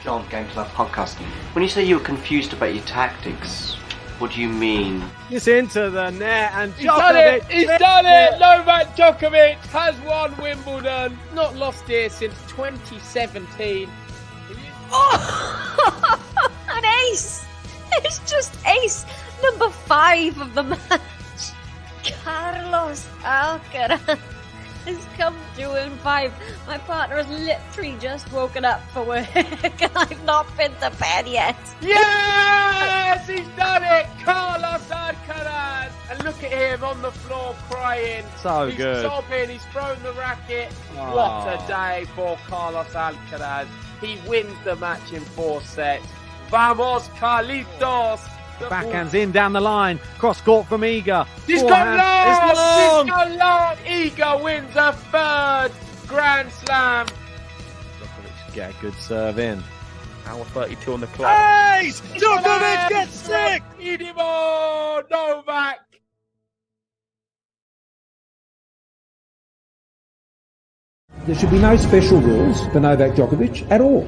John, Game to Love Podcast. When you say you were confused about your tactics, what do you mean? It's into the net and He's done it! He's done it! Novak Djokovic has won Wimbledon. Not lost here since 2017. Oh, an ace! It's just ace number 5 of the match. Carlos Alcaraz has come 2-5. My partner has literally just woken up for work and I've not been to bed yet. Yes! He's done it! Carlos Alcaraz! And look at him on the floor crying. So he's good. He's sobbing, he's thrown the racket. Oh. What a day for Carlos Alcaraz. He wins the match in 4 sets. Vamos, Carlitos! Backhands in down the line. Cross court from Iga. He's Forehand. gone long! It's long. He's gone long! Iga wins a 3rd Grand Slam. Djokovic get a good serve in. Hour 32 on the clock. Ace! Djokovic gets 6! Idimo Novak! There should be no special rules for Novak Djokovic at all.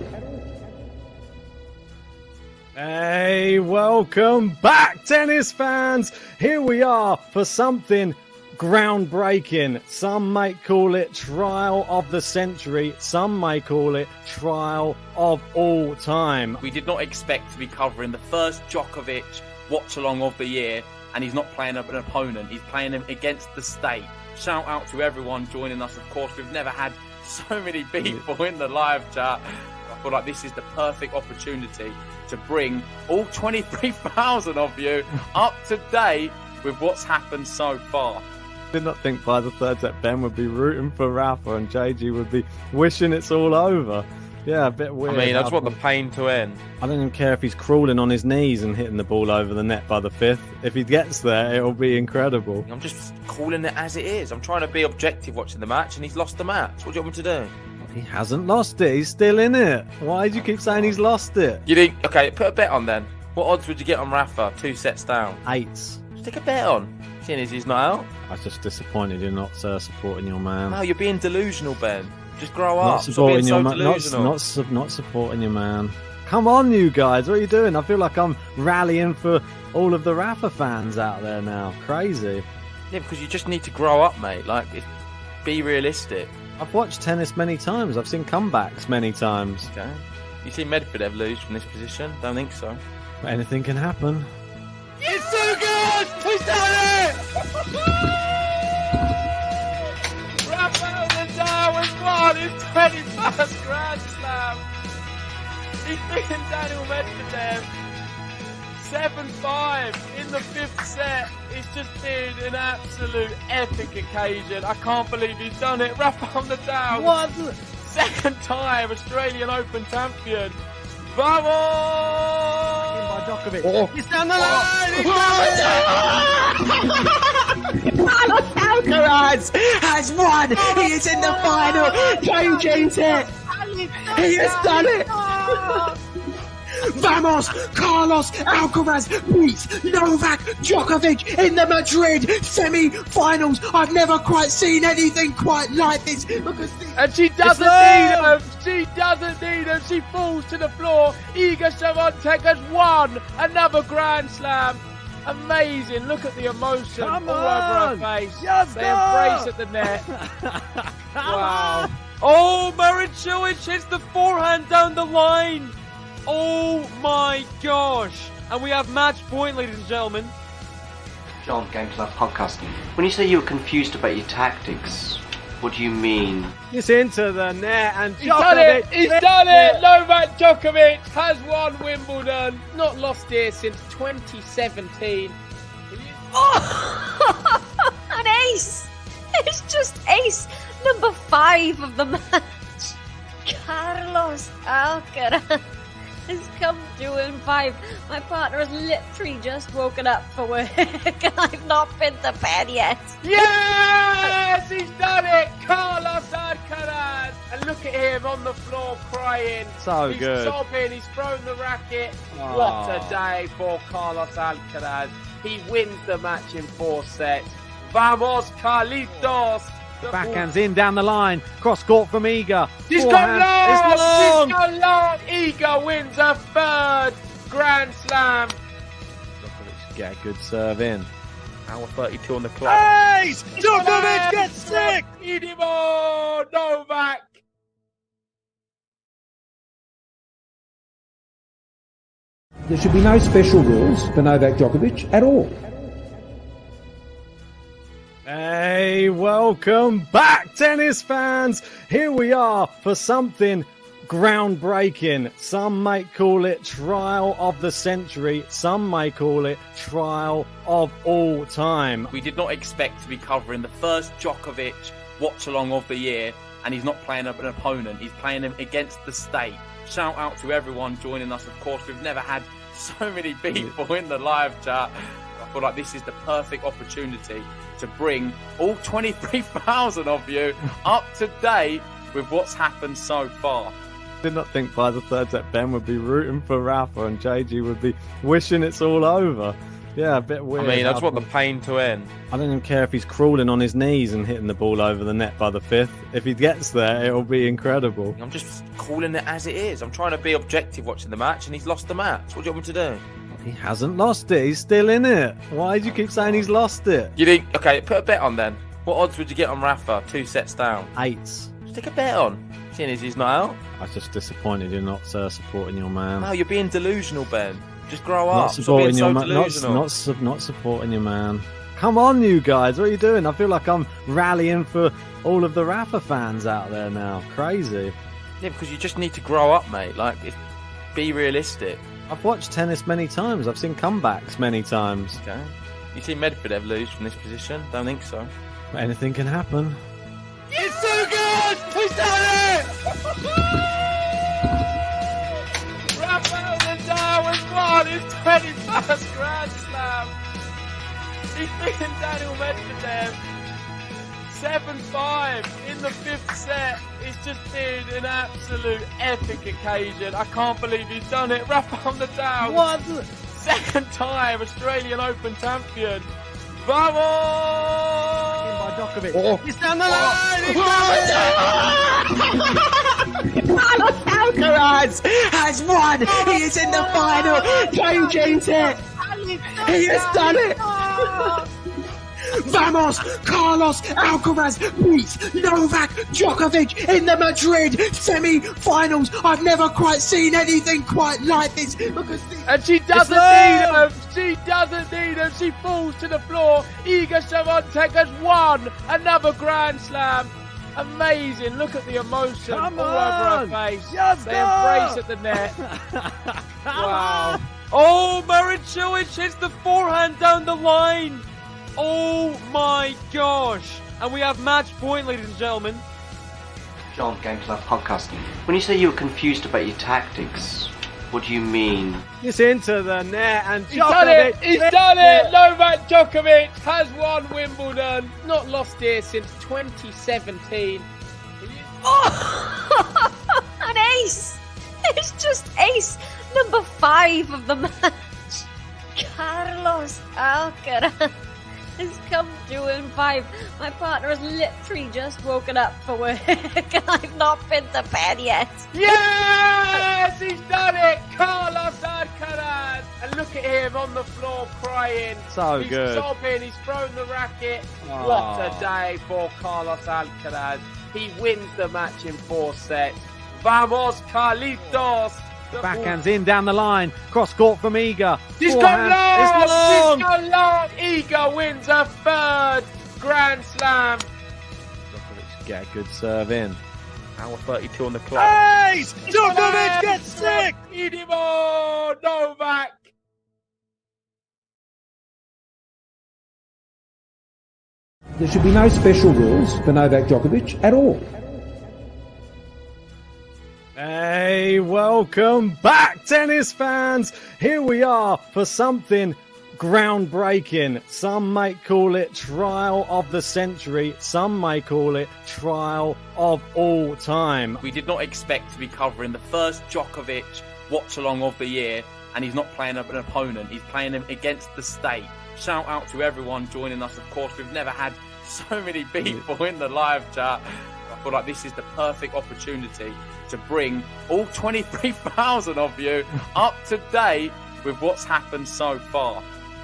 Hey, welcome back, tennis fans. Here we are for something groundbreaking. Some might call it trial of the century. Some may call it trial of all time. We did not expect to be covering the first Djokovic watch-along of the year, and he's not playing an opponent. He's playing him against the state. Shout out to everyone joining us. Of course, we've never had so many people in the live chat. I feel like this is the perfect opportunity to bring all 23,000 of you up to date with what's happened so far. I did not think by the 3rd set Ben would be rooting for Rafa and JG would be wishing it's all over. Yeah, a bit weird. I mean, I just want the pain to end. I don't even care if he's crawling on his knees and hitting the ball over the net by the 5th. If he gets there, it'll be incredible. I'm just calling it as it is. I'm trying to be objective watching the match, and he's lost the match. What do you want me to do? He hasn't lost it. He's still in it. Why do you keep saying he's lost it? You think? Okay, put a bet on then. What odds would you get on Rafa? 2 sets down. 8s. Stick a bet on. Seeing as he's not out. I was just disappointed you're not supporting your man. No, you're being delusional, Ben. Just grow Not up. supporting Stop your being man. so delusional. Not supporting your man. Come on, you guys. What are you doing? I feel like I'm rallying for all of the Rafa fans out there now. Crazy. Yeah, because you just need to grow up, mate. Like, be realistic. I've watched tennis many times. I've seen comebacks many times. Okay. You see Medvedev lose from this position? Don't think so. But anything can happen. It's so good! He's done it! Rafael Nadal has won his 21st Grand Slam. He's beaten Daniel Medvedev 7-5 in the 5th set. It's just been an absolute epic occasion. I can't believe he's done it. Rafael Nadal, What? 2nd time Australian Open champion. Vamos! By Djokovic. Oh. He's down the line! Carlos Alcaraz has won. He is in the final. JJ's it. He has done it. Vamos! Carlos Alcaraz beats Novak Djokovic in the Madrid semi-finals. I've never quite seen anything quite like this. And she doesn't need him. She doesn't need him. She falls to the floor. Iga Swiatek has won another Grand Slam. Amazing. Look at the emotion all over her face. Yes, they embrace at the net. Wow. Oh, Cilic hits the forehand down the line. Oh my gosh. And we have match point, ladies and gentlemen. John, Game to Love Podcast. When you say you were confused about your tactics, what do you mean? It's into the net and He's done it! He's done it! Novak Djokovic has won Wimbledon. Not lost here since 2017. Oh, an ace! It's just ace number 5 of the match. Carlos Alcaraz has come 2-5. My partner has literally just woken up for work and I've not been to bed yet. Yes! He's done it! Carlos Alcaraz! And look at him on the floor crying. So he's sobbing, he's thrown the racket. Oh. What a day for Carlos Alcaraz. He wins the match in 4 sets. Vamos, Carlitos! Backhands in down the line. Cross court from Iga. She's Forehand. gone long! It's long! She's gone long! Iga wins a 3rd Grand Slam. Djokovic get a good serve in. Hour 32 on the clock. Ace! Djokovic gets 6! Idimo Novak! There should be no special rules for Novak Djokovic at all. Hey, welcome back, tennis fans. Here we are for something groundbreaking. Some might call it trial of the century. Some may call it trial of all time. We did not expect to be covering the first Djokovic watch-along of the year, and he's not playing an opponent. He's playing him against the state. Shout out to everyone joining us. Of course, we've never had so many people in the live chat. I feel like this is the perfect opportunity to bring all 23,000 of you up to date with what's happened so far. Did not think by the third set Ben would be rooting for Rafa and JG would be wishing it's all over. Yeah, a bit weird. I mean, I just want the pain to end. I don't even care if he's crawling on his knees and hitting the ball over the net by the 5th. If he gets there, it'll be incredible. I'm just calling it as it is. I'm trying to be objective watching the match, and he's lost the match. What do you want me to do? He hasn't lost it. He's still in it. Why do you keep saying he's lost it? You think? Okay, put a bet on then. What odds would you get on Rafa? 2 sets down. 8s. Stick a bet on. Seeing as he's not out. I was just disappointed you're not supporting your man. No, you're being delusional, Ben. Just grow Not up. supporting Stop your being so man. delusional. Not supporting your man. Come on, you guys. What are you doing? I feel like I'm rallying for all of the Rafa fans out there now. Crazy. Yeah, because you just need to grow up, mate. Like, be realistic. I've watched tennis many times. I've seen comebacks many times. Okay. You see Medvedev lose from this position? Don't think so. But anything can happen. It's so good! He's done it! Rafael Nadal has won his 21st Grand Slam. He's beaten Daniel Medvedev 7-5 in the 5th set. It's just been an absolute epic occasion. I can't believe he's done it. Rafael Nadal, What? 2nd time Australian Open champion. Vamos! By Djokovic. Oh. He's down the line! Carlos Alcaraz has won. He is in the final. JG's it. He has done it. Vamos! Carlos Alcaraz beats Novak Djokovic in the Madrid semi-finals. I've never quite seen anything quite like this because and she doesn't need him. She doesn't need him. She falls to the floor. Iga Swiatek has won another Grand Slam. Amazing. Look at the emotion all over her face. Yes, they embrace at the net. Wow. Oh, Marin Cilic hits the forehand down the line. Oh my gosh. And we have match point, ladies and gentlemen. John, Game Club Podcast. When you say you were confused about your tactics, what do you mean? It's into the net and He's done it! He's done it! Novak Djokovic has won Wimbledon. Not lost here since 2017. Oh! An ace! It's just ace number 5 of the match. Carlos Alcaraz has come 2-5. My partner has literally just woken up for work and I've not been to bed yet. Yes! He's done it! Carlos Alcaraz! And look at him on the floor crying. So he's good. Sobbing. He's thrown the racket. Oh. What a day for Carlos Alcaraz. He wins the match in 4 sets. Vamos, Carlitos! Backhands in down the line. Cross court from Iga. She's Forehand. gone long! It's long! She's gone long! Iga wins a 3rd Grand Slam. Djokovic get a good serve in. Hour 32 on the clock. Ace! Djokovic gets 6! Idimo Novak! There should be no special rules for Novak Djokovic at all. Hey, welcome back, tennis fans. Here we are for something groundbreaking. Some might call it trial of the century. Some may call it trial of all time. We did not expect to be covering the first Djokovic watch-along of the year, and he's not playing an opponent. He's playing him against the state. Shout out to everyone joining us. Of course, we've never had so many people in the live chat. I feel like this is the perfect opportunity to bring all 23,000 of you up to date with what's happened so far.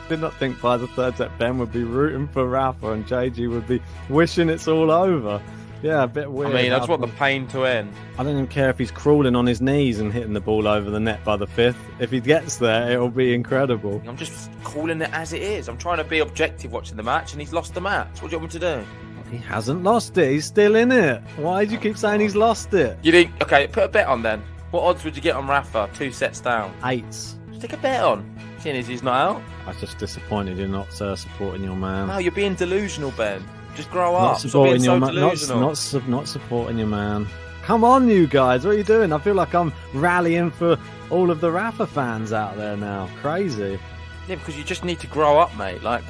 Did not think by the third set Ben would be rooting for Rafa and JG would be wishing it's all over. Yeah, a bit weird. I mean, I just want the pain to end. I don't even care if he's crawling on his knees and hitting the ball over the net by the fifth. If he gets there, it'll be incredible. I'm just calling it as it is. I'm trying to be objective watching the match, and he's lost the match. What do you want me to do? He hasn't lost it. He's still in it. Why do you keep saying he's lost it? You think? Okay, put a bet on then. What odds would you get on Rafa? 2 sets down. 8s. Stick a bet on. Seeing as he's not out. I was just disappointed you're not supporting your man. No, you're being delusional, Ben. Just grow up. Not supporting your man. Delusional. Not supporting your man. Come on, you guys. What are you doing? I feel like I'm rallying for all of the Rafa fans out there now. Crazy. Yeah, because you just need to grow up, mate. Like,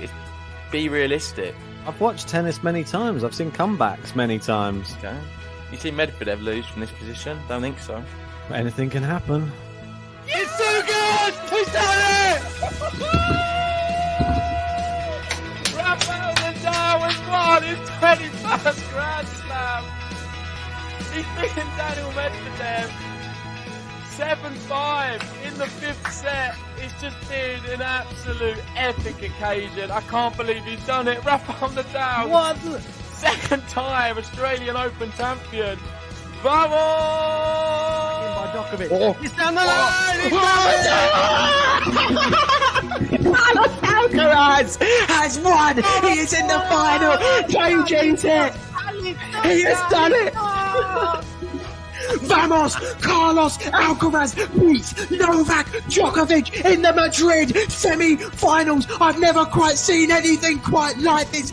be realistic. I've watched tennis many times. I've seen comebacks many times. Okay. You seen Medvedev lose from this position? Don't think so. But anything can happen. It's so good! He's done it! Rafael Nadal has won his 21st Grand Slam. He's beaten Daniel Medvedev 7-5 in the 5th set. It's just been an absolute epic occasion. I can't believe he's done it. Rafael Nadal, What? 2nd time Australian Open champion. Vamos! Oh. He's down the line! Carlos Alcaraz has won. He is in the final. JJ's it. He has done it. Vamos! Carlos Alcaraz beats Novak Djokovic in the Madrid semi-finals. I've never quite seen anything quite like this.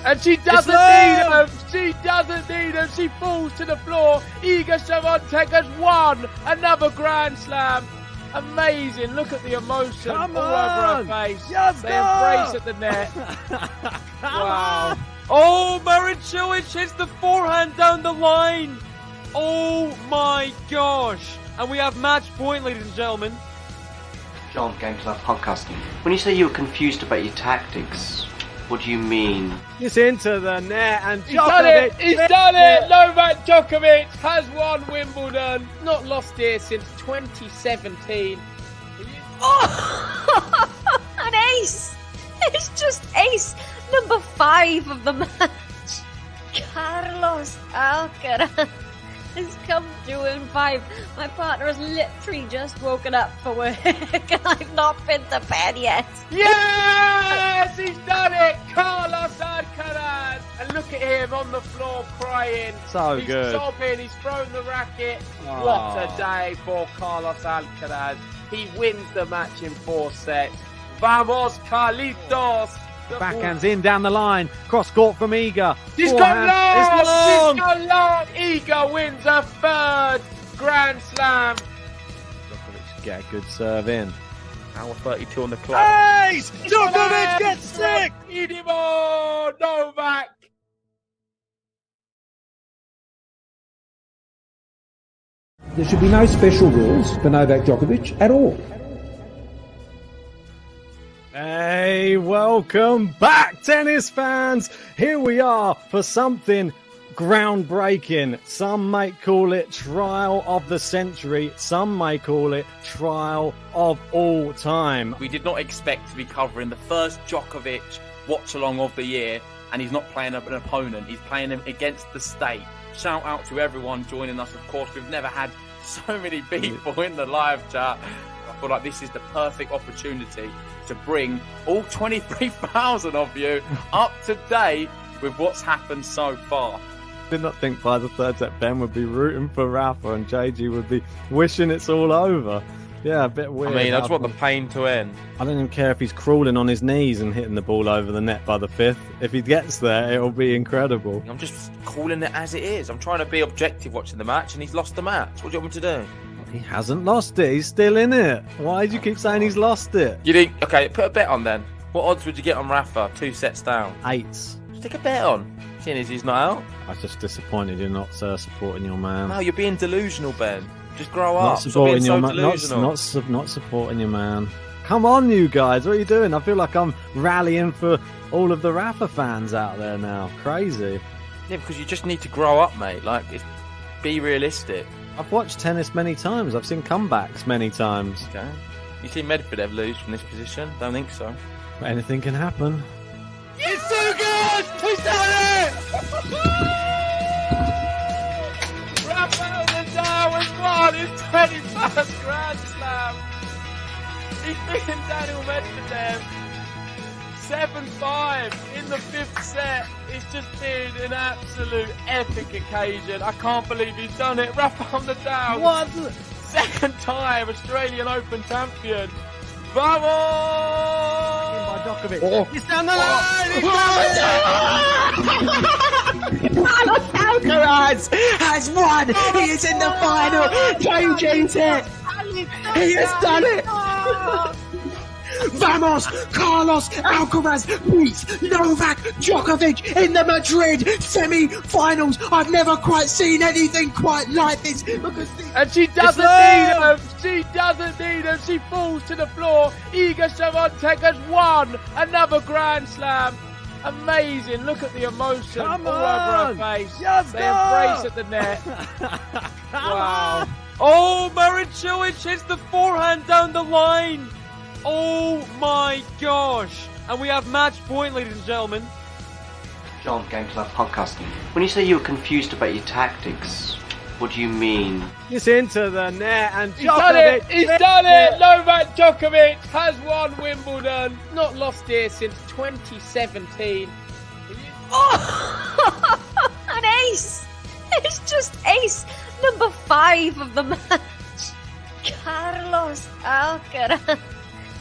And she doesn't need him. She doesn't need him. She falls to the floor. Iga Swiatek has won another Grand Slam. Amazing. Look at the emotion all over her face. Yes, they embrace at the net. Wow. Oh, Marin Cilic hits the forehand down the line. Oh my gosh. And we have match point, ladies and gentlemen. John, Game Club Podcast. When you say you were confused about your tactics, what do you mean? It's into the net and He's done it! He's done it! Novak Djokovic has won Wimbledon. Not lost here since 2017. Oh! An ace! It's just ace number 5 of the match. Carlos Alcaraz has come 2-5. My partner has literally just woken up for work and I've not been to bed yet. Yes! He's done it! Carlos Alcaraz! And look at him on the floor crying. So he's good. He's sobbing, he's thrown the racket. Oh. What a day for Carlos Alcaraz. He wins the match in 4 sets. Vamos, Carlitos! Backhands in down the line. Cross court from Iga. She's Forehand. gone long! It's long. She's gone long! Iga wins her 3rd Grand Slam. Djokovic get a good serve in. Hour 32 on the clock. Ace! Djokovic gets 6! Idimo Novak! There should be no special rules for Novak Djokovic at all. Hey, welcome back, tennis fans. Here we are for something groundbreaking. Some might call it trial of the century. Some might call it trial of all time. We did not expect to be covering the first Djokovic watch-along of the year, and he's not playing an opponent. He's playing him against the state. Shout out to everyone joining us. Of course, we've never had so many people in the live chat. I feel like this is the perfect opportunity to bring all 23,000 of you up to date with what's happened so far. Did not think by the third set Ben would be rooting for Rafa and JG would be wishing it's all over. Yeah, a bit weird. I mean, I just want the pain to end. I don't even care if he's crawling on his knees and hitting the ball over the net by the fifth. If he gets there, it'll be incredible. I'm just calling it as it is. I'm trying to be objective watching the match, and he's lost the match. What do you want me to do? He hasn't lost it. He's still in it. Why do you keep saying he's lost it? You think? Okay, put a bet on then. What odds would you get on Rafa? 2 sets down. 8s. Stick a bet on. Seeing as he's not out. I was just disappointed you're not supporting your man. No, you're being delusional, Ben. Just grow Not up. Stop supporting being your so man. delusional. Not supporting your man. Come on, you guys. What are you doing? I feel like I'm rallying for all of the Rafa fans out there now. Crazy. Yeah, because you just need to grow up, mate. Like, be realistic. I've watched tennis many times. I've seen comebacks many times. Okay. You see Medvedev lose from this position? Don't think so. But anything can happen. It's so good! He's done it! Rafael Nadal has won his 21st Grand Slam. He's beaten Daniel Medvedev 7-5 in the 5th set. It's just been an absolute epic occasion. I can't believe he's done it. Rafael Nadal. What? Second time Australian Open champion. Vamos! Djokovic. He's down the line! Carlos Alcaraz has won. He is in the final. JJ's it. He has done it. Vamos! Carlos Alcaraz beats Novak Djokovic in the Madrid semi-finals. I've never quite seen anything quite like this. And she doesn't need him. She doesn't need him. She falls to the floor. Iga Swiatek has won another Grand Slam. Amazing. Look at the emotion all over her face. Yes, they embrace at the net. Wow. Oh, Marin Cilic hits the forehand down the line. Oh my gosh. And we have match point, ladies and gentlemen. John, Game to Love Podcast. When you say you were confused about your tactics, what do you mean? It's into the net and He's done it! He's done it! Novak Djokovic has won Wimbledon. Not lost here since 2017. Oh, an ace! It's just ace number 5 of the match. Carlos Alcaraz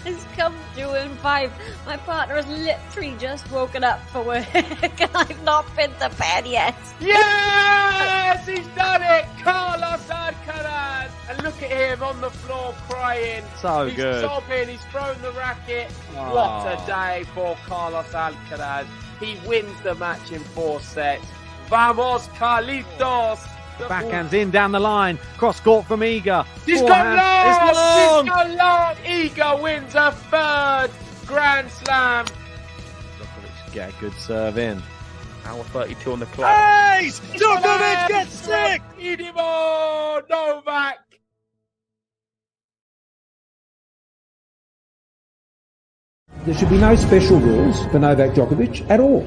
has come 2-5. My partner has literally just woken up for work and I've not been to bed yet. Yes! He's done it! Carlos Alcaraz! And look at him on the floor crying. So he's good. Sobbing. He's thrown the racket. Oh. What a day for Carlos Alcaraz. He wins the match in 4 sets. Vamos, Carlitos! Backhands in down the line. Cross court from Iga. He's Forehand. gone long! It's long. He's gone long! Iga wins a 3rd Grand Slam. Djokovic get a good serve in. Hour 32 on the clock. Ace! Djokovic gets 6! Idimo Novak! There should be no special rules for Novak Djokovic at all.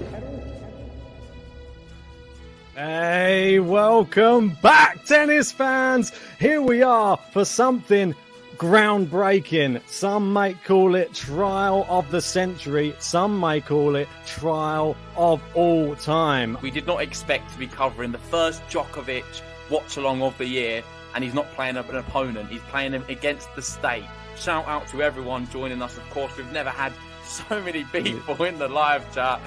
Hey, welcome back, tennis fans. Here we are for something groundbreaking. Some might call it trial of the century. Some might call it trial of all time. We did not expect to be covering the first Djokovic watch-along of the year, and he's not playing an opponent. He's playing him against the state. Shout out to everyone joining us. Of course, we've never had so many people in the live chat.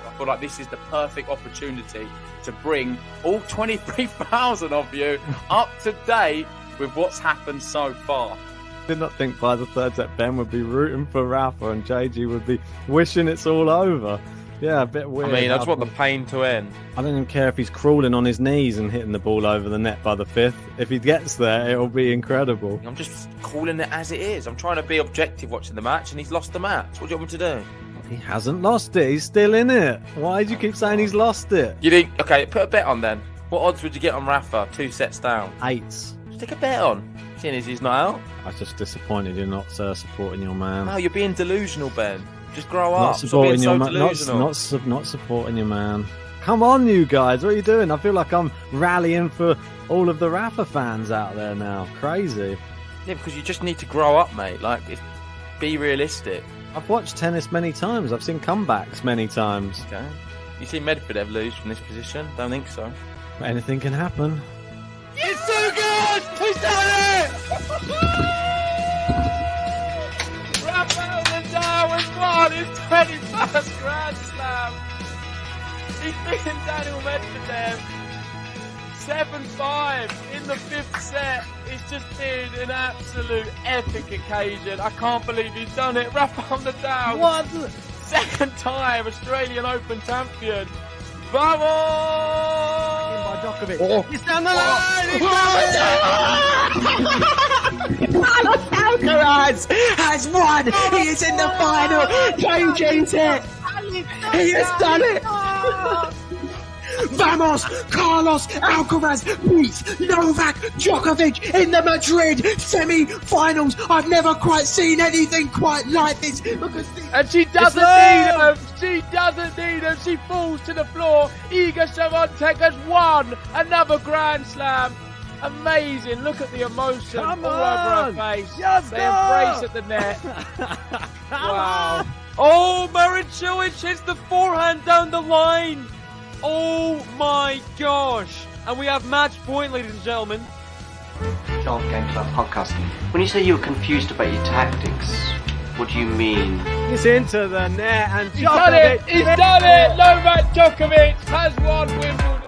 I feel like this is the perfect opportunity to bring all 23,000 of you up to date with what's happened so far. Did not think by the 3rd set Ben would be rooting for Rafa and JG would be wishing it's all over. Yeah, a bit weird. I mean, I just want the pain to end. I don't even care if he's crawling on his knees and hitting the ball over the net by the 5th. If he gets there, it'll be incredible. I'm just calling it as it is. I'm trying to be objective watching the match, and he's lost the match. What do you want me to do? He hasn't lost it. He's still in it. Why do you keep saying he's lost it? You think? Okay, put a bet on then. What odds would you get on Rafa? 2 sets down. 8s. Stick a bet on. Seeing as he's not out. I was just disappointed you're not supporting your man. No, you're being delusional, Ben. Just grow up. Not supporting your man. Delusional. Not supporting your man. Come on, you guys. What are you doing? I feel like I'm rallying for all of the Rafa fans out there now. Crazy. Yeah, because you just need to grow up, mate. Like, be realistic. I've watched tennis many times. I've seen comebacks many times. Okay. You see Medvedev lose from this position? Don't think so. But anything can happen. It's so good! He's done it! Rafael Nadal has won his 21st Grand Slam. He's beaten Daniel Medvedev 7-5 in the 5th set. It's just been an absolute epic occasion. I can't believe he's done it. Rafael Nadal. What? Second time Australian Open champion. Vamos! Djokovic. Oh. He's down the line. He's Carlos Alcaraz has won. He is in the final. JGT. He has done it. Vamos! Carlos Alcaraz beats Novak Djokovic in the Madrid semi-finals. I've never quite seen anything quite like this. And she doesn't need him. She doesn't need him. She falls to the floor. Iga Swiatek has won another Grand Slam. Amazing. Look at the emotion all over her face. Yes, they embrace at the net. Wow. Oh, Marin Cilic hits the forehand down the line. Oh my gosh. And we have match point, ladies and gentlemen. John, Game Club Podcast. When you say you were confused about your tactics, what do you mean? He's into the net and He's done it. He's done it. Novak Djokovic has won Wimbledon.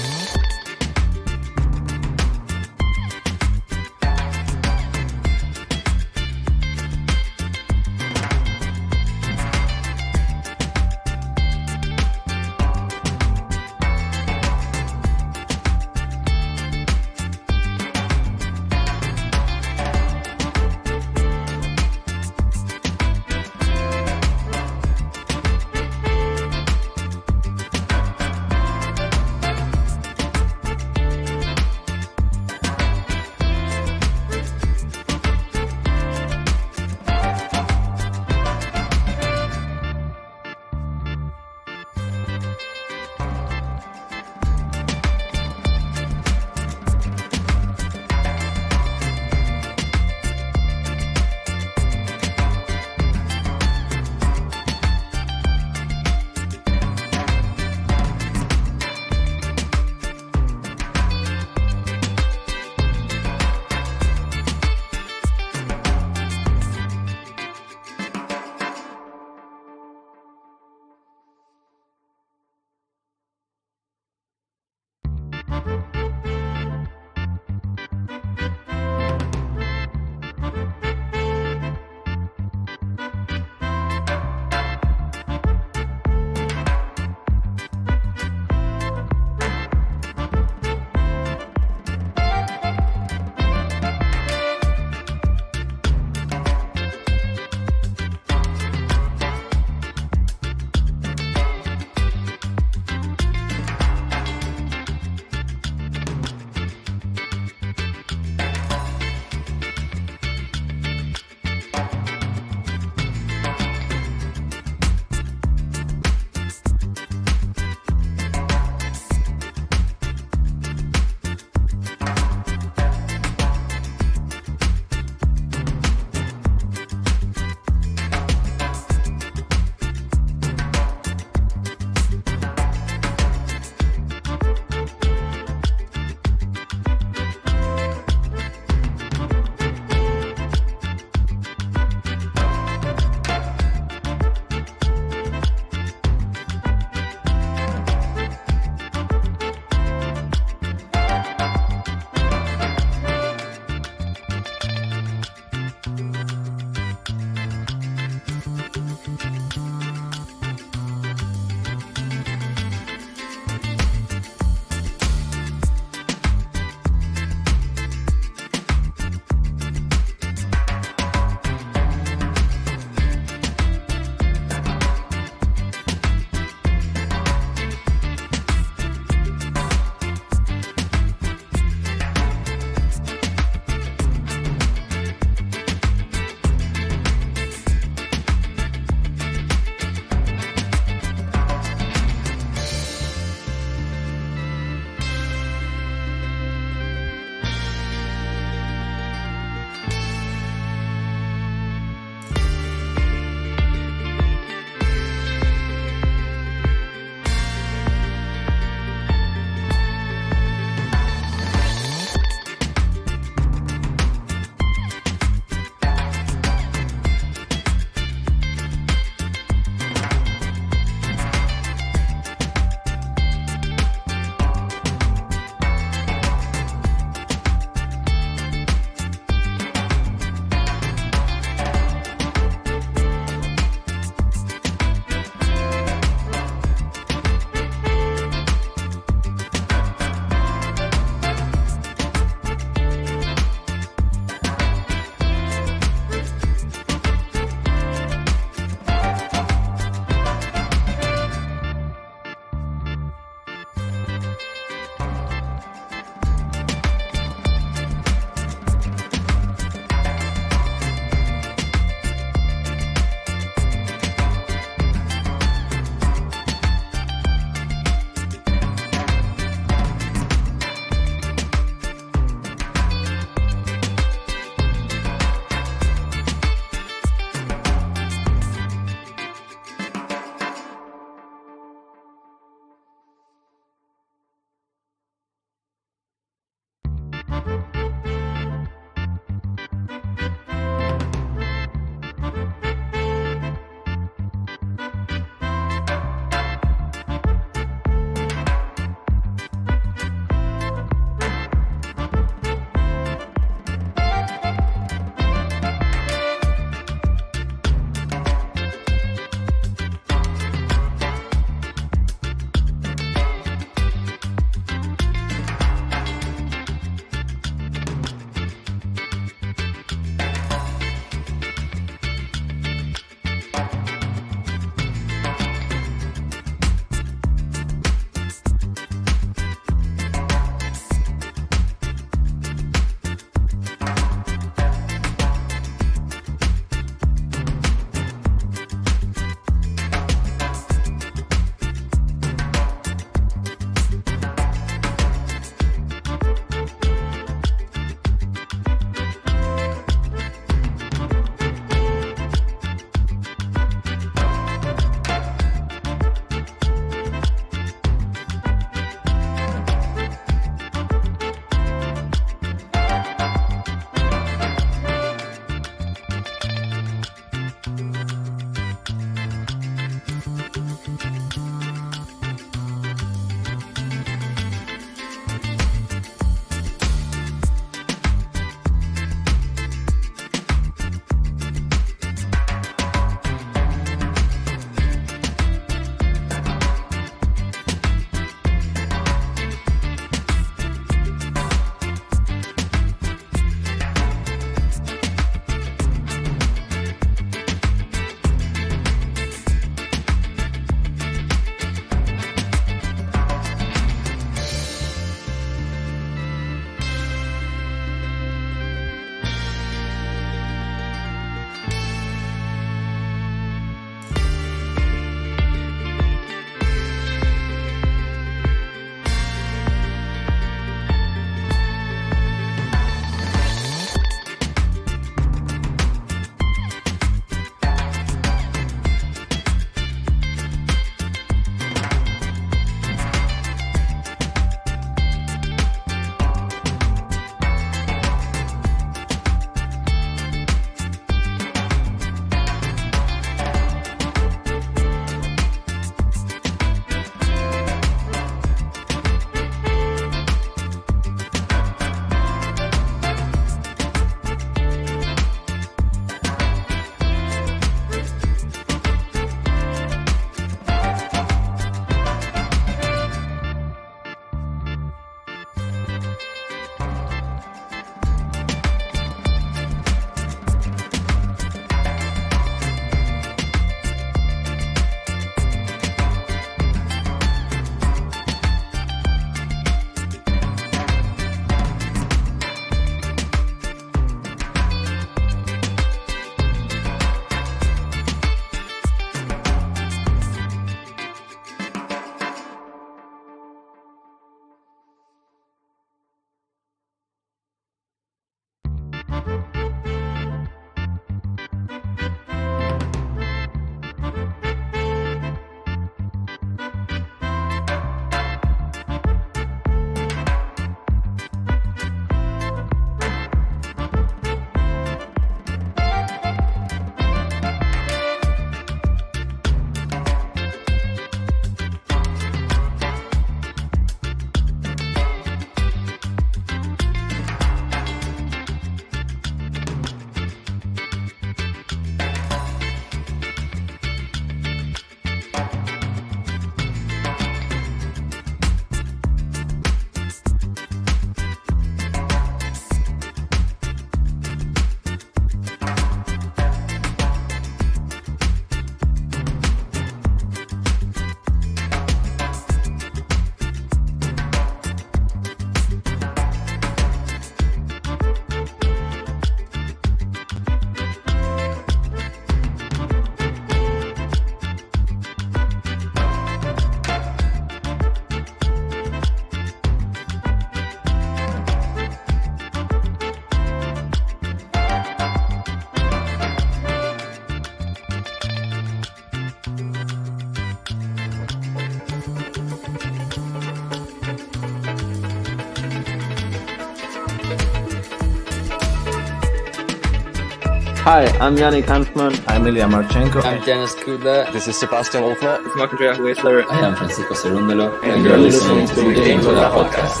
Hi, I'm Yannick Hanfmann. I'm Ilya Marchenko. I'm Dennis Kudla. This is Sebastian Ofner. It's Montreal Whistler. I am Francisco Cerundolo. And you're listening to the Game to That podcast.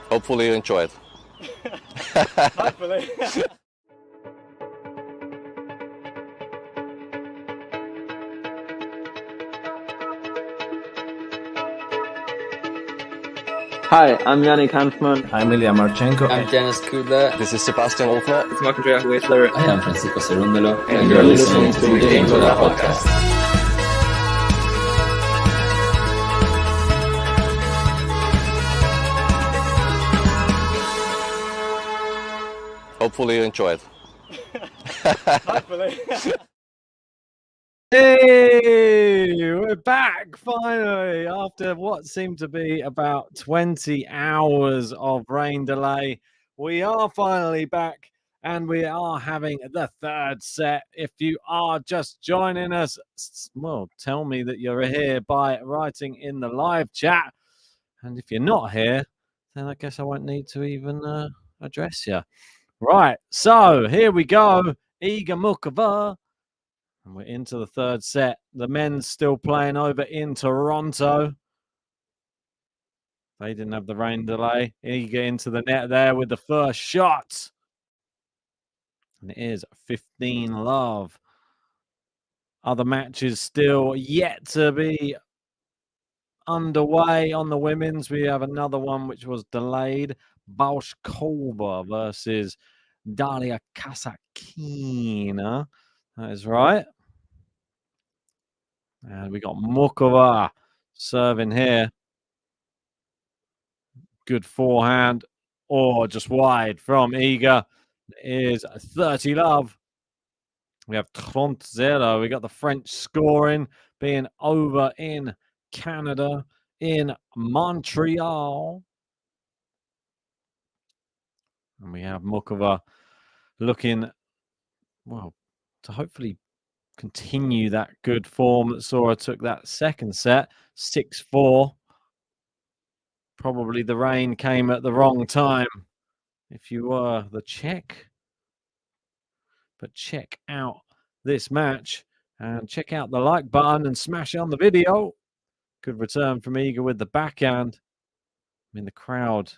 Hopefully you enjoy it. Hopefully. Hi, I'm Yannick Hanfmann. I'm Ilya Marchenko. I'm Dennis Kudla. This is Sebastian Ofner. It's Montreal Whistler. I am Francisco Cerundolo. And you're listening to the Game to That podcast. Hopefully you enjoy it. Hopefully. Hey, we're back finally after what seemed to be about 20 hours of rain delay. We are finally back and we are having the third set. If you are just joining us, well, tell me that you're here by writing in the live chat. And if you're not here, then I guess I won't need to even address you. Right, so here we go. Iga Muchova. And we're into the third set. The men's still playing over in Toronto. They didn't have the rain delay. Iga into the net there with the first shot. And it is 15-love. Other matches still yet to be underway on the women's. We have another one which was delayed. Bauskova versus Dalia Kasakina. That is right. And we got Muchova serving here. Good forehand. Or just wide from Iga. It is 30-love. We have 30-0. We got the French scoring being over in Canada, in Montreal. And we have Muchova looking, well, to hopefully continue that good form that saw her took that second set, 6-4. Probably the rain came at the wrong time if you were the Czech. But check out this match and check out the like button and smash it on the video. Good return from Iga with the backhand. I mean, the crowd,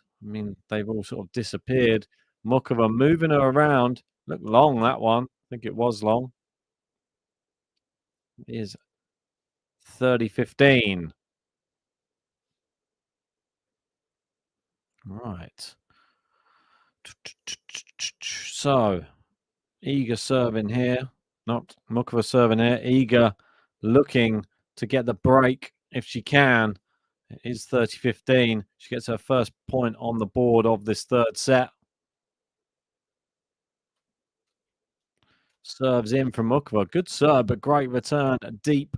they've all sort of disappeared. Muchova moving her around. Looked long, that one. I think it was long. It is 30-15. Right. So, Iga serving here. Not Muchova serving here. Iga looking to get the break if she can. It is 30-15. She gets her first point on the board of this third set. Serves in from Muchova. Good serve, but great return. Deep.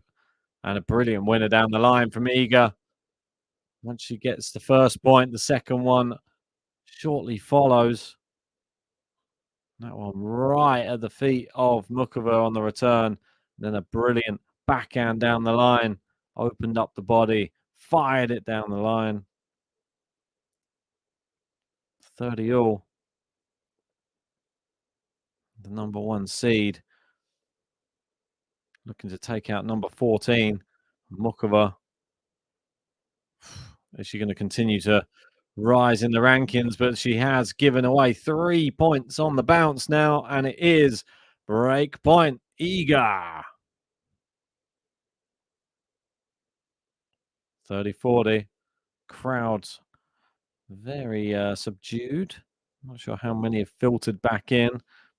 And a brilliant winner down the line from Iga. Once she gets the first point, the second one shortly follows. That one right at the feet of Muchova on the return. Then a brilliant backhand down the line. Opened up the body. Fired it down the line. 30-all. The number one seed. Looking to take out number 14. Muchova. Is she going to continue to rise in the rankings? But she has given away 3 points on the bounce now. And it is break point. Iga. 30-40. Crowds very subdued. Not sure how many have filtered back in.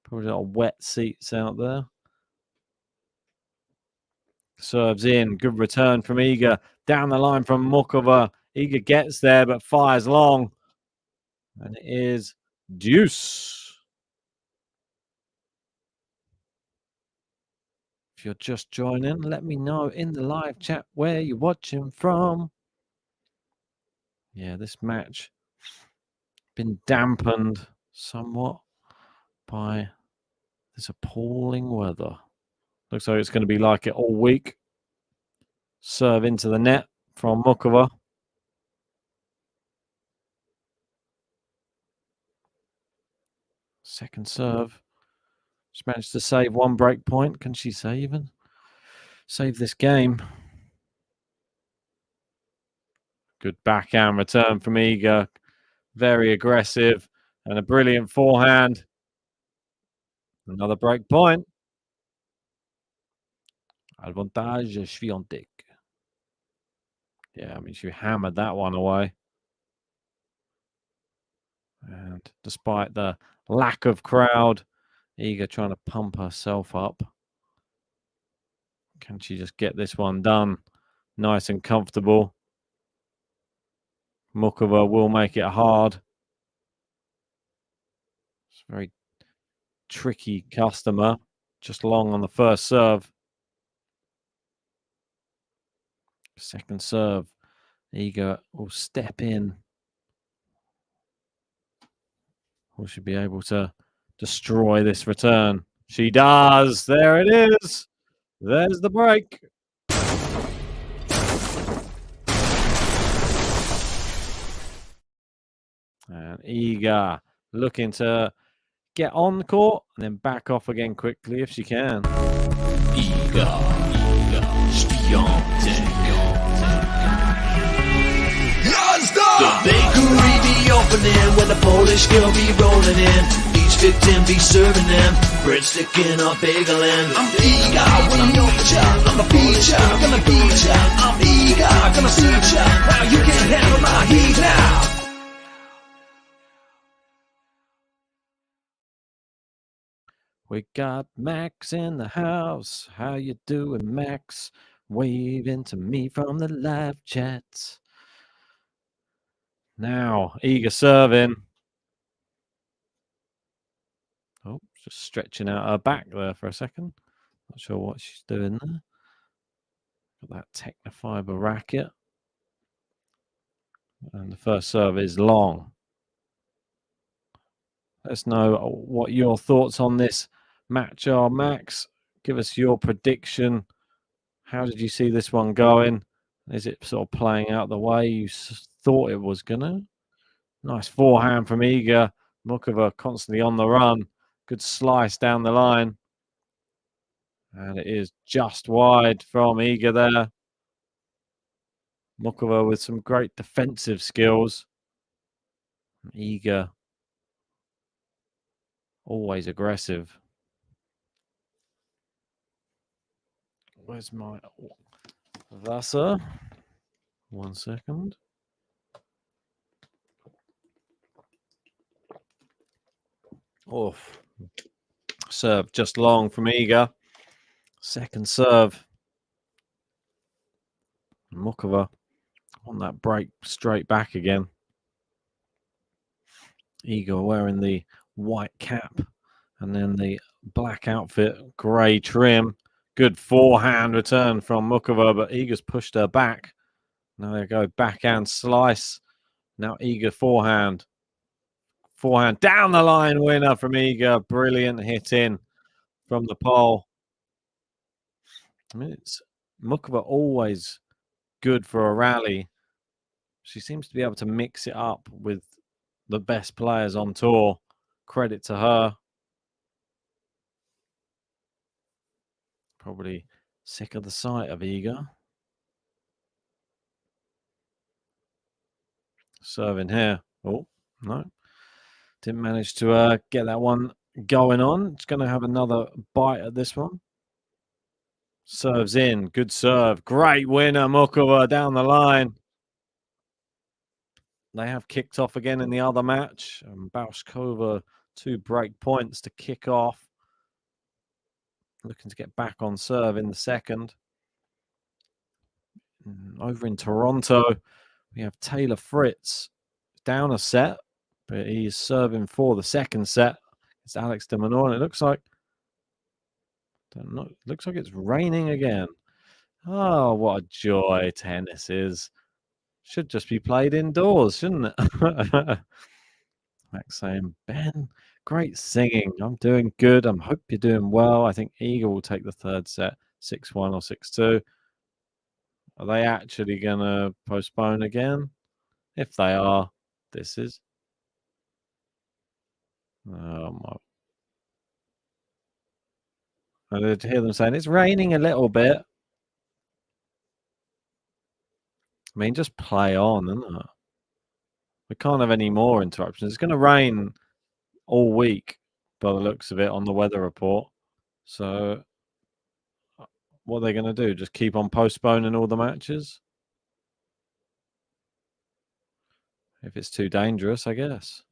Probably a lot of wet seats out there. Serves in. Good return from Iga. Down the line from Muchova. Iga gets there but fires long. And it is deuce. If you're just joining, let me know in the live chat where you're watching from. Yeah, this match been dampened somewhat by this appalling weather. Looks like it's going to be like it all week. Serve into the net from Muchova. Second serve. She managed to save one break point. Can she save this game? Good backhand return from Iga. Very aggressive and a brilliant forehand. Another break point. Advantage Swiatek. Yeah, I mean, she hammered that one away. And despite the lack of crowd, Iga trying to pump herself up. Can she just get this one done? Nice and comfortable. Muchova will make it hard. It's a very tricky customer. Just long on the first serve. Second serve. Iga will step in. We should be able to destroy this return. She does. There it is. There's the break. And Iga looking to get on the court and then back off again quickly if she can. Iga Swiatek. The bakery be opening when the Polish girl be rolling in. Each victim be serving them breadstick in a bagel and I'm Iga when I'm your child. I'm a feature, gonna beat ya. I'm Iga, gonna see ya. Now you can't handle my heat now. We got Max in the house. How you doing, Max? Waving to me from the live chat. Now, Iga serving. Oh, just stretching out her back there for a second. Not sure what she's doing there. Got that Technofiber racket. And the first serve is long. Let us know what your thoughts on this match are, Max. Give us your prediction. How did you see this one going? Is it sort of playing out the way you thought it was gonna? Nice forehand from Iga. Muchova constantly on the run. Good slice down the line. And it is just wide from Iga there. Muchova with some great defensive skills. Iga always aggressive. Where's my Wasser? 1 second. Oof. Serve just long from Iga. Second serve. Muchova on that break straight back again. Iga wearing the white cap and then the black outfit, grey trim. Good forehand return from Muchova, but Iga's pushed her back. Now they go backhand slice. Now Iga forehand. Forehand down the line winner from Iga. Brilliant hit in from the pole. I mean, it's Muchova always good for a rally. She seems to be able to mix it up with the best players on tour. Credit to her. Probably sick of the sight of Iga. Serving here. Oh, no. Didn't manage to get that one going on. It's going to have another bite at this one. Serves in. Good serve. Great winner, Muchova down the line. They have kicked off again in the other match. Bauskova, 2 break points to kick off. Looking to get back on serve in the second. Over in Toronto, we have Taylor Fritz down a set, but he's serving for the second set. It's Alex de Minaur, and it looks like looks like it's raining again. Oh, what a joy tennis is. Should just be played indoors, shouldn't it? Max saying, Ben, great singing. I'm doing good. I hope you're doing well. I think Iga will take the third set, 6-1 or 6-2. Are they actually going to postpone again? If they are, this is... Oh, my... I did hear them saying, it's raining a little bit. I mean, just play on, isn't it? We can't have any more interruptions. It's going to rain all week, by the looks of it, on the weather report. So, what are they going to do? Just keep on postponing all the matches? If it's too dangerous, I guess.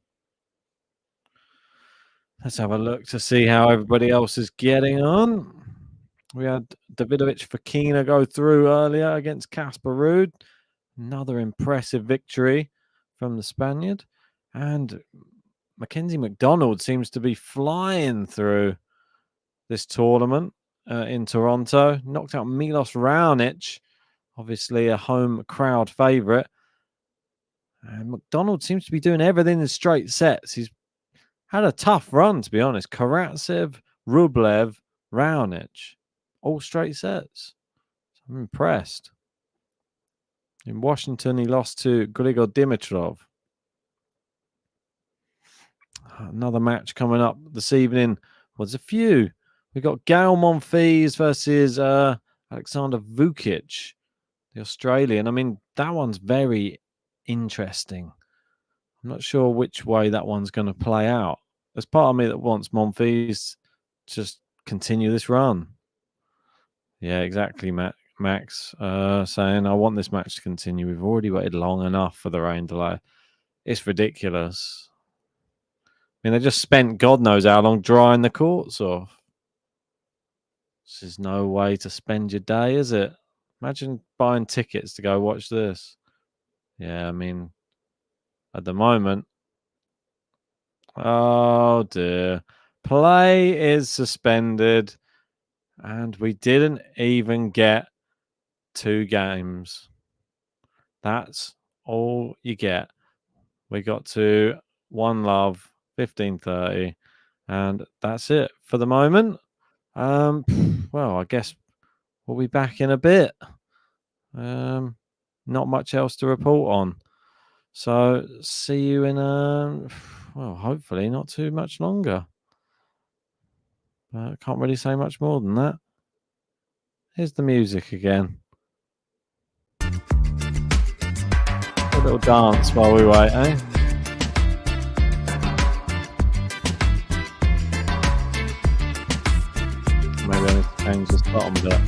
Let's have a look to see how everybody else is getting on. We had Davidovich Fokina go through earlier against Casper Ruud. Another impressive victory from the Spaniard. And Mackenzie McDonald seems to be flying through this tournament in Toronto. Knocked out Milos Raonic, obviously a home crowd favourite. And McDonald seems to be doing everything in straight sets. He's had a tough run, to be honest. Karatsev, Rublev, Raonic, all straight sets. I'm impressed. In Washington, he lost to Grigor Dimitrov. Another match coming up this evening. There's a few. We've got Gael Monfils versus Alexander Vukic, the Australian. I mean, that one's very interesting. I'm not sure which way that one's going to play out. There's part of me that wants Monfils to just continue this run. Yeah, exactly, Max. Saying, I want this match to continue. We've already waited long enough for the rain delay. It's ridiculous. I mean, they just spent God knows how long drying the courts off. This is no way to spend your day, is it? Imagine buying tickets to go watch this. Yeah, I mean, at the moment, oh dear. Play is suspended, and we didn't even get 2 games. That's all you get. We got to One Love, 15:30, and that's it for the moment. Well, I guess we'll be back in a bit. Not much else to report on. So see you in well, hopefully not too much longer. Can't really say much more than that. Here's the music again. A little dance while we wait, eh? Maybe I need to change this bottom bit.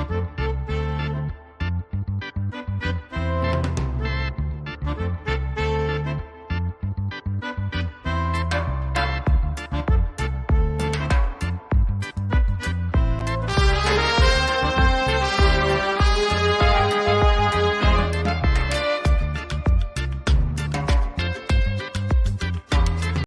Bye.